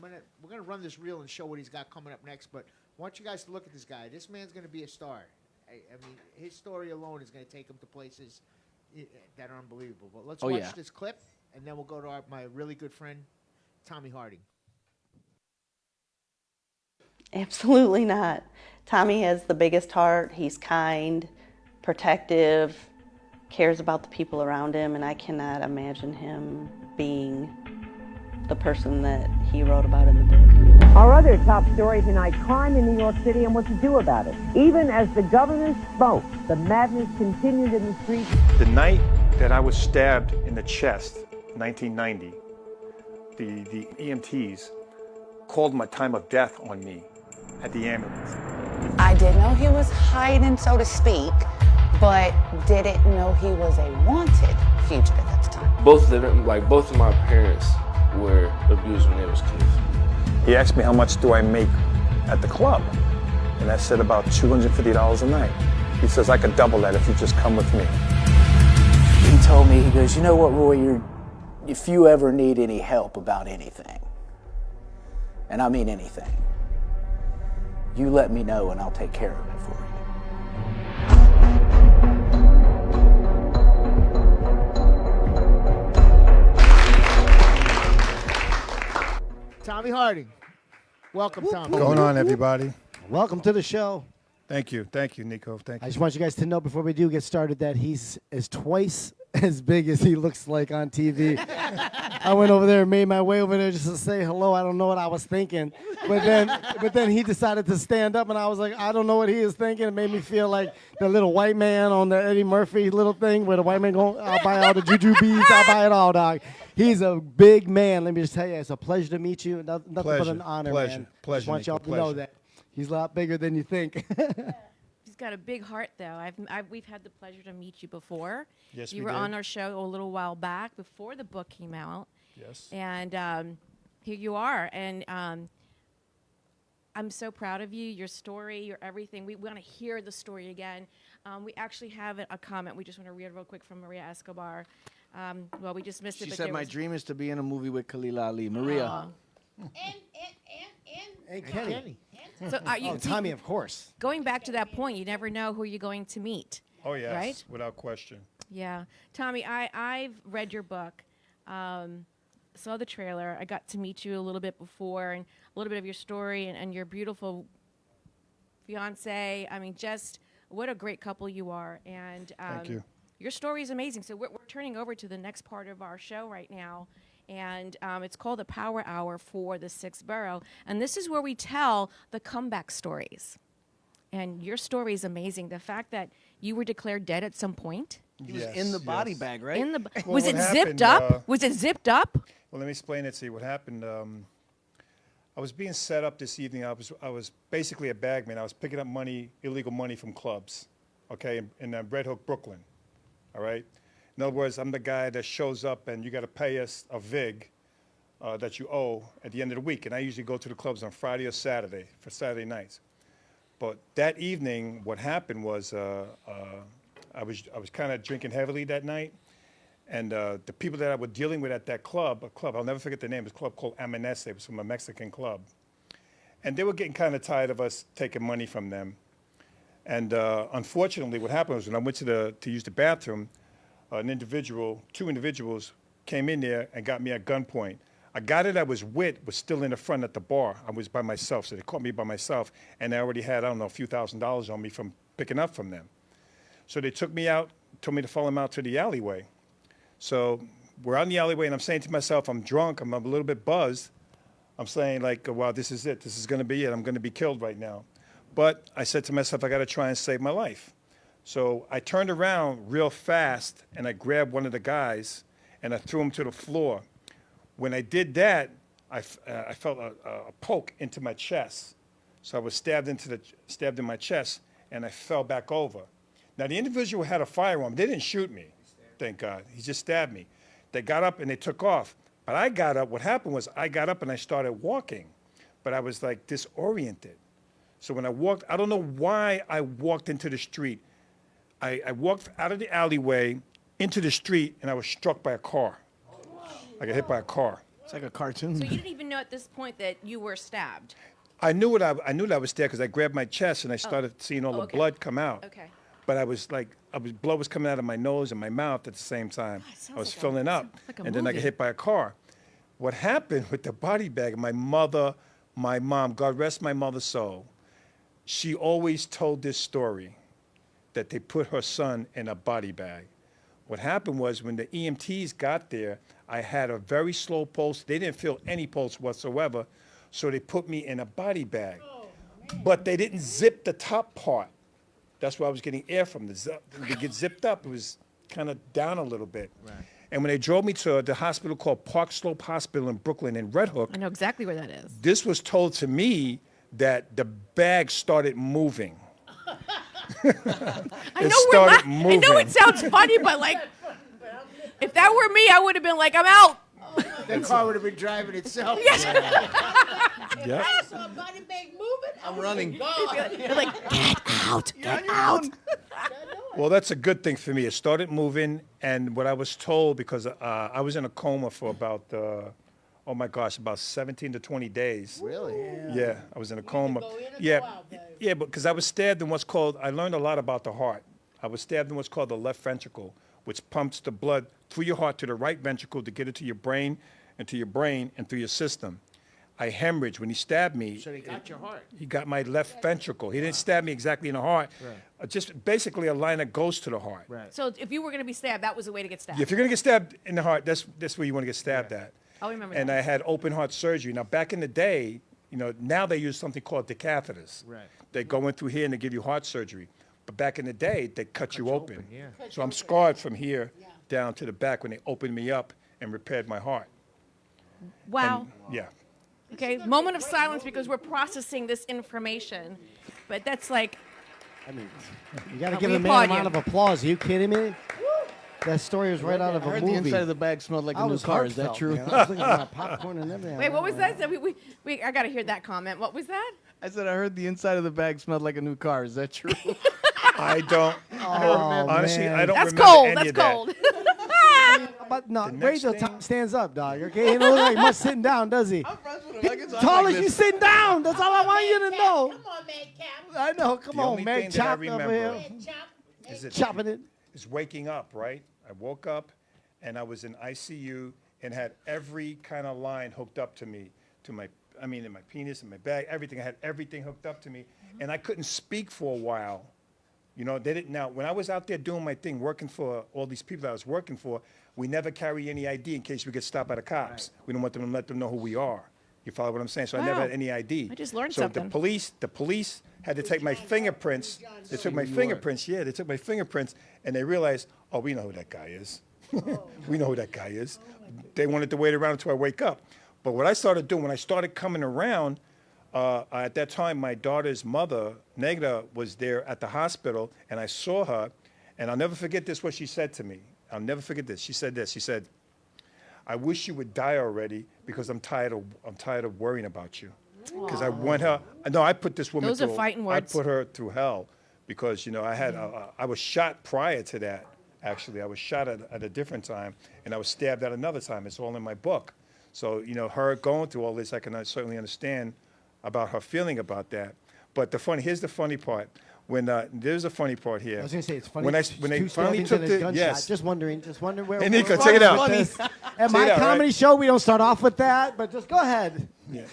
We're gonna run this reel and show what he's got coming up next. But I want you guys to look at this guy. This man's gonna be a star. I mean, his story alone is gonna take him to places that are unbelievable. But let's watch this clip, and then we'll go to my really good friend, Tommy Harding. Absolutely not. Tommy has the biggest heart. He's kind, protective, cares about the people around him, and I cannot imagine him being the person that he wrote about in the book. Our other top story tonight, crime in New York City and what to do about it. Even as the governor spoke, the madness continued in the streets. The night that I was stabbed in the chest, 1990, the EMTs called my time of death on me at the ambulance. I did know he was hiding, so to speak, but didn't know he was a wanted fugitive at the time. Both of my parents were abused when they was kids. He asked me how much do I make at the club, and I said about $250 a night. He says I could double that if you just come with me. He told me, he goes, you know what, Roy, if you ever need any help about anything, and I mean anything, you let me know and I'll take care of it for you. Tommy Harding. Welcome, Tommy. What's going on, everybody? Welcome to the show. Thank you, Nico. Thank I you. just want you guys to know before we do get started that he's twice as big as he looks like on TV. I went over there and made my way over there just to say hello. I don't know what I was thinking. But then he decided to stand up, and I was like, I don't know what he is thinking. It made me feel like the little white man on the Eddie Murphy little thing where the white man going, I'll buy all the juju beads. I'll buy it all, dog. He's a big man. Let me just tell you, it's a pleasure to meet you. Nothing but an honor, man. Just want y'all to know that he's a lot bigger than you think. He's got a big heart, though. We've had the pleasure to meet you before. Yes, you we were did. on our show a little while back before the book came out. Yes. And here you are. And I'm so proud of you, your story, your everything. We want to hear the story again. We actually have a comment we just want to read real quick from Maria Escobar. Well, we just missed it. She but said, there my was- dream is to be in a movie with Khalilah Ali. Maria. Aw. Hey, Kenny. So, Tommy, of course. Going back to that point, you never know who you're going to meet. Oh, yes, Right? without question. Yeah. Tommy, I've read your book, saw the trailer. I got to meet you a little bit before and a little bit of your story and your beautiful fiance. I mean, just what a great couple you are. And Thank you. your story is amazing. So we're turning over to the next part of our show right now. And it's called the Power Hour for the 6th Borough. And this is where we tell the comeback stories. And your story is amazing. The fact that you were declared dead at some point. He was in the body bag, right? In the Well, was what it zipped happened, up? Was it zipped up? Well, let me explain it to you. What happened, I was being set up this evening. I was basically a bagman. I was picking up money, illegal money from clubs, okay, in Red Hook, Brooklyn, all right? In other words, I'm the guy that shows up and you got to pay us a VIG that you owe at the end of the week. And I usually go to the clubs on Friday or Saturday for Saturday nights. But that evening, what happened was I was kind of drinking heavily that night. And the people that I was dealing with at that club, I'll never forget the name, it was a club called Amanece. It was from a Mexican club. And they were getting kind of tired of us taking money from them. And unfortunately, what happened was when I went to use the bathroom, two individuals came in there and got me at gunpoint. A guy that I was with was still in the front at the bar. I was by myself, so they caught me by myself, and I already had, I don't know, a few $1,000s on me from picking up from them. So they took me out, told me to follow them out to the alleyway. So we're out in the alleyway, and I'm saying to myself, I'm drunk, I'm a little bit buzzed. I'm saying, like, wow, this is it. This is going to be it. I'm going to be killed right now. But I said to myself, I got to try and save my life. So I turned around real fast, and I grabbed one of the guys, and I threw him to the floor. When I did that, I felt a poke into my chest. So I was stabbed in my chest, and I fell back over. Now, the individual had a firearm. They didn't shoot me, thank God. He just stabbed me. They got up and they took off. But I got up. What happened was I got up and I started walking, but I was like disoriented. So when I walked, I don't know why I walked into the street. I walked out of the alleyway into the street, and I was struck by a car. I got hit by a car. It's like a cartoon. So you didn't even know at this point that you were stabbed. I knew that I was there because I grabbed my chest and I started seeing all the blood come out. Okay. But I was like, blood was coming out of my nose and my mouth at the same time. I was filling up, and then I got hit by a car. What happened with the body bag? My mother, my mom, God rest my mother's soul, she always told this story that they put her son in a body bag. What happened was when the EMTs got there, I had a very slow pulse. They didn't feel any pulse whatsoever, so they put me in a body bag. But they didn't zip the top part. That's where I was getting air from. To get zipped up, it was kind of down a little bit. Right. And when they drove me to the hospital called Park Slope Hospital in Brooklyn in Red Hook, I know exactly where that is. this was told to me that the bag started moving. I know it sounds funny, but like, if that were me, I would have been like, I'm out. The car would have been driving itself. Yes. Yeah. I saw a body bag moving. I'm running. You're like, get out, get out. Well, that's a good thing for me. It started moving, and what I was told, because I was in a coma for about, oh my gosh, about 17 to 20 days. Really? Yeah, I was in a coma. Yeah, because I was stabbed in what's called, I learned a lot about the heart. I was stabbed in what's called the left ventricle, which pumps the blood through your heart to the right ventricle to get it to your brain and through your system. I hemorrhaged when he stabbed me. So they got your heart. He got my left ventricle. He didn't stab me exactly in the heart. Right. Just basically a line that goes to the heart. Right. So if you were going to be stabbed, that was the way to get stabbed. If you're going to get stabbed in the heart, that's where you want to get stabbed at. I'll remember And that. I had open heart surgery. Now, back in the day, now they use something called decatheters. Right. They go in through here and they give you heart surgery. But back in the day, they cut you open. yeah. So I'm scarred from here down to the back when they opened me up and repaired my heart. Wow. And, yeah. Okay, moment of silence because we're processing this information. But that's like, I mean, you got to We give a man applaud a round you. of applause. Are you kidding me? That story was right out of I a heard movie. the inside of the bag smelled like I a new was car. Is that heartfelt, true? man. I was looking at my popcorn and everything. wait, what was that? So I got to hear that comment. What was that? I said I heard the inside of the bag smelled like a new car. Is that true? I don't. Honestly, man. I don't That's remember cold. any That's of that. cold. But no, The wait next till thing- Tom stands up, dog. Okay, he don't look like much sitting down, does he? Tall Tall as you sitting down. That's all I want you to know. Come on, man, Cap. I know. Come The on, only man. thing that I Chop over remember here. is it Chopping it. is waking up, right? I woke up and I was in ICU and had every kind of line hooked up to me, in my penis, in my bag, everything. I had everything hooked up to me, and I couldn't speak for a while. They didn't. Now, when I was out there doing my thing, working for all these people that I was working for, we never carry any ID in case we get stopped by the cops. Right. We don't want them to let them know who we are. You follow what I'm saying? So I never Wow. had any ID. I just learned so something. the police had to take my fingerprints. They took my fingerprints. Yeah, they took my fingerprints, and they realized, oh, we know who that guy is. We know who that guy is. They wanted to wait around until I wake up. But what I started doing, when I started coming around, at that time, my daughter's mother, Negra, was there at the hospital, and I saw her, and I'll never forget this, what she said to me. I'll never forget this. She said this. She said, I wish you would die already because I'm tired of worrying about you. Because I want her. No, I put this woman Those are through. fighting I words. put her through hell because I was shot prior to that. Actually, I was shot at a different time, and I was stabbed at another time. It's all in my book. So her going through all this, I can certainly understand about her feeling about that. But here's the funny part. When there's a funny part here. I was gonna say it's funny. When they finally took the gunshot. Just wondering where. Hey, Nico, we're check it going out. with this. At Check my it out, comedy right? show, we don't start off with that, but just go ahead. Yeah.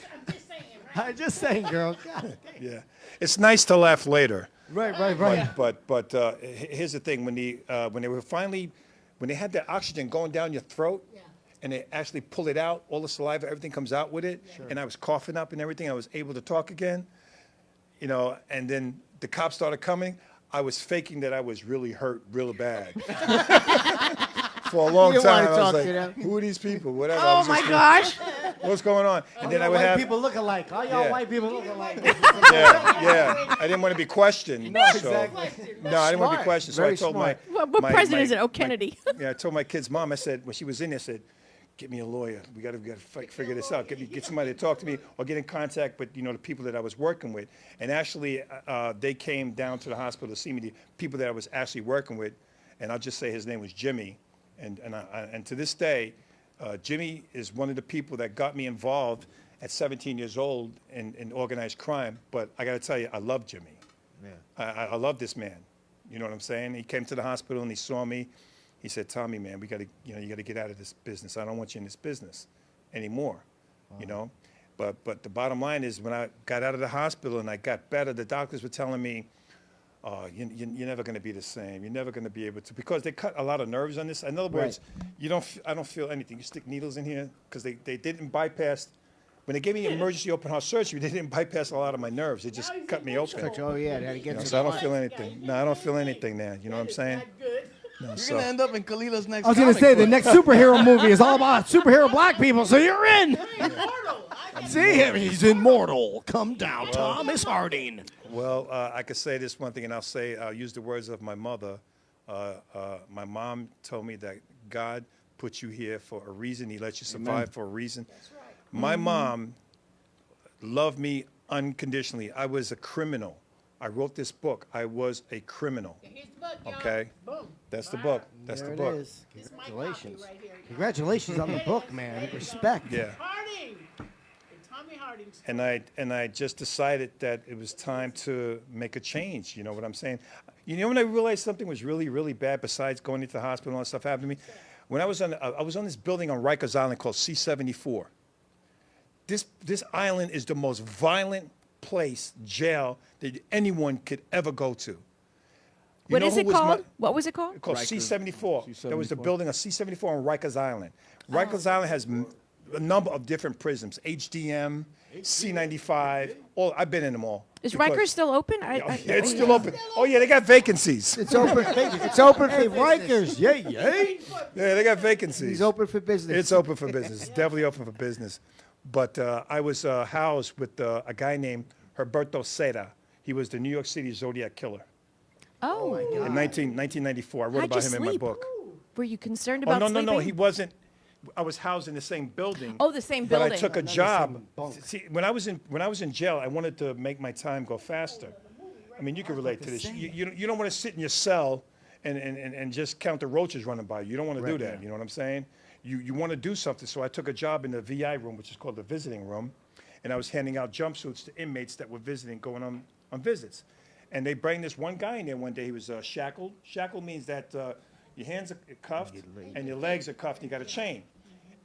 I'm just saying, girl. God. Yeah. It's nice to laugh later. Right. But here's the thing: when they had the oxygen going down your throat, and they actually pull it out, all the saliva, everything comes out with it, and I was coughing up and everything. I was able to talk again, and then the cops started coming. I was faking that I was really hurt, real bad. For a long You time, wanna I was talk like, to them. who are these people? Whatever. I Oh was my just- gosh. What's going on? And then I would white have. people look alike. All y'all Yeah. white people look alike. Yeah. I didn't want to be questioned. No, so, exactly. No, I didn't want to be Smart. questioned. So Very I told smart. What president is it? Oh, Kennedy. Yeah, I told my kid's mom. I said when she was in there, I said, "Get me a lawyer. We got to figure this out. Get somebody to talk to me or get in contact with the people that I was working with." And actually, they came down to the hospital to see me. The people that I was actually working with, and I'll just say his name was Jimmy. And to this day, Jimmy is one of the people that got me involved at 17 years old in organized crime. But I got to tell you, I love Jimmy. Yeah. I love this man. You know what I'm saying? He came to the hospital and he saw me. He said, "Tommy, man, we got to, you got to get out of this business. I don't want you in this business anymore." Wow. But the bottom line is, when I got out of the hospital and I got better, the doctors were telling me, you're never going to be the same. You're never going to be able to, because they cut a lot of nerves on this. In other words, I don't feel anything. You stick needles in here because they didn't bypass. When they gave me emergency open heart surgery, they didn't bypass a lot of my nerves. They just cut me open. Oh yeah, they had to get to So I the don't feel anything. No, I don't feel anything now. You know what I'm saying? No, You're so- gonna end up in Khalilah's next. I was going to say, the next superhero movie is all about superhero black people, so you're in. See him, he's immortal. Come down, Thomas Harding. Well, I could say this one thing, and I'll use the words of my mother. My mom told me that God put you here for a reason. He let you survive for a reason. That's right. My mom loved me unconditionally. I was a criminal. I wrote this book. I was a criminal. Here's the book, y'all. Okay? Boom. That's the book. That's There the book. it is. Congratulations. Congratulations on the book, man. Respect. Yeah. Harding. Tommy Harding. And I just decided that it was time to make a change. You know what I'm saying? You know when I realized something was really, really bad, besides going into the hospital and all that stuff happened to me? When I was on this building on Rikers Island called C-74. This island is the most violent place, jail, that anyone could ever go to. What is it called? What was it called? Called C-74. There was the building of C-74 on Rikers Island. Rikers Island has a number of different prisons, HDM, C-95, I've been in them all. Is Rikers still open? Yeah, it's still open. Oh, yeah, they got vacancies. It's open. It's open for Hey, Rikers, yay. Yeah, they got vacancies. He's open for business. It's open for business. It's definitely open for business. But I was housed with a guy named Herberto Seda. He was the New York City Zodiac killer. Oh, my God. In 1994. I wrote about him in my book. Were you concerned about no, sleeping? he wasn't. I was housed in the same building. Oh, the same But building. I took a job. See, when I was in jail, I wanted to make my time go faster. I mean, you can relate to this. You don't want to sit in your cell and just count the roaches running by you. You don't want to do that. You know what I'm saying? You want to do something. So I took a job in the VI room, which is called the visiting room, and I was handing out jumpsuits to inmates that were visiting, going on visits. And they bring this one guy in there one day. He was shackled. Shackled means that your hands are cuffed and your legs are cuffed and you got a chain.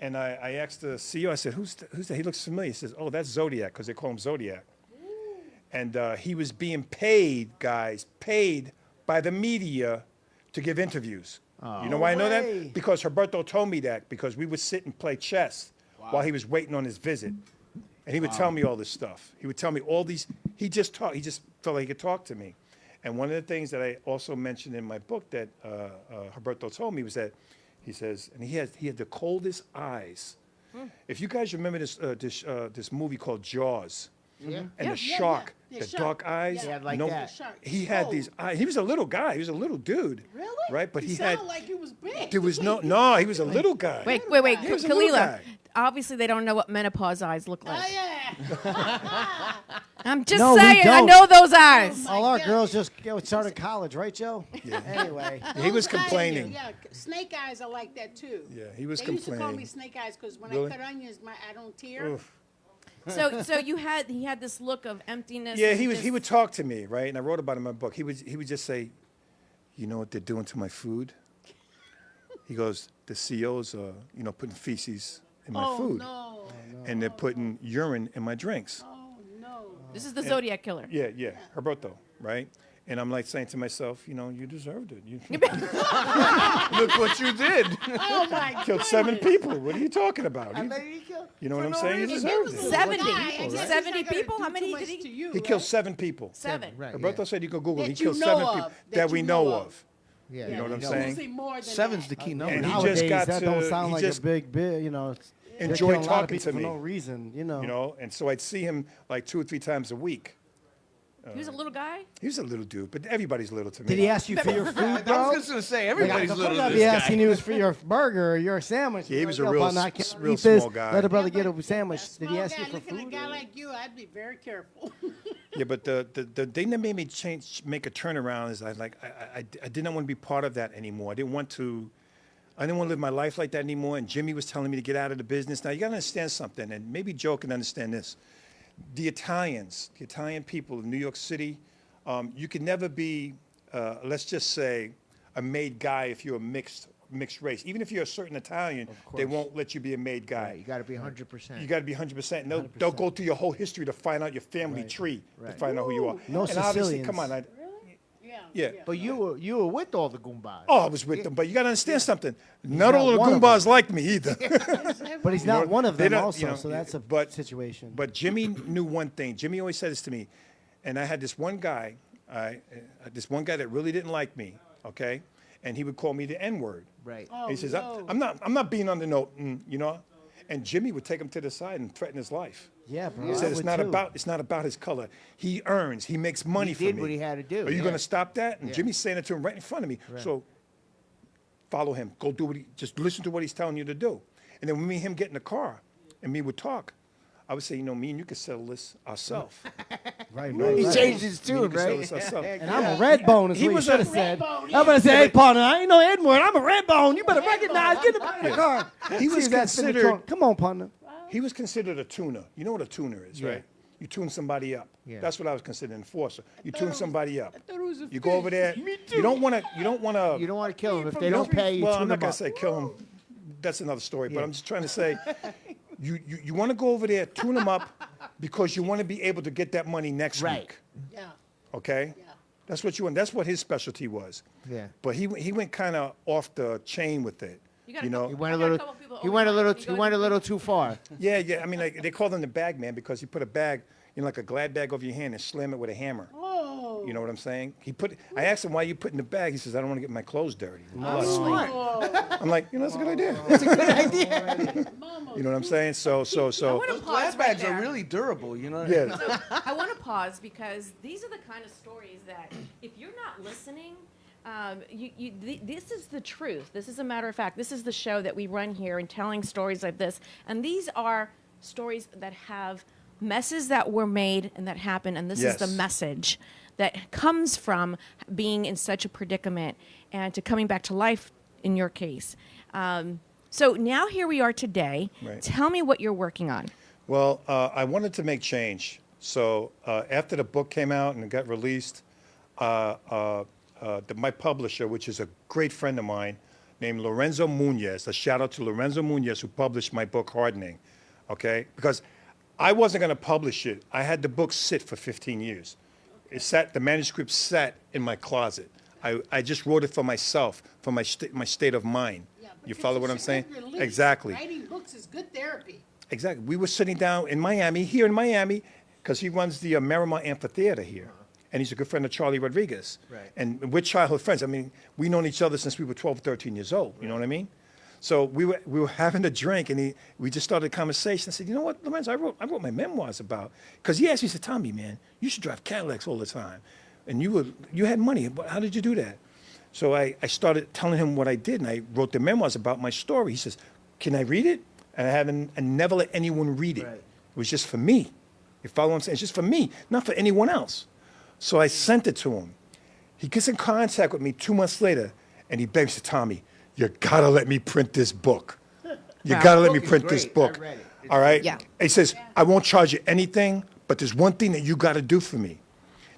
And I asked the CEO, I said, who's that? He looks familiar. He says, oh, that's Zodiac, because they call him Zodiac. And he was being paid, guys, paid by the media to give interviews. You know why I know that? Because Herberto told me that, because we would sit and play chess while he was waiting on his visit. And he would tell me all this stuff. He would tell me all these, he just felt like he could talk to me. And one of the things that I also mentioned in my book that Herberto told me was that he says, and he had the coldest eyes. If you guys remember this movie called Jaws, and the shark, the dark eyes, He had like no, that. he had these eyes. He was a little guy. He was a little dude. Really? Right? But he had. sounded like he was big. There was no. He was a little guy. Wait, He was a little Khalilah. guy. Obviously, they don't know what menopause eyes look like. Oh, yeah. I'm just No, we saying, I don't. know those eyes. All our girls just started college, right, Joe? Yeah. Anyway. He was Those eyes, complaining. Yeah, snake eyes are like that too. Yeah, he was They used to call complaining. me snake eyes because when Really? I cut onions, I don't tear. Oof. So he had this look of emptiness. Yeah, and he just- would talk to me, right? And I wrote about it in my book. He would just say, you know what they're doing to my food? He goes, the CEOs are, putting feces in my food. No. And they're putting urine in my drinks. Oh no. This is the Zodiac killer. Yeah, Herberto, right? And I'm like saying to myself, you deserved it. Look what you did. Oh my God. Killed 7 people. What are you talking about? You know what I'm no saying? You reason. deserved it. 70. Right? 70 people? How many did he? He killed 7 people. 7. Right. Roberto said you can Google. That He killed you know 7 of. people That we you know know of. of. Yeah. You know what I'm Usually saying? more than Seven's that. the key number. And he Nowadays, just got that to. don't sound he like just a big, you know. They're enjoy killing a lot of talking people to for me. no reason, you know. You know, and so I'd see him like 2 or 3 times a week. He was a little guy. He was a little dude, but everybody's little to me. Did he ask you for your food, bro? I was just gonna say everybody's Like, little. I'd to be this asking guy. you for your burger or your sandwich. Yeah, he was a Yo, real partner, I s- can't real eat this. small guy. Let a brother get a sandwich. Did he Small ask you guy for looking at food? a guy like you, I'd be very careful. Yeah, but the thing that made me make a turnaround is I did not want to be part of that anymore. I didn't want to live my life like that anymore. And Jimmy was telling me to get out of the business. Now you got to understand something, and maybe Joe can understand this. The Italian people in New York City, you can never be, let's just say, a made guy if you're a mixed race. Even if you're a certain Italian, they won't let you be a made guy. Right, you got to be 100%. You got to be 100%. And they'll go through your whole history to find out your family tree, to find out who you are. No and obviously, Sicilians. come on. Yeah. But you were with all the Goombas. Oh, I was with them. But you got to understand something. Not all of the one of Goombas liked me either. But he's You know, not one of they them don't- also, you know, so that's a situation. But Jimmy knew one thing. Jimmy always said this to me. And I had this one guy, that really didn't like me, okay? And he would call me the N-word. Right. Oh, He says, no. I'm not being on the note, you know? And Jimmy would take him to the side and threaten his life. Yeah, bro. He I said it's would not too. about his color. He earns. He makes money He for did me. what he had to do, Are you yeah. going to stop that? And Yeah. Jimmy's saying it to him right in front of me. So follow him. Go do just listen to what he's telling you to do. And then when me and him get in the car and me would talk, I would say, me and you can settle this ourselves. Right, He changed his tune, right? And I'm a red bone, is He what you was should a- have said. I'm going to say, hey, partner, I ain't no N-word. I'm a red bone. You better recognize. Get in the car. He was See that in the considered. trunk. Come on, partner. He was considered a tuner. You know what a tuner is, Yeah. right? You tune somebody up. Yeah. That's what I was considered, an enforcer. You tune somebody up. thought it was a You go over there. Me You don't want to. You don't want to kill them if they don't pay you. Well, tune I'm not them gonna up. say kill him. That's another story. But Yeah. I'm just trying to say, you want to go over there, tune them up, because you want to be able to get that money next Right. week. Yeah. Okay. That's what you want. That's what his specialty was. Yeah. But he went kind of off the chain with it. gotta You know. He went a little. He went a little too far. Yeah. I mean, like, they called him the bag man because he put a bag, like a glad bag over your hand and slam it with a hammer. Oh. You know what I'm saying? I asked him, why you put in the bag? He says, I don't want to get my clothes dirty. Smart. I'm like, that's a good idea. That's a good idea. You know what I'm saying? So. I want to Those pause glass right bags there. are really durable, you know? Yeah. I want to pause because these are the kind of stories that if you're not listening, this is the truth. This is a matter of fact. This is the show that we run here and telling stories like this. And these are stories that have messes that were made and that happened. And this is the Yes. message that comes from being in such a predicament and to coming back to life in your case. So now here we are today. Right. Tell me what you're working on. Well, I wanted to make change. So after the book came out and it got released, my publisher, which is a great friend of mine, named Lorenzo Muñez, a shout out to Lorenzo Muñez, who published my book, Hardening, okay? Because I wasn't going to publish it. I had the book sit for 15 years. The manuscript sat in my closet. I just wrote it for myself, for my state of mind. Yeah, You because follow what it's I'm a saying? good release. Exactly. Writing books is good therapy. Exactly. We were sitting down in Miami, here in Miami, because he runs the Miramar Amphitheater here. And he's a good friend of Charlie Rodriguez. Right. And we're childhood friends. I mean, we've known each other since we were 12, 13 years old. You know what I mean? So we were having a drink, and we just started a conversation. I said, you know what, Lorenzo, I wrote my memoirs about. Because he asked me, he said, Tommy, man, you should drive Cadillacs all the time. And you had money. How did you do that? So I started telling him what I did, and I wrote the memoirs about my story. He says, can I read it? And I never let anyone read it. Right. It was just for me. You follow what I'm saying? It's just for me, not for anyone else. So I sent it to him. He gets in contact with me 2 months later, and he begs to Tommy, you gotta let me print this book. You gotta let me book is print this great. book. I read it. It's All right? Yeah. He says, I won't charge you anything, but there's one thing that you gotta do for me.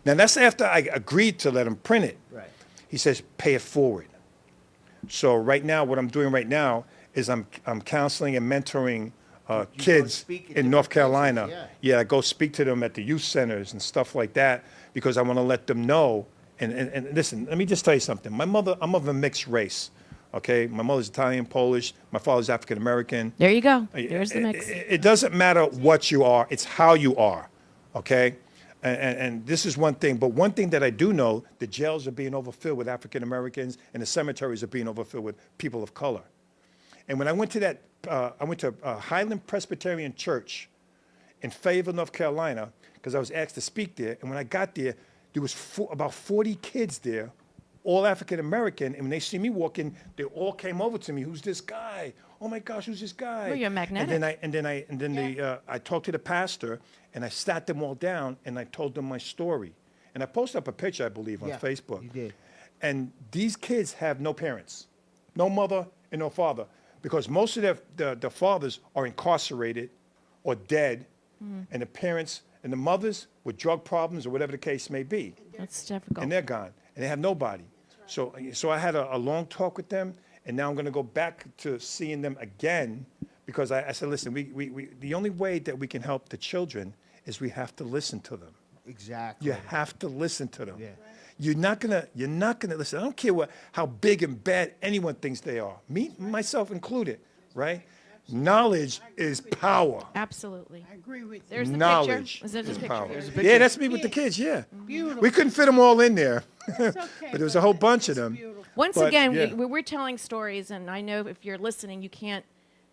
Now that's after I agreed to let him print it. Right. He says, pay it forward. So right now, what I'm doing right now is I'm counseling and mentoring kids speak at in North different places, Carolina. Yeah, I go speak to them at the youth centers and stuff like that because I want to let them know. And listen, let me just tell you something. I'm of a mixed race. Okay, my mother's Italian, Polish. My father's African American. There you go. There's the mix. It doesn't matter what you are; it's how you are. Okay, And this is one thing. But one thing that I do know, the jails are being overfilled with African Americans, and the cemeteries are being overfilled with people of color. And when I went to Highland Presbyterian Church in Fayetteville, North Carolina, because I was asked to speak there. And when I got there was about 40 kids there, all African American. And when they see me walking, they all came over to me. Who's this guy? Oh my gosh, who's this guy? Well, you're magnetic. I talked to the pastor, and I sat them all down, and I told them my story. And I posted up a picture, I believe, on Facebook. You did. And these kids have no parents, no mother and no father, because most of the fathers are incarcerated or dead, and the parents and the mothers with drug problems or whatever the case may be. That's difficult. And they're gone, and they have nobody. So I had a long talk with them, and now I'm going to go back to seeing them again, because I said, listen, the only way that we can help the children is we have to listen to them. Exactly. You have to listen to them. Yeah. You're not gonna listen. I don't care how big and bad anyone thinks they are. Me, myself included, right? Knowledge is power. Absolutely. I agree with you. There's the Knowledge picture. Is there the is picture? power. There's a Yeah, that's me with the kids. Yeah. Beautiful. We couldn't fit them all in there, but there was a whole bunch of them. Once But, again, yeah. we're telling stories, and I know if you're listening, you can't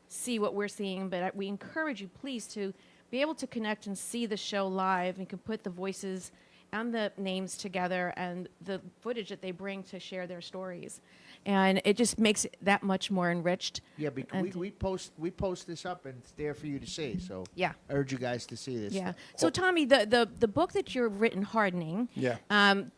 see what we're seeing, but we encourage you, please, to be able to connect and see the show live. You can put the voices and the names together and the footage that they bring to share their stories. And it just makes it that much more enriched. Yeah, because we post this up, and it's there for you to see. So yeah, I urge you guys to see this. Yeah. So Tommy, the book that you've written, Hardening. Yeah. I'm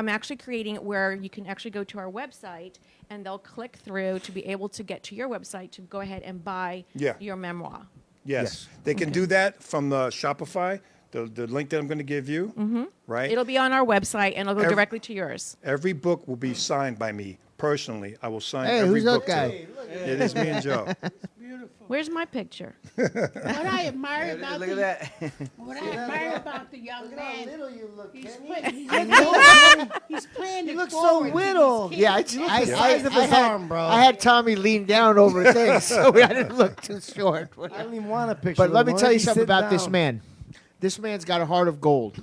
actually creating it where you can actually go to our website, and they'll click through to be able to get to your website to go ahead and buy your memoir. Yes. They can do that from the Shopify, the link that I'm going to give you, right? It'll be on our website, and it'll go directly to yours. Every book will be signed by me personally. I will sign Hey, every who's that book. guy? It is me and Joe. Where's my picture? What I admire about Look at that. What I admire about the young man, he's playing You it look so forward. little. Yeah, the size of his arm, bro. I had Tommy lean down over things, so I didn't look too short. I don't even want a picture. But of let him. me Why tell don't you something sit about this down? man. This man's got a heart of gold.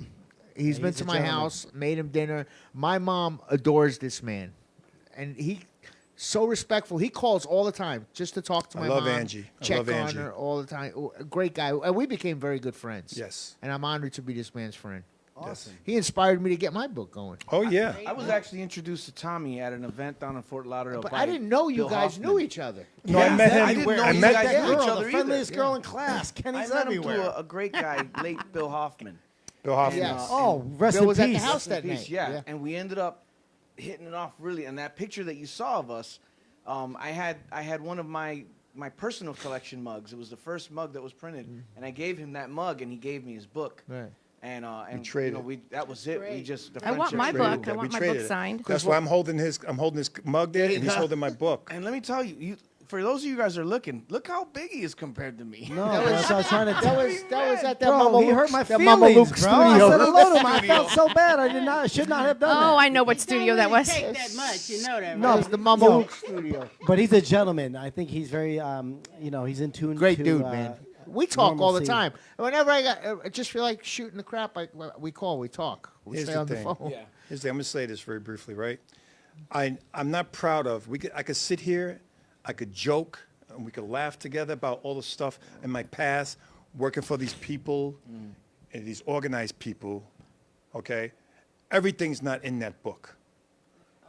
He's been he's to a my gentleman. house, made him dinner. My mom adores this man, and he so respectful. He calls all the time just to talk to I my love mom. Angie. I Check love on Angie. her all the time. Oh, a great guy, and we became very good friends. Yes. And I'm honored to be this man's friend. Awesome. He inspired me to get my book going. Oh, yeah. I was actually introduced to Tommy at an event down in Fort Lauderdale. But by I didn't know you Bill guys Hoffman. knew each other. No, I met him. I didn't know I you met guys that knew each Girl, other the friendliest either. girl in class. I Kenny's met him everywhere. through a great guy, late Bill Hoffman. Bill Hoffman. Yes. Oh, rest Bill in was at the peace. house that Peace, night. yeah. And we ended up hitting it off really. And that picture that you saw of us, I had one of my personal collection mugs. It was the first mug that was printed, and I gave him that mug, and he gave me his book. Right. And traded. that was it. We just the I want friendship my traded. book. I want my book traded it. signed. That's why I'm holding his mug there, and he's holding my book. And let me tell you, for those of you guys that are looking, look how big he is compared to me. No, that's what I was trying to tell you. That was at that Bro, Mama he Luke, hurt my that feelings, Mama Luke bro. studio. I said hello to him. I felt so bad. I should not have done that. Oh, I know what studio that was. Take that much, you know that, No, right? it's the Mama Yo, Luke studio. But he's a gentleman. I think he's very, he's in tune. Great to, dude, man. We talk all the normalcy. time. Whenever I just feel like shooting the crap, we talk. We Here's stay the on the thing. phone. Here's the thing. I'm going to say this very briefly, right? I'm not proud of. I could sit here, I could joke, and we could laugh together about all the stuff in my past, working for these people and these organized people. Okay, everything's not in that book.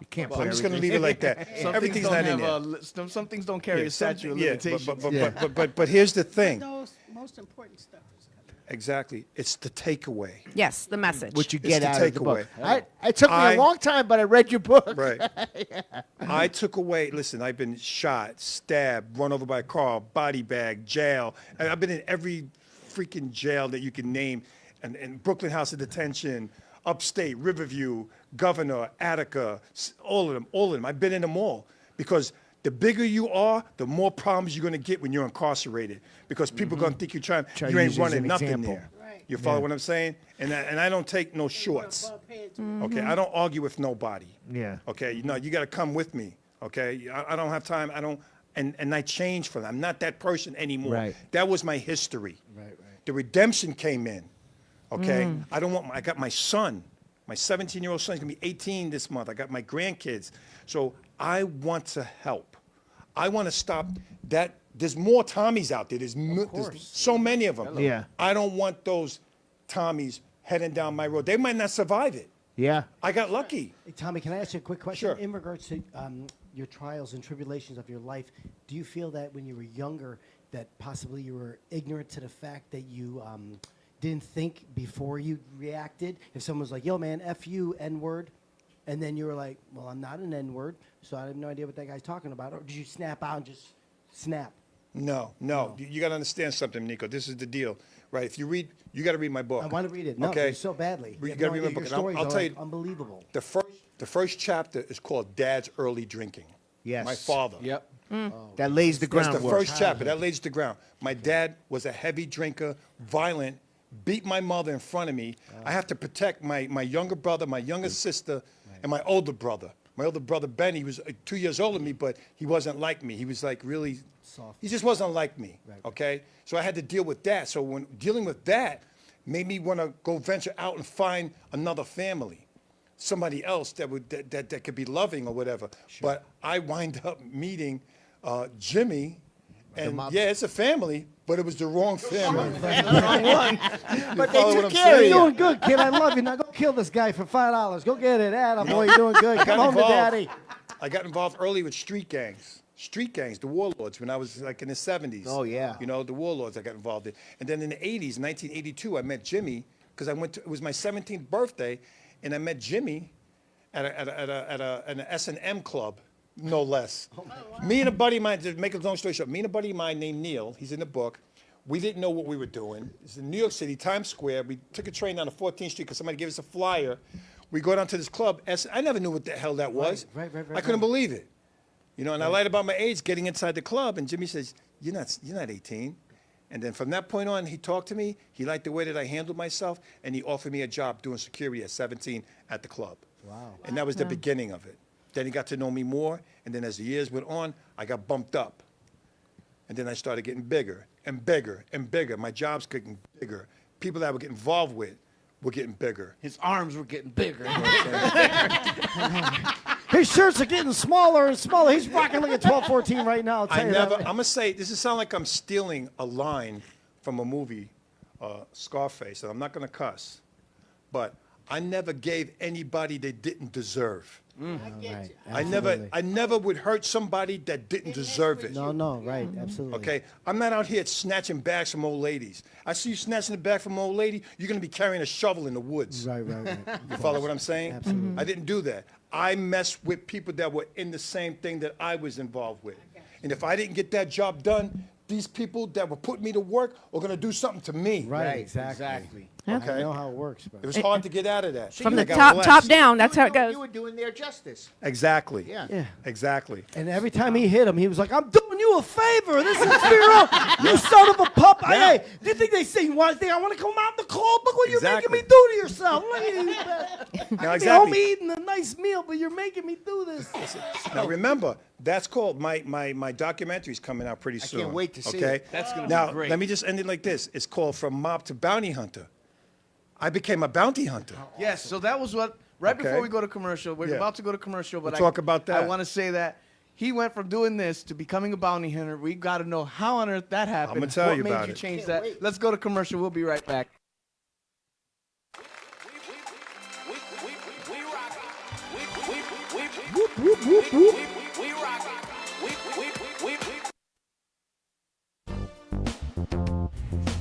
You can't. So put I'm just going to everything- leave it like that. Everything's not in there. Some things don't carry a statute of Yeah, limitations. but here's the thing. Those most important stuff is coming. Exactly, it's the takeaway. Yes, the message. What you It's get the out of the book. takeaway. It took me a long time, but I read your book. Right. I took away, listen, I've been shot, stabbed, run over by a car, body bag, jail. I've been in every freaking jail that you can name, and Brooklyn House of Detention, upstate, Riverview, Governor, Attica, all of them. I've been in them all because the bigger you are, the more problems you're going to get when you're incarcerated because people are going to think you're Try you to ain't use it as running an nothing example. there. You follow what I'm saying? And I don't take no shorts. Okay, I don't argue with nobody. Yeah. Okay, you got to come with me. Okay, I don't have time. And I changed for that. I'm not that person anymore. Right. That was my history. Right. The redemption came in. Okay, I don't want. I got my son. My 17-year-old son's gonna be 18 this month. I got my grandkids. So I want to help. I want to stop that. There's more Tommies out there. There's so many of them. Yeah. I don't want those Tommies heading down my road. They might not survive it. Yeah. I got lucky. Hey, Tommy, can I ask you a quick question? Sure. In regards to your trials and tribulations of your life, do you feel that when you were younger that possibly you were ignorant to the fact that you didn't think before you reacted? If someone was like, yo, man, F you, N-word, and then you were like, well, I'm not an N-word, so I have no idea what that guy's talking about. Or did you snap out and just snap? No. You got to understand something, Nico. This is the deal, right? If you read, you got to read my book. I want to read it. No, okay? so badly. You have got to no read my idea. book. Your And stories I'll are, tell like, you, unbelievable. the first chapter is called Dad's Early Drinking. Yes. My father. Yep. That lays the That's groundwork. the first chapter. That lays the ground. My dad was a heavy drinker, violent, beat my mother in front of me. I have to protect my younger brother, my younger sister, and my older brother. My older brother, Ben, he was 2 years older than me, but he wasn't like me. He was like really soft. He just wasn't like me, okay? So I had to deal with that. So when dealing with that made me want to go venture out and find another family, somebody else that could be loving or whatever. But I wind up meeting Jimmy, and yeah, it's a family, but it was the wrong family. Wrong one. But they follow what took I'm care of saying? you. You're doing good, kid. I love you. Now go kill this guy for $5. Go get it. Boy, you're doing good. I Come got home to involved. daddy. I got involved early with street gangs, the warlords, when I was like in the 70s. Oh, yeah. You know, the warlords I got involved in. And then in the 80s, 1982, I met Jimmy, because it was my 17th birthday, and I met Jimmy at an S&M club, no less. Me and a buddy of mine, to make a long story short, me and a buddy of mine named Neil, he's in the book, we didn't know what we were doing. It's in New York City, Times Square. We took a train down to 14th Street because somebody gave us a flyer. We go down to this club. I never knew what the hell that was. Right. I couldn't believe it. You know, and I lied about my age getting inside the club, and Jimmy says, you're not 18. And then from that point on, he talked to me. He liked the way that I handled myself, and he offered me a job doing security at 17 at the club. Wow. And that was the beginning of it. Then he got to know me more, and then as the years went on, I got bumped up. And then I started getting bigger and bigger and bigger. My jobs getting bigger. People that I would get involved with were getting bigger. His arms were getting bigger. His shirts are getting smaller and smaller. He's rocking like a 12-14 right now. I'll tell you that. I'm going to say, this is sound like I'm stealing a line from a movie, Scarface, and I'm not going to cuss, but I never gave anybody they didn't deserve. Right. I never would hurt somebody that didn't deserve it. No, right, absolutely. Okay, I'm not out here snatching bags from old ladies. I see you snatching a bag from an old lady, you're gonna be carrying a shovel in the woods. Right. You follow what I'm saying? Absolutely. I didn't do that. I messed with people that were in the same thing that I was involved with. And if I didn't get that job done, these people that were putting me to work are gonna do something to me. Right, exactly. Okay. I know how it works, bro. It was hard to get out of that. From I the got blessed. top down, that's how it goes. You were doing their justice. Exactly. Yeah. Exactly. And every time he hit him, he was like, I'm doing you a favor. This is for your own. You son of a pup. Yeah. Hey, do you think they say, I want to come out in the cold? Look what you're Exactly. making me do to yourself. Look at you. Now, I'm exactly. eating a nice meal, but you're making me do this. Now remember, that's called my documentary's coming out pretty soon. can't wait to see okay? it. That's gonna now, be great. let me just end it like this. It's called From Mob to Bounty Hunter. I became a bounty hunter. Yes, so that was right Okay. before we go to commercial. We're Yeah. about to go to commercial, but We'll talk about that. I want to say that he went from doing this to becoming a bounty hunter. We got to know how on earth that happened. I'ma tell what you made about you it. change that? Let's go to commercial. We'll be right back.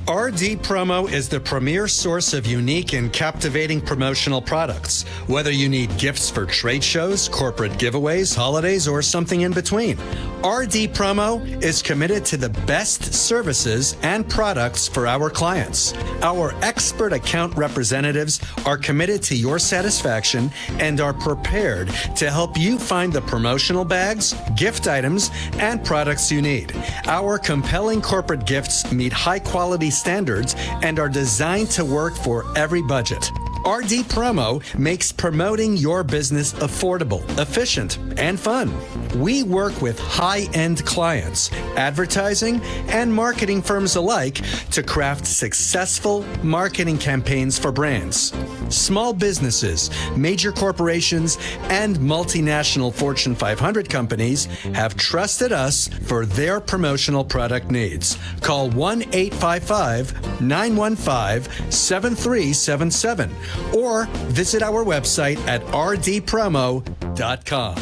RD Promo is the premier source of unique and captivating promotional products. Whether you need gifts for trade shows, corporate giveaways, holidays, or something in between, RD Promo is committed to the best services and products for our clients. Our expert account representatives are committed to your satisfaction and are prepared to help you find the promotional bags, gift items, and products you need. Our compelling corporate gifts meet high quality standards and are designed to work for every budget. RD Promo makes promoting your business affordable, efficient, and fun. We work with high-end clients, advertising, and marketing firms alike to craft successful marketing campaigns for brands. Small businesses, major corporations, and multinational Fortune 500 companies have trusted us for their promotional product needs. Call 1-855-915-7377 or visit our website at rdpromo.com.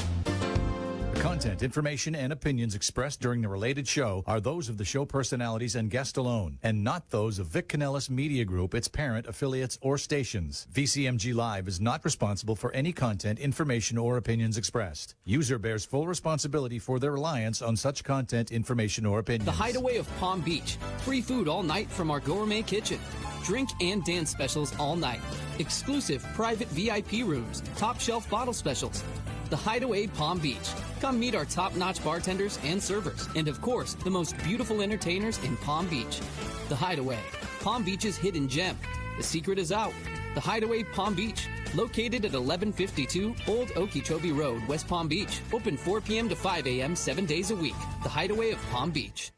The content, information, and opinions expressed during the related show are those of the show personalities and guest alone, and not those of Vic Canellis Media Group, its parent, affiliates, or stations. VCMG Live is not responsible for any content, information, or opinions expressed. User bears full responsibility for their reliance on such content, information, or opinions. The Hideaway of Palm Beach. Free food all night from our gourmet kitchen. Drink and dance specials all night. Exclusive private VIP rooms. Top shelf bottle specials. The Hideaway Palm Beach. Come meet our top-notch bartenders and servers. And of course, the most beautiful entertainers in Palm Beach. The Hideaway. Palm Beach's hidden gem. The secret is out. The Hideaway Palm Beach. Located at 1152 Old Okeechobee Road, West Palm Beach. Open 4 p.m. to 5 a.m. 7 days a week. The Hideaway of Palm Beach.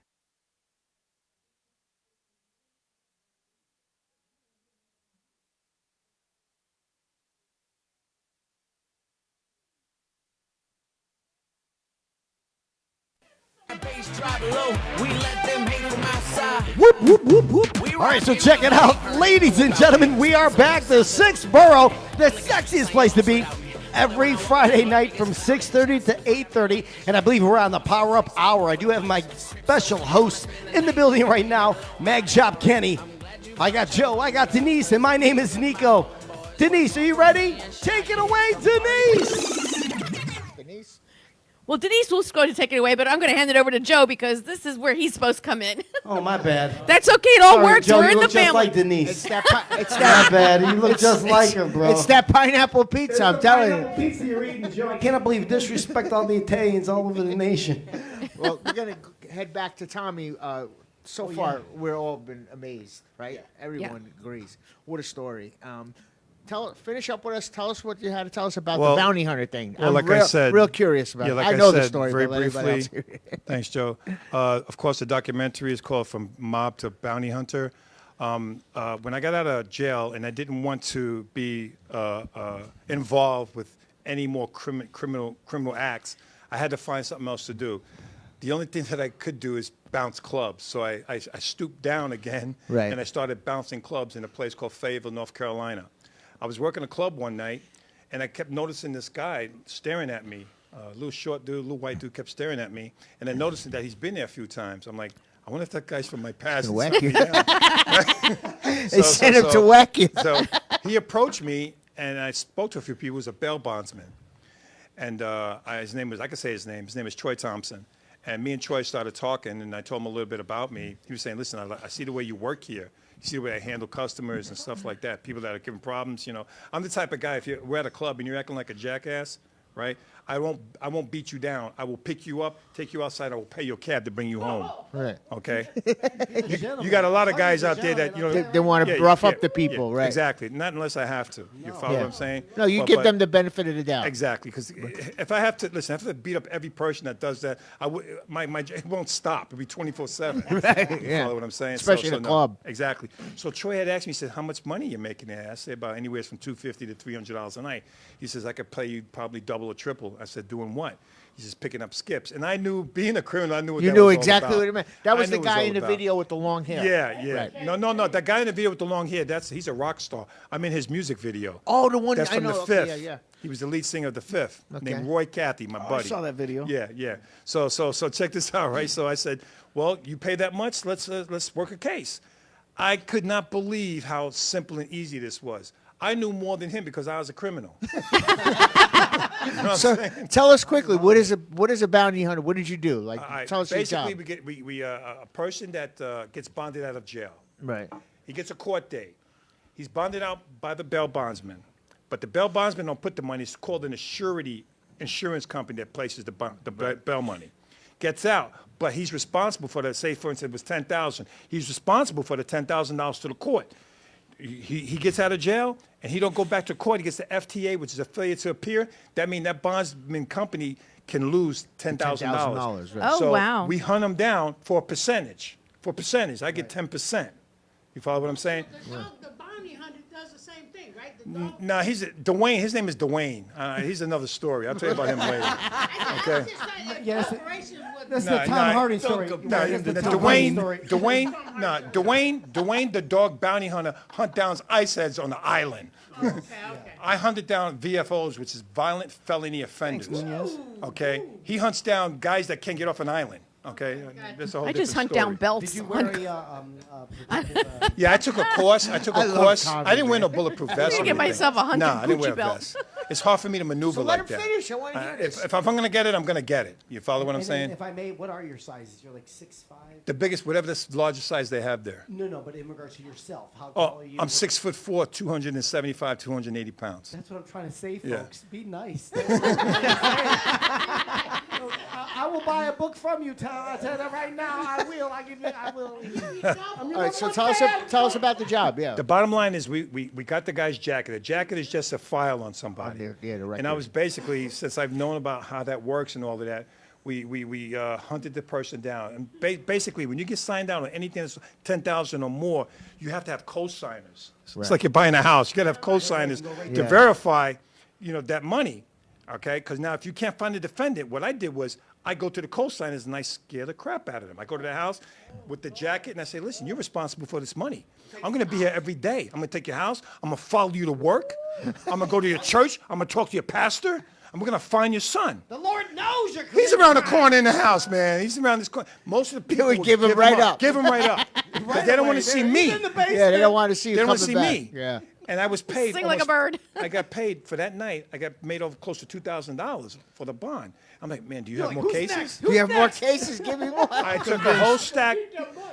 Whoop, whoop, whoop, whoop. All right, so check it out. Ladies and gentlemen, we are back. The 6th Borough, the sexiest place to be. Every Friday night from 6:30 to 8:30. And I believe we're on the Power Up Hour. I do have my special host in the building right now, Mag Chop Kenny. I got Joe, I got Denise, and my name is Nico. Denise, are you ready? Take it away, Denise. Well, Denise will go to take it away, but I'm going to hand it over to Joe because this is where he's supposed to come in. Oh, my bad. That's okay. It all Sorry, works. Joe, We're you in the look just family. like Denise. It's that My bad. You look just like her, bro. It's that pineapple pizza, I'm telling you. Pizza you're eating, Joe. I cannot believe disrespect all the Italians all over the nation. Well, we're going to head back to Tommy. So far, we're all been amazed, right? Yeah. Everyone agrees. What a story. Finish up with us. Tell us what you had to tell us about Well- the bounty hunter thing. Well, I'm like real, I said, real curious about yeah, it. like I know the said, story, very but let everybody else briefly. hear it. Thanks, Joe. Of course, the documentary is called "From Mob to Bounty Hunter." When I got out of jail and I didn't want to be involved with any more criminal acts, I had to find something else to do. The only thing that I could do is bounce clubs. So I stooped down again, Right. and I started bouncing clubs in a place called Fayetteville, North Carolina. I was working a club one night, and I kept noticing this guy staring at me. A little short dude, little white dude kept staring at me, and then noticing that he's been there a few times. I'm like, I wonder if that guy's from my past. and Whack set you. me down. They sent him to whack you. So he approached me, and I spoke to a few people. He was a bail bondsman. And his name was, I could say his name is Troy Thompson. And me and Troy started talking, and I told him a little bit about me. He was saying, listen, I see the way you work here. You see the way I handle customers and stuff like that, people that are giving problems, you know. I'm the type of guy, if we're at a club and you're acting like a jackass, right, I won't beat you down. I will pick you up, take you outside. I will pay your cab to bring you home. Right. Okay? You got a lot of guys out there that, you know. They want to rough up the people, right? Exactly. Not unless I have to. You follow what I'm saying? No, you But- give but- them the benefit of the doubt. Exactly, because if I have to listen, I have to beat up every person that does that. It won't stop. It'll be 24/7. Right, You yeah. follow what I'm saying? Especially in a club. Exactly. So Troy had asked me, he said, "How much money you making there?" I said, "About anywhere from $250 to $300 a night." He says, "I could pay you probably double or triple." I said, "Doing what?" He says, "Picking up skips." And I knew, being a criminal, I knew what You that knew was all exactly about. what it meant. That I was the knew what it guy all in the about. video with the long hair. Yeah. Right. No. That guy in the video with the long hair, he's a rock star. I'm in his music video. Oh, the one That's I from know. the Okay, Fifth. yeah. He was the lead singer of the Fifth, Okay. named Roy Cathy, my buddy. I saw that video. Yeah. So check this out, right? So I said, "Well, you pay that much? Let's work a case." I could not believe how simple and easy this was. I knew more than him because I was a criminal. You know what I'm So saying? tell us quickly, what is a bounty hunter? What did you do? Like, tell us your Basically, job. we get a person that gets bonded out of jail. Right. He gets a court date. He's bonded out by the bail bondsman, but the bail bondsman don't put the money. It's called an insurance company that places the bail money. Gets out, but he's responsible for the. Say, for instance, it was $10,000. He's responsible for the $10,000 to the court. he gets out of jail and he don't go back to court. He gets the FTA, which is a failure to appear. That means that bondsman company can lose $10,000. Right. Oh, So wow. we hunt him down for a percentage. I get 10%. You follow what I'm saying? The bounty hunter does the same thing, right? The dog. No, he's Dwayne. His name is Dwayne. He's another story. I'll tell you about him later. Okay. Yes. Corporations with That's the Tom Hardy story. No, That's the Tom Hardy story. Dwayne, the dog bounty hunter, hunt down ice heads on the island. I hunted down VFOs, which is violent felony offenders. Okay, he hunts down guys that can't get off an island. Okay, that's a whole I just hunt different down story. belts. Did you wear protective, Yeah, I took a course. I didn't wear no bulletproof vest. I'm or gonna get anything. myself a hunting Nah, I didn't wear Gucci a belt. vest. It's hard for me to maneuver So let like him that. finish. I want to hear this. If I'm going to get it, I'm going to get it. You follow what I'm And then, saying? if I may, what are your sizes? You're like 6'5"? The biggest, whatever the largest size they have there. No, but in regards to yourself, how tall Oh, are you? I'm 6'4", 275, 280 pounds. That's what I'm trying to say, Yeah. folks. Be nice. I will buy a book from you, Tom. I tell you that right now. I will. I will. All right, so tell us about the job. Yeah. The bottom line is we got the guy's jacket. A jacket is just a file on somebody. the record. And I was basically, since I've known about how that works and all of that, we hunted the person down. And basically, when you get signed down on anything that's 10,000 or more, you have to have co-signers. Right. It's like you're buying a house. You got to have co-signers to Yeah. verify, that money. Okay? Because now if you can't find the defendant, what I did was I go to the co-signers and I scare the crap out of them. I go to the house with the jacket and I say, listen, you're responsible for this money. I'm going to be here every day. I'm going to take your house. I'm going to follow you to work. I'm going to go to your church. I'm going to talk to your pastor. And we're going to find your son. The Lord knows you're. He's around the corner in the house, man. He's around this corner. Most of the people would will give him right up. Give him right up. But they don't want to see me. Yeah, they don't want to see you They don't want coming to see back. me. Yeah. And I was paid. Sing like a bird. I got paid for that night. I got made over close to $2,000 for the bond. I'm like, man, do you have more cases? Do you have more cases? Give me more. I took a whole stack.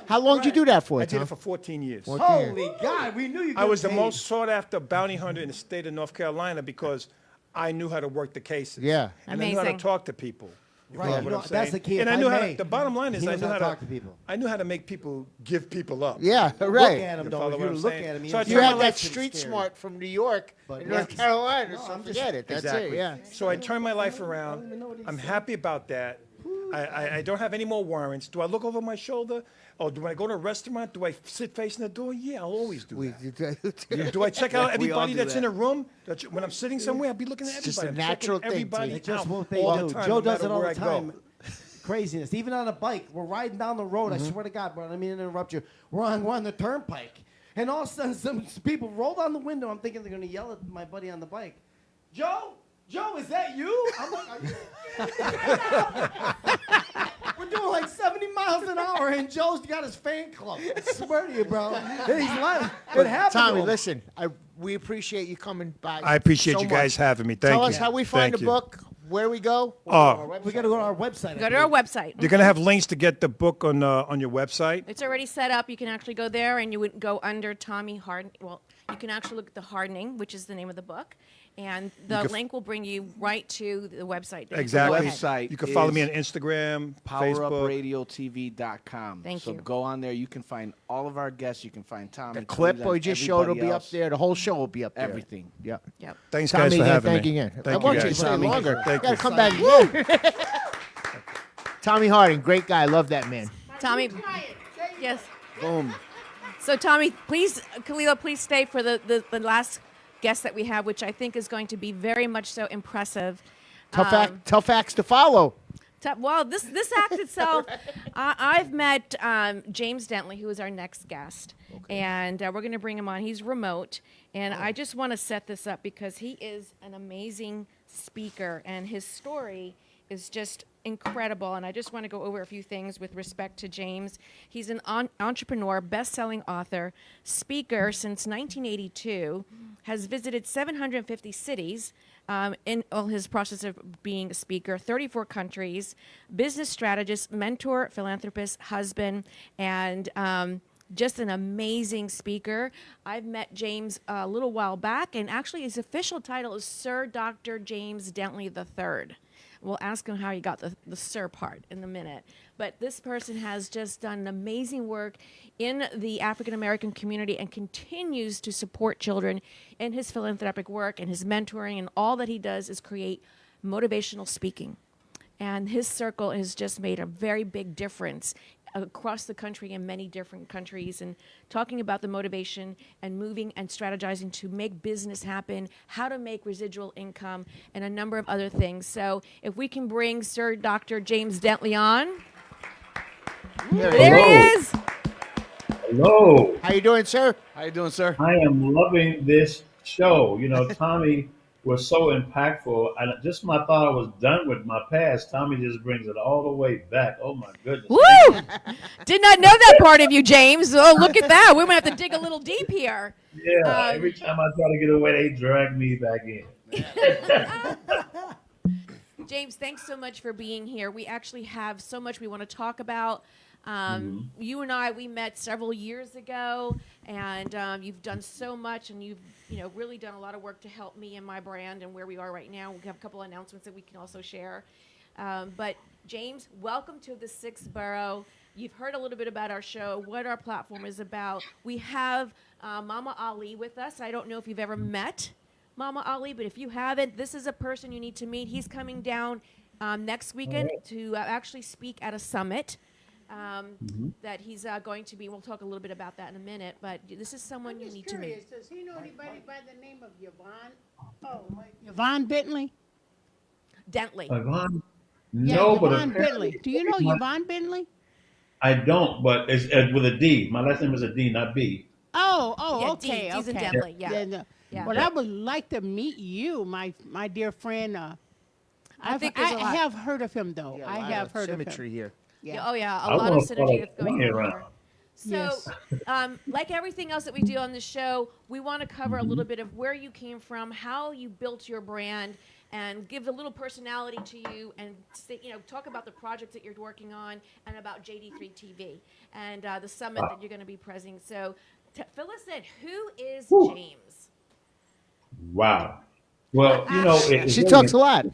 How long did you do that for, I did Tom? it for 14 years. Holy God, we knew you. I was the most sought after bounty hunter in the state of North Carolina because I knew how to work the cases. Yeah. And I knew how Amazing. to talk to people. You Right. follow You what know, I'm saying? that's the key. And If I knew I how may, to, the bottom line is he I knows knew how how to to talk to people. I knew how to make people give people up. Yeah, right. Look at him, You though. follow If what you I'm look saying? at him, So I You turned my had that life- street scary. smart from New York But and North yes. Carolina, No, so I'm just- forget it. That's Exactly. it, yeah. So I turned my life around. I'm happy about that. I don't have any more warrants. Do I look over my shoulder? Oh, do I go to a restaurant? Do I sit facing the door? Yeah, I'll always do that. Do I check out everybody that's in a room? When I'm sitting somewhere, I'll be looking at everybody. just a I'm natural checking thing to everybody you. It's just out what they all do. the time, Joe no does matter it all where the I go. time. Craziness. Even on a bike, we're riding down the road. I swear to God, bro. I mean to interrupt you. We're on the turnpike, and all of a sudden, some people roll down the window. I'm thinking they're gonna yell at my buddy on the bike. Joe, is that you? I'm like, we're doing like 70 miles an hour, and Joe's got his fan club. I swear to you, bro. And he's lying. It happened. Tommy, to him. listen, we appreciate you coming by. I appreciate so you guys much. having me. Thank Tell you. us how we find Thank the you. book, where we go. We got to go to our website. Go to our website. You're gonna have links to get the book on your website. It's already set up. You can actually go there, and you would go under Tommy Harden. Well, you can actually look at the Hardening, which is the name of the book, and the link will bring you right to the website. Exactly. Go ahead. Website You can follow me on is Instagram, Facebook. powerupRadiotv.com. Thank so you. go on there. You can find all of our guests. You can find Tom. The and clip Khalilah we and just showed will be everybody up else. there. The whole show will be up there. Everything. Yep. Yep. Thanks, Tommy, guys, for again, having thank me. you again. Thank I want you you to guys. stay Tommy. longer. Thank Gotta you. come back. Tommy Harding, great guy. Love that man. Tommy. Yes. Boom. So Tommy, please, Khalilah, please stay for the last guest that we have, which I think is going to be very much so impressive. Tough acts to follow. Well, this act itself, I've met James Dentley, who is our next guest, and we're going to bring him on. He's remote, and I just want to set this up because he is an amazing speaker, and his story is just incredible. And I just want to go over a few things with respect to James. He's an entrepreneur, best-selling author, speaker since 1982, has visited 750 cities in all his process of being a speaker, 34 countries, business strategist, mentor, philanthropist, husband, and just an amazing speaker. I've met James a little while back, and actually his official title is Sir Dr. James Dentley III. We'll ask him how he got the sir part in a minute. But this person has just done amazing work in the African American community and continues to support children in his philanthropic work and his mentoring, and all that he does is create motivational speaking. And his circle has just made a very big difference across the country in many different countries, and talking about the motivation and moving and strategizing to make business happen, how to make residual income, and a number of other things. So if we can bring Sir Dr. James Dentley on. There he is. Hello. How you doing, sir? How you doing, sir? I am loving this show. You know, Tommy was so impactful. And just when I thought I was done with my past, Tommy just brings it all the way back. Oh my goodness. Woo! Did not know that part of you, James. Oh, look at that. We're going to have to dig a little deep here. Yeah, every time I try to get away, they drag me back in. James, thanks so much for being here. We actually have so much we want to talk about. You and I, we met several years ago, and you've done so much, and you've really done a lot of work to help me and my brand and where we are right now. We have a couple of announcements that we can also share. But James, welcome to the 6th Borough. You've heard a little bit about our show, what our platform is about. We have Mama Ali with us. I don't know if you've ever met Mama Ali, but if you haven't, this is a person you need to meet. He's coming down next weekend to actually speak at a summit. That he's going to be. We'll talk a little bit about that in a minute, but this is someone you need to meet. Does he know anybody by the name of Yvonne? Oh, Yvonne Bentley? Dentley. Yvonne? Yeah, No, Yvonne but Bentley. Do you know Yvonne Bentley? I don't, but it's with a D. My last name is a D, not B. Oh, Yeah, okay, D's in okay. Dentley, yeah. No. Yeah. Well, I would like to meet you, my dear friend. I think there's a lot. have heard of him, though. I have heard of symmetry him. here. Yeah. Oh yeah, I a lot of wanna synergy follow that's going Tony on around. here. So, like everything else that we do on the show, we want to cover a little bit of where you came from, how you built your brand, and give a little personality to you, and talk about the projects that you're working on, and about JD3 TV and the summit that you're going to be presing. So, fill us in. Who is James? Wow. Well, She talks a lot.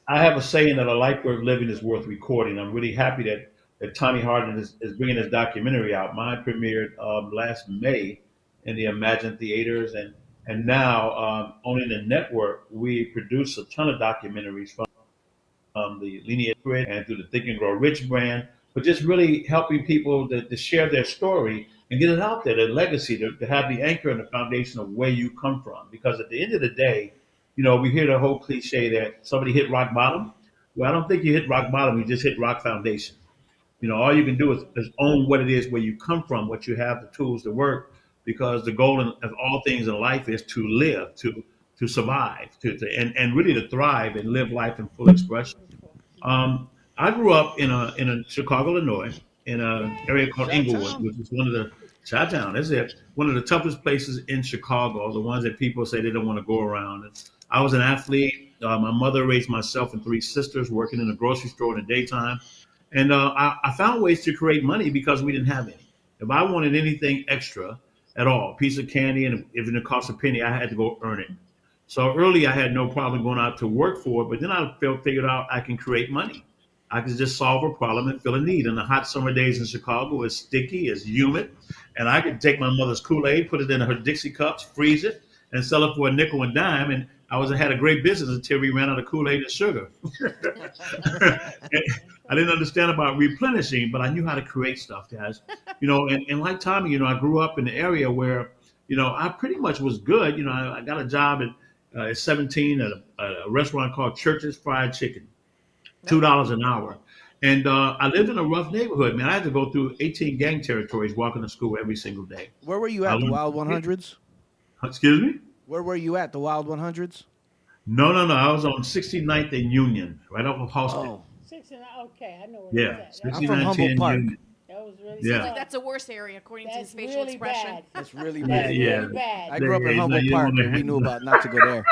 I have a saying that a life worth living is worth recording. I'm really happy that Tommy Hardin is bringing his documentary out. Mine premiered last May in the Imagine Theaters, and now owning the network, we produce a ton of documentaries from the LIIIIVEEEEE and through the Think and Grow Rich brand, but just really helping people to share their story and get it out there, their legacy, to have the anchor and the foundation of where you come from. Because at the end of the day, we hear the whole cliche that somebody hit rock bottom. Well, I don't think you hit rock bottom. You just hit rock foundation. All you can do is own what it is where you come from, what you have, the tools to work, because the goal of all things in life is to live, to survive, and really to thrive and live life in full expression. I grew up in a Chicago, Illinois, in an area called Inglewood, which is one of the Chi-Town. That's it. One of the toughest places in Chicago, the ones that people say they don't want to go around. And I was an athlete. My mother raised myself and three sisters, working in a grocery store in the daytime. And I found ways to create money because we didn't have any. If I wanted anything extra at all, a piece of candy, and if it cost a penny, I had to go earn it. So early, I had no problem going out to work for it. But then I figured out I can create money. I could just solve a problem and fill a need. And the hot summer days in Chicago is sticky, it's humid. And I could take my mother's Kool-Aid, put it in her Dixie cups, freeze it, and sell it for a nickel and dime. And I had a great business until we ran out of Kool-Aid and sugar. I didn't understand about replenishing, but I knew how to create stuff, guys. And like Tommy, I grew up in an area where, I pretty much was good. I got a job at 17 at a restaurant called Church's Fried Chicken, $2 an hour. And I lived in a rough neighborhood, man. I had to go through 18 gang territories walking to school every single day. Where were you at, the Wild 100s? Excuse me? Where were you at, the Wild 100s? No. I was on 69th and Union, right off of Halsted. Oh. Okay, I know where Yeah, it's at. I'm from Humboldt Park. Union. That was really Yeah. bad. That's a worse area according to his That's facial really expression. bad. That's really That's bad. Yeah. really bad. I grew up in Yeah, Humboldt you Park, know, and we knew about not to go there.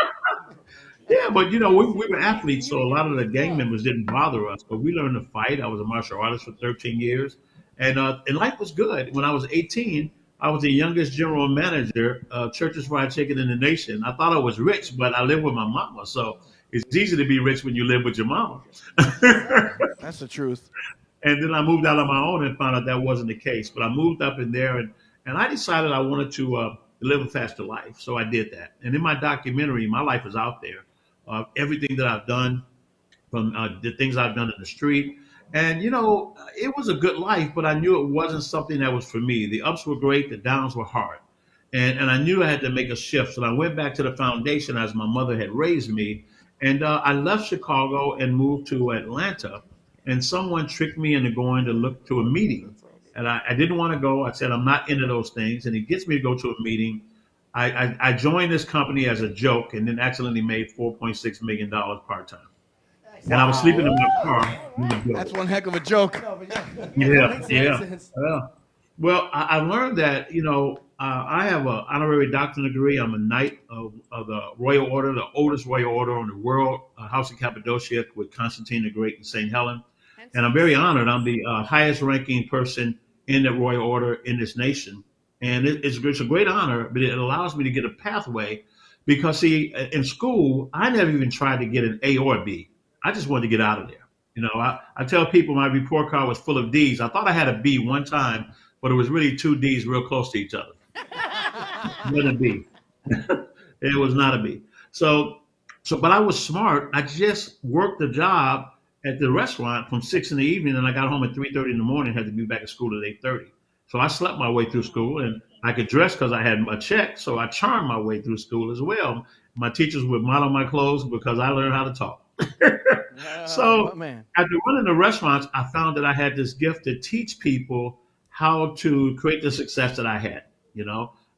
Yeah, but we were athletes, so a lot of the gang members didn't bother us. But we learned to fight. I was a martial artist for 13 years, and life was good. When I was 18, I was the youngest general manager of Church's Fried Chicken in the nation. I thought I was rich, but I lived with my mama. So it's easy to be rich when you live with your mama. That's the truth. And then I moved out on my own and found out that wasn't the case. But I moved up in there and I decided I wanted to live a faster life. So I did that. And in my documentary, my life is out there. Everything that I've done, from the things I've done in the street. And, it was a good life, but I knew it wasn't something that was for me. The ups were great, the downs were hard. And I knew I had to make a shift. So I went back to the foundation as my mother had raised me. And I left Chicago and moved to Atlanta. And someone tricked me into going to look to a meeting. And I didn't want to go. I said, I'm not into those things. And he gets me to go to a meeting. I joined this company as a joke and then accidentally made $4.6 million part-time. And I was sleeping in my car. That's one heck of a joke. Yeah. Well, I learned that, I have an honorary doctorate degree. I'm a knight of the Royal Order, the oldest Royal Order in the world, House of Cappadocia with Constantine the Great and St. Helen. And I'm very honored. I'm the highest ranking person in the Royal Order in this nation. And it's a great honor, but it allows me to get a pathway because, see, in school, I never even tried to get an A or a B. I just wanted to get out of there. I tell people my report card was full of D's. I thought I had a B one time, but it was really two D's real close to each other. Not a B. It was not a B. But I was smart. I just worked the job at the restaurant from 6 in the evening, and I got home at 3:30 in the morning. Had to be back at school at 8:30. So I slept my way through school, and I could dress because I had a check. So I charmed my way through school as well. My teachers would model my clothes because I learned how to talk. So after running the restaurants, I found that I had this gift to teach people how to create the success that I had.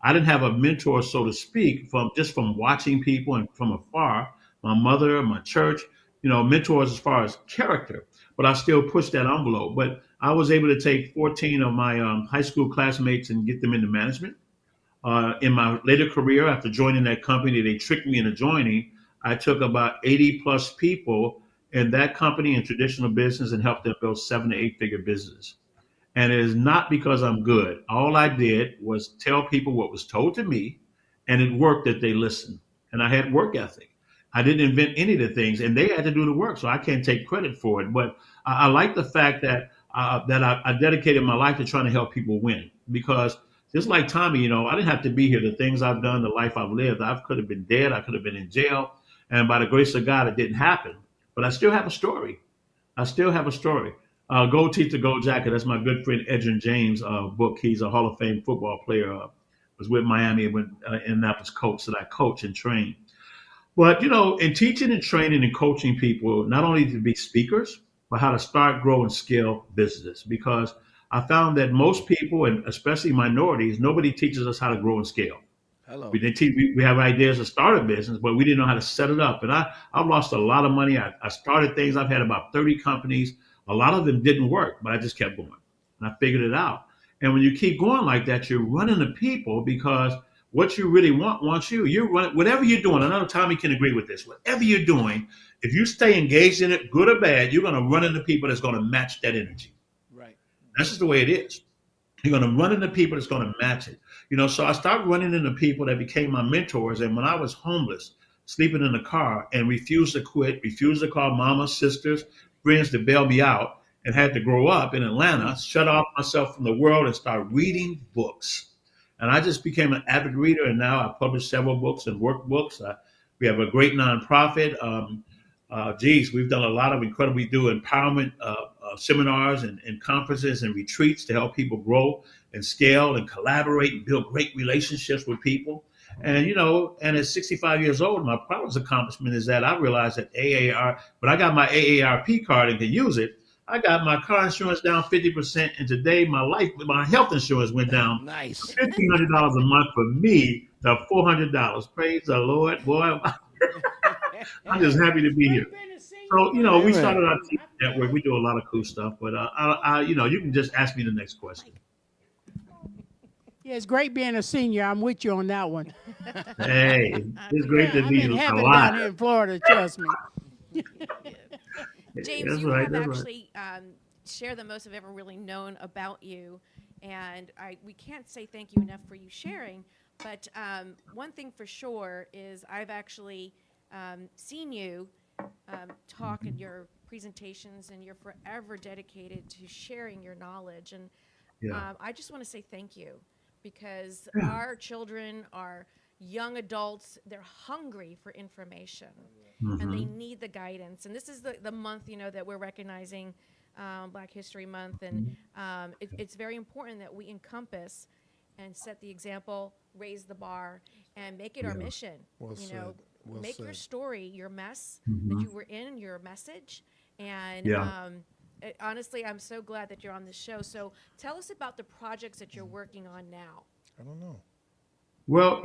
I didn't have a mentor, so to speak, from watching people and from afar. My mother, my church, mentors as far as character, but I still pushed that envelope. But I was able to take 14 of my high school classmates and get them into management. In my later career, after joining that company, they tricked me into joining. I took about 80 plus people in that company in traditional business and helped them build 7 to 8 figure business. And it is not because I'm good. All I did was tell people what was told to me, and it worked that they listened. And I had work ethic. I didn't invent any of the things, and they had to do the work, so I can't take credit for it. But I like the fact that I dedicated my life to trying to help people win. Because just like Tommy, I didn't have to be here. The things I've done, the life I've lived, I could have been dead. I could have been in jail. And by the grace of God, it didn't happen. But I still have a story. Gold Teeth to Gold Jacket. That's my good friend Edrin James' book. He's a Hall of Fame football player. Was with Miami and went Indianapolis coach that I coach and train. But, in teaching and training and coaching people, not only to be speakers, but how to start, grow, and scale business. Because I found that most people, and especially minorities, nobody teaches us how to grow and scale. Hello. We have ideas to start a business, but we didn't know how to set it up. And I've lost a lot of money. I started things. I've had about 30 companies. A lot of them didn't work, but I just kept going. And I figured it out. And when you keep going like that, you're running to people because what you really wants you. You're running, whatever you're doing. I know Tommy can agree with this. Whatever you're doing, if you stay engaged in it, good or bad, you're going to run into people that's going to match that energy. Right. That's just the way it is. You're going to run into people that's going to match it. So I started running into people that became my mentors. And when I was homeless, sleeping in the car and refused to quit, refused to call mama, sisters, friends to bail me out, and had to grow up in Atlanta, shut off myself from the world and start reading books. And I just became an avid reader. And now I publish several books and workbooks. We have a great nonprofit. We've done a lot of incredible, we do empowerment seminars and conferences and retreats to help people grow and scale and collaborate and build great relationships with people. And, and at 65 years old, my proudest accomplishment is that I realized that when I got my AARP card and can use it, I got my car insurance down 50%. And today my health insurance went down nice. $1,500 a month for me to $400. Praise the Lord, boy. I'm just happy to be here. So, we started our TV network. We do a lot of cool stuff, but you can just ask me the next question. Yeah, it's great being a senior. I'm with you on that one. Hey, it's great to be I've been happy alive. down here in Florida, trust me. James, That's you right, have that's right. actually shared the most I've ever really known about you. And we can't say thank you enough for you sharing. But one thing for sure is I've actually seen you talk at your presentations, and you're forever dedicated to sharing your knowledge. And I just want to say thank you, because our children are young adults. They're hungry for information, and they need the guidance. And this is the month, that we're recognizing Black History Month, and it's very important that we encompass and set the example, raise the bar, and make it our mission. Well said. Well Make your said. story your mess that you were in, your message. And honestly, I'm so glad that you're on this show. So tell us about the projects that you're working on now. I don't know. Well,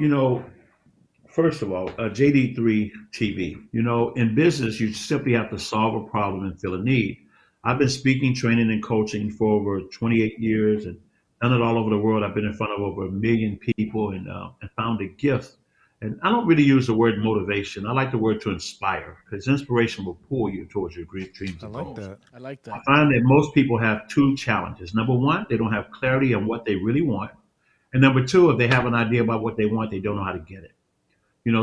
first of all, JD3 TV. In business, you simply have to solve a problem and fill a need. I've been speaking, training, and coaching for over 28 years and done it all over the world. I've been in front of over 1 million people and found a gift. And I don't really use the word motivation. I like the word to inspire, because inspiration will pull you towards your great dreams and goals. I like that. I find that most people have two challenges. Number one, they don't have clarity on what they really want. And number two, if they have an idea about what they want, they don't know how to get it.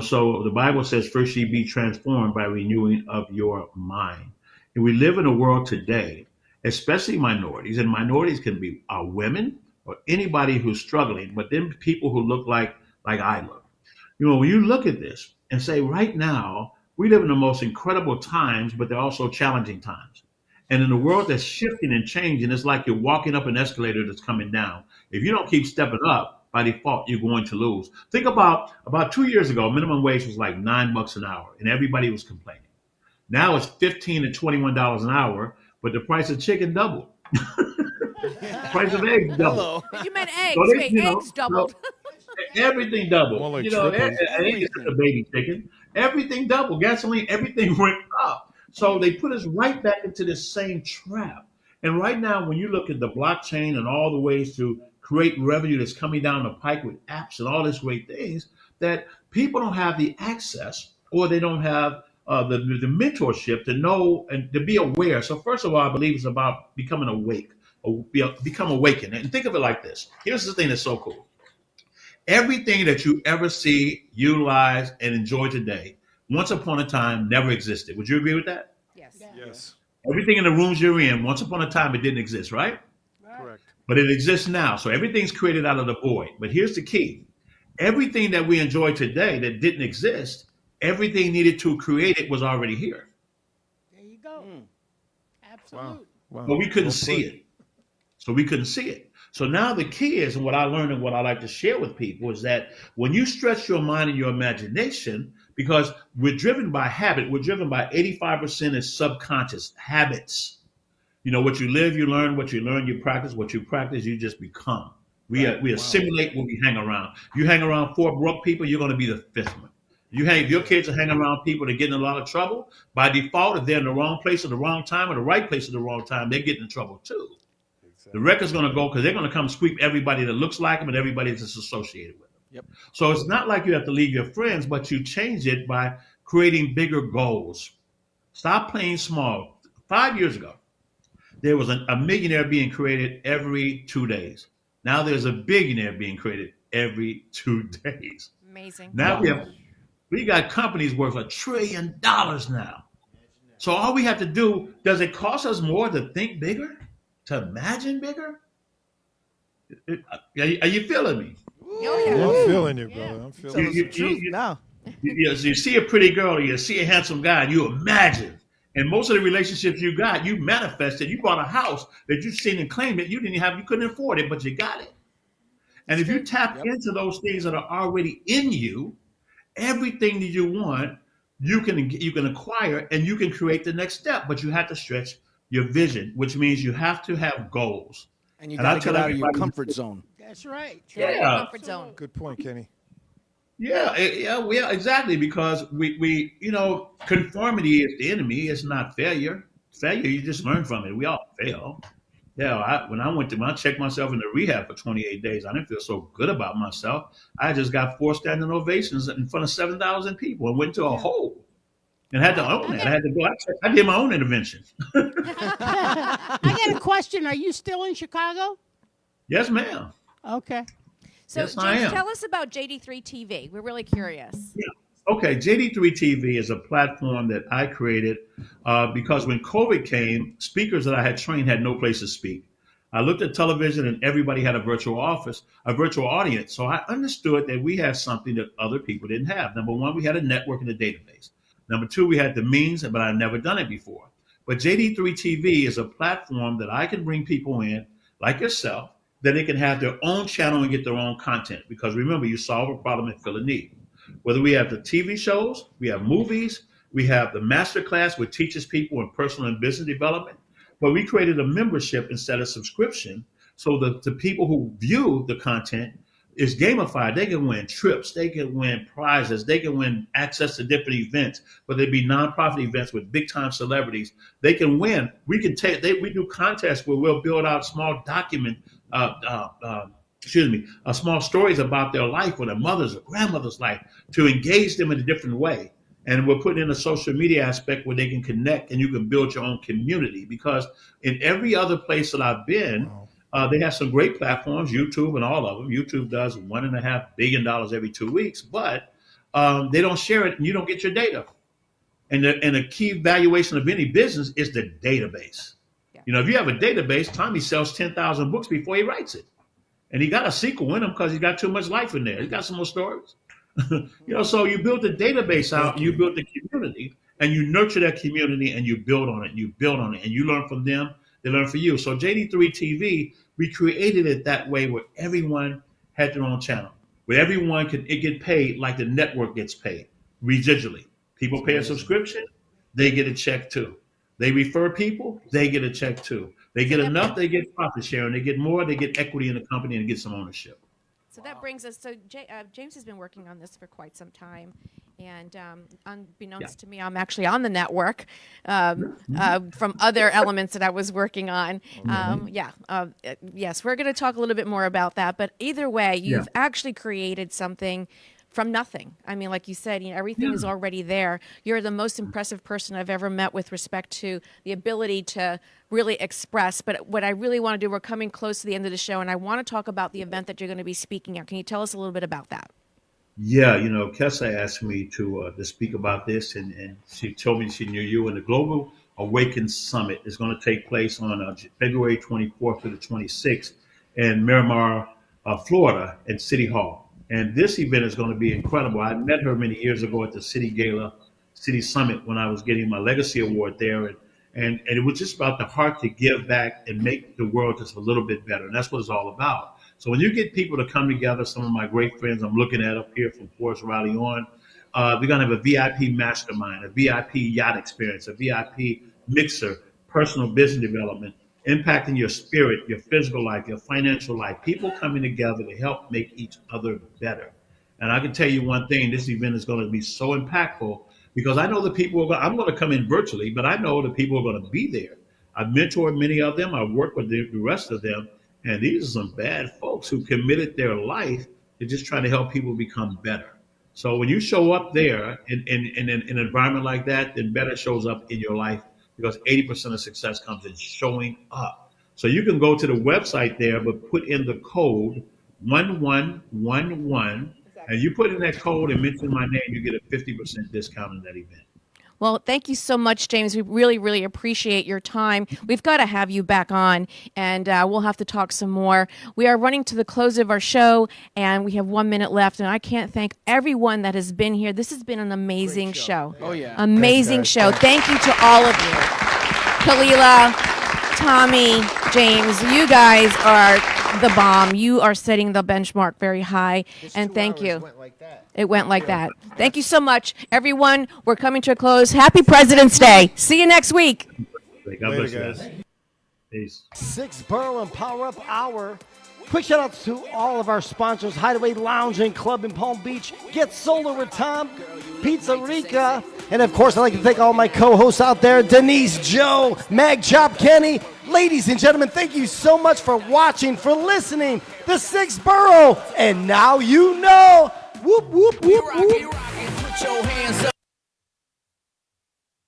So the Bible says, first ye be transformed by renewing of your mind. And we live in a world today, especially minorities, and minorities can be women or anybody who's struggling, but then people who look like I look. When you look at this and say, right now, we live in the most incredible times, but they're also challenging times. And in a world that's shifting and changing, it's like you're walking up an escalator that's coming down. If you don't keep stepping up, by default, you're going to lose. Think about 2 years ago, minimum wage was like $9 an hour, and everybody was complaining. Now it's $15 to $21 an hour, but the price of chicken doubled. Price of eggs doubled. You meant eggs. So Wait, eggs doubled. Everything doubled. More like Eggs is a baby chicken. Everything doubled. Gasoline, everything went up. So they put us right back into this same trap. And right now, when you look at the blockchain and all the ways to create revenue that's coming down the pike with apps and all these great things, that people don't have the access, or they don't have the mentorship to know and to be aware. So first of all, I believe it's about becoming awake, or become awakened. And think of it like this. Here's the thing that's so cool. Everything that you ever see, utilize, and enjoy today, once upon a time never existed. Would you agree with that? Yes. Yes. Everything in the rooms you're in, once upon a time, it didn't exist, right? Correct. But it exists now. So everything's created out of the void. But here's the key. Everything that we enjoy today that didn't exist, everything needed to create it was already here. There you go. Absolutely. Wow. But we couldn't see it. So now the key is, and what I learned and what I like to share with people, is that when you stretch your mind and your imagination, because we're driven by habit, we're driven by 85% is subconscious habits. What you live, you learn. What you learn, you practice. What you practice, you just become. We assimilate what we hang around. You hang around 4 broke people, you're going to be the 5th one. If your kids are hanging around people that get in a lot of trouble, by default, if they're in the wrong place at the wrong time or the right place at the wrong time, they're getting in trouble too. The record's going to go, because they're going to come sweep everybody that looks like them and everybody that's associated with them. Yep. So it's not like you have to leave your friends, but you change it by creating bigger goals. Stop playing small. 5 years ago, there was a millionaire being created every 2 days. Now there's a billionaire being created every 2 days. Amazing. Now we got companies worth $1 trillion now. So all we have to do, does it cost us more to think bigger? To imagine bigger? Are you feeling me? I'm feeling you, brother. I'm feeling you now. You see a pretty girl, or you see a handsome guy, and you imagine. And most of the relationships you got, you manifested. You bought a house that you seen and claimed it. You couldn't afford it, but you got it. And if you tap into those things that are already in you, everything that you want, you can acquire, and you can create the next step. But you have to stretch your vision, which means you have to have goals. And you got to get out of your comfort zone. That's right. Yeah. Comfort zone. Good point, Kenny. Yeah, exactly. Because we conformity is the enemy. It's not failure. Failure, you just learn from it. We all fail. Yeah, when I checked myself into rehab for 28 days, I didn't feel so good about myself. I just got 4 standing ovations in front of 7,000 people and went to a hole. And had to own that. I had to go. I did my own intervention. I got a question. Are you still in Chicago? Yes, ma'am. Okay. So, Yes, I James, am. tell us about JD3 TV. We're really curious. Okay, JD3 TV is a platform that I created because when COVID came, speakers that I had trained had no place to speak. I looked at television and everybody had a virtual office, a virtual audience. So I understood that we had something that other people didn't have. Number one, we had a network and a database. Number two, we had the means, but I'd never done it before. But JD3 TV is a platform that I can bring people in, like yourself, that they can have their own channel and get their own content. Because remember, you solve a problem and fill a need. Whether we have the TV shows, we have movies, we have the master class which teaches people in personal and business development. But we created a membership instead of subscription so that the people who view the content is gamified. They can win trips, they can win prizes, they can win access to different events, whether it be nonprofit events with big time celebrities. They can win. We can take. We do contests where we'll build out small document. Small stories about their life or their mother's or grandmother's life to engage them in a different way. And we're putting in a social media aspect where they can connect and you can build your own community. Because in every other place that I've been, they have some great platforms, YouTube and all of them. YouTube does $1.5 billion every 2 weeks, but they don't share it and you don't get your data. And the key valuation of any business is the database. You know, if you have a database, Tommy sells 10,000 books before he writes it. And he got a sequel in him because he got too much life in there. He got some more stories. So you build the database out, you build the community, and you nurture that community, and you build on it, and you build on it, and you learn from them, they learn from you. So JD3 TV, we created it that way where everyone had their own channel, where everyone could get paid like the network gets paid, residually. People pay a subscription, they get a check too. They refer people, they get a check too. They get enough, they get profit sharing. They get more, they get equity in the company and get some ownership. So that brings us. So James has been working on this for quite some time, and unbeknownst to me, I'm actually on the network from other elements that I was working on. Yes, we're going to talk a little bit more about that. But either way, you've actually created something from nothing. I mean, like you said, everything is already there. You're the most impressive person I've ever met with respect to the ability to really express. But what I really want to do, we're coming close to the end of the show, and I want to talk about the event that you're going to be speaking at. Can you tell us a little bit about that? Yeah, Kessa asked me to speak about this, and she told me she knew you. And the Global Awaken Summit is going to take place on February 24th to the 26th in Miramar, Florida, at City Hall. And this event is going to be incredible. I met her many years ago at the City Summit when I was getting my Legacy Award there. And it was just about the heart to give back and make the world just a little bit better. And that's what it's all about. So when you get people to come together, some of my great friends I'm looking at up here from Forest Riley on, we're going to have a VIP mastermind, a VIP yacht experience, a VIP mixer, personal business development, impacting your spirit, your physical life, your financial life, people coming together to help make each other better. And I can tell you one thing, this event is going to be so impactful because I know the people I'm going to come in virtually, but I know the people are going to be there. I've mentored many of them. I've worked with the rest of them. And these are some bad folks who committed their life to just trying to help people become better. So when you show up there in an environment like that, then better shows up in your life because 80% of success comes in showing up. So you can go to the website there, but put in the code 1111, and you put in that code and mention my name, you get a 50% discount on that event. Well, thank you so much, James. We really, really appreciate your time. We've got to have you back on, and we'll have to talk some more. We are running to the close of our show, and we have 1 minute left, and I can't thank everyone that has been here. This has been an amazing show. Oh, yeah. Amazing show. Thank you to all of you. Khalilah, Tommy, James, you guys are the bomb. You are setting the benchmark very high, and thank you. It went like that. Thank you so much, everyone. We're coming to a close. Happy President's Day. See you next week. God bless you guys. Peace. 6 Borough and Power Up Hour. Quick shout outs to all of our sponsors: Hideaway Lounge and Club in Palm Beach, Get Solar with Tom, Pizza Rica, and of course I'd like to thank all my co-hosts out there: Denise, Joe, Mag Chop, Kenny. Ladies and gentlemen, thank you so much for watching, for listening. The 6 Borough, and now you know. Whoop, whoop, whoop, whoop.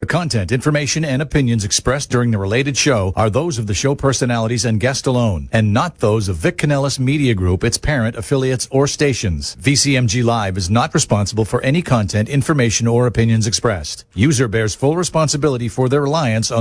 The The content, information, and opinions expressed during the related show are those of the show personalities and guest alone, and not those of Vic Canellis Media Group, its parent, affiliates, or stations. VCMG Live is not responsible for any content, information, or opinions expressed. User bears full responsibility for their reliance on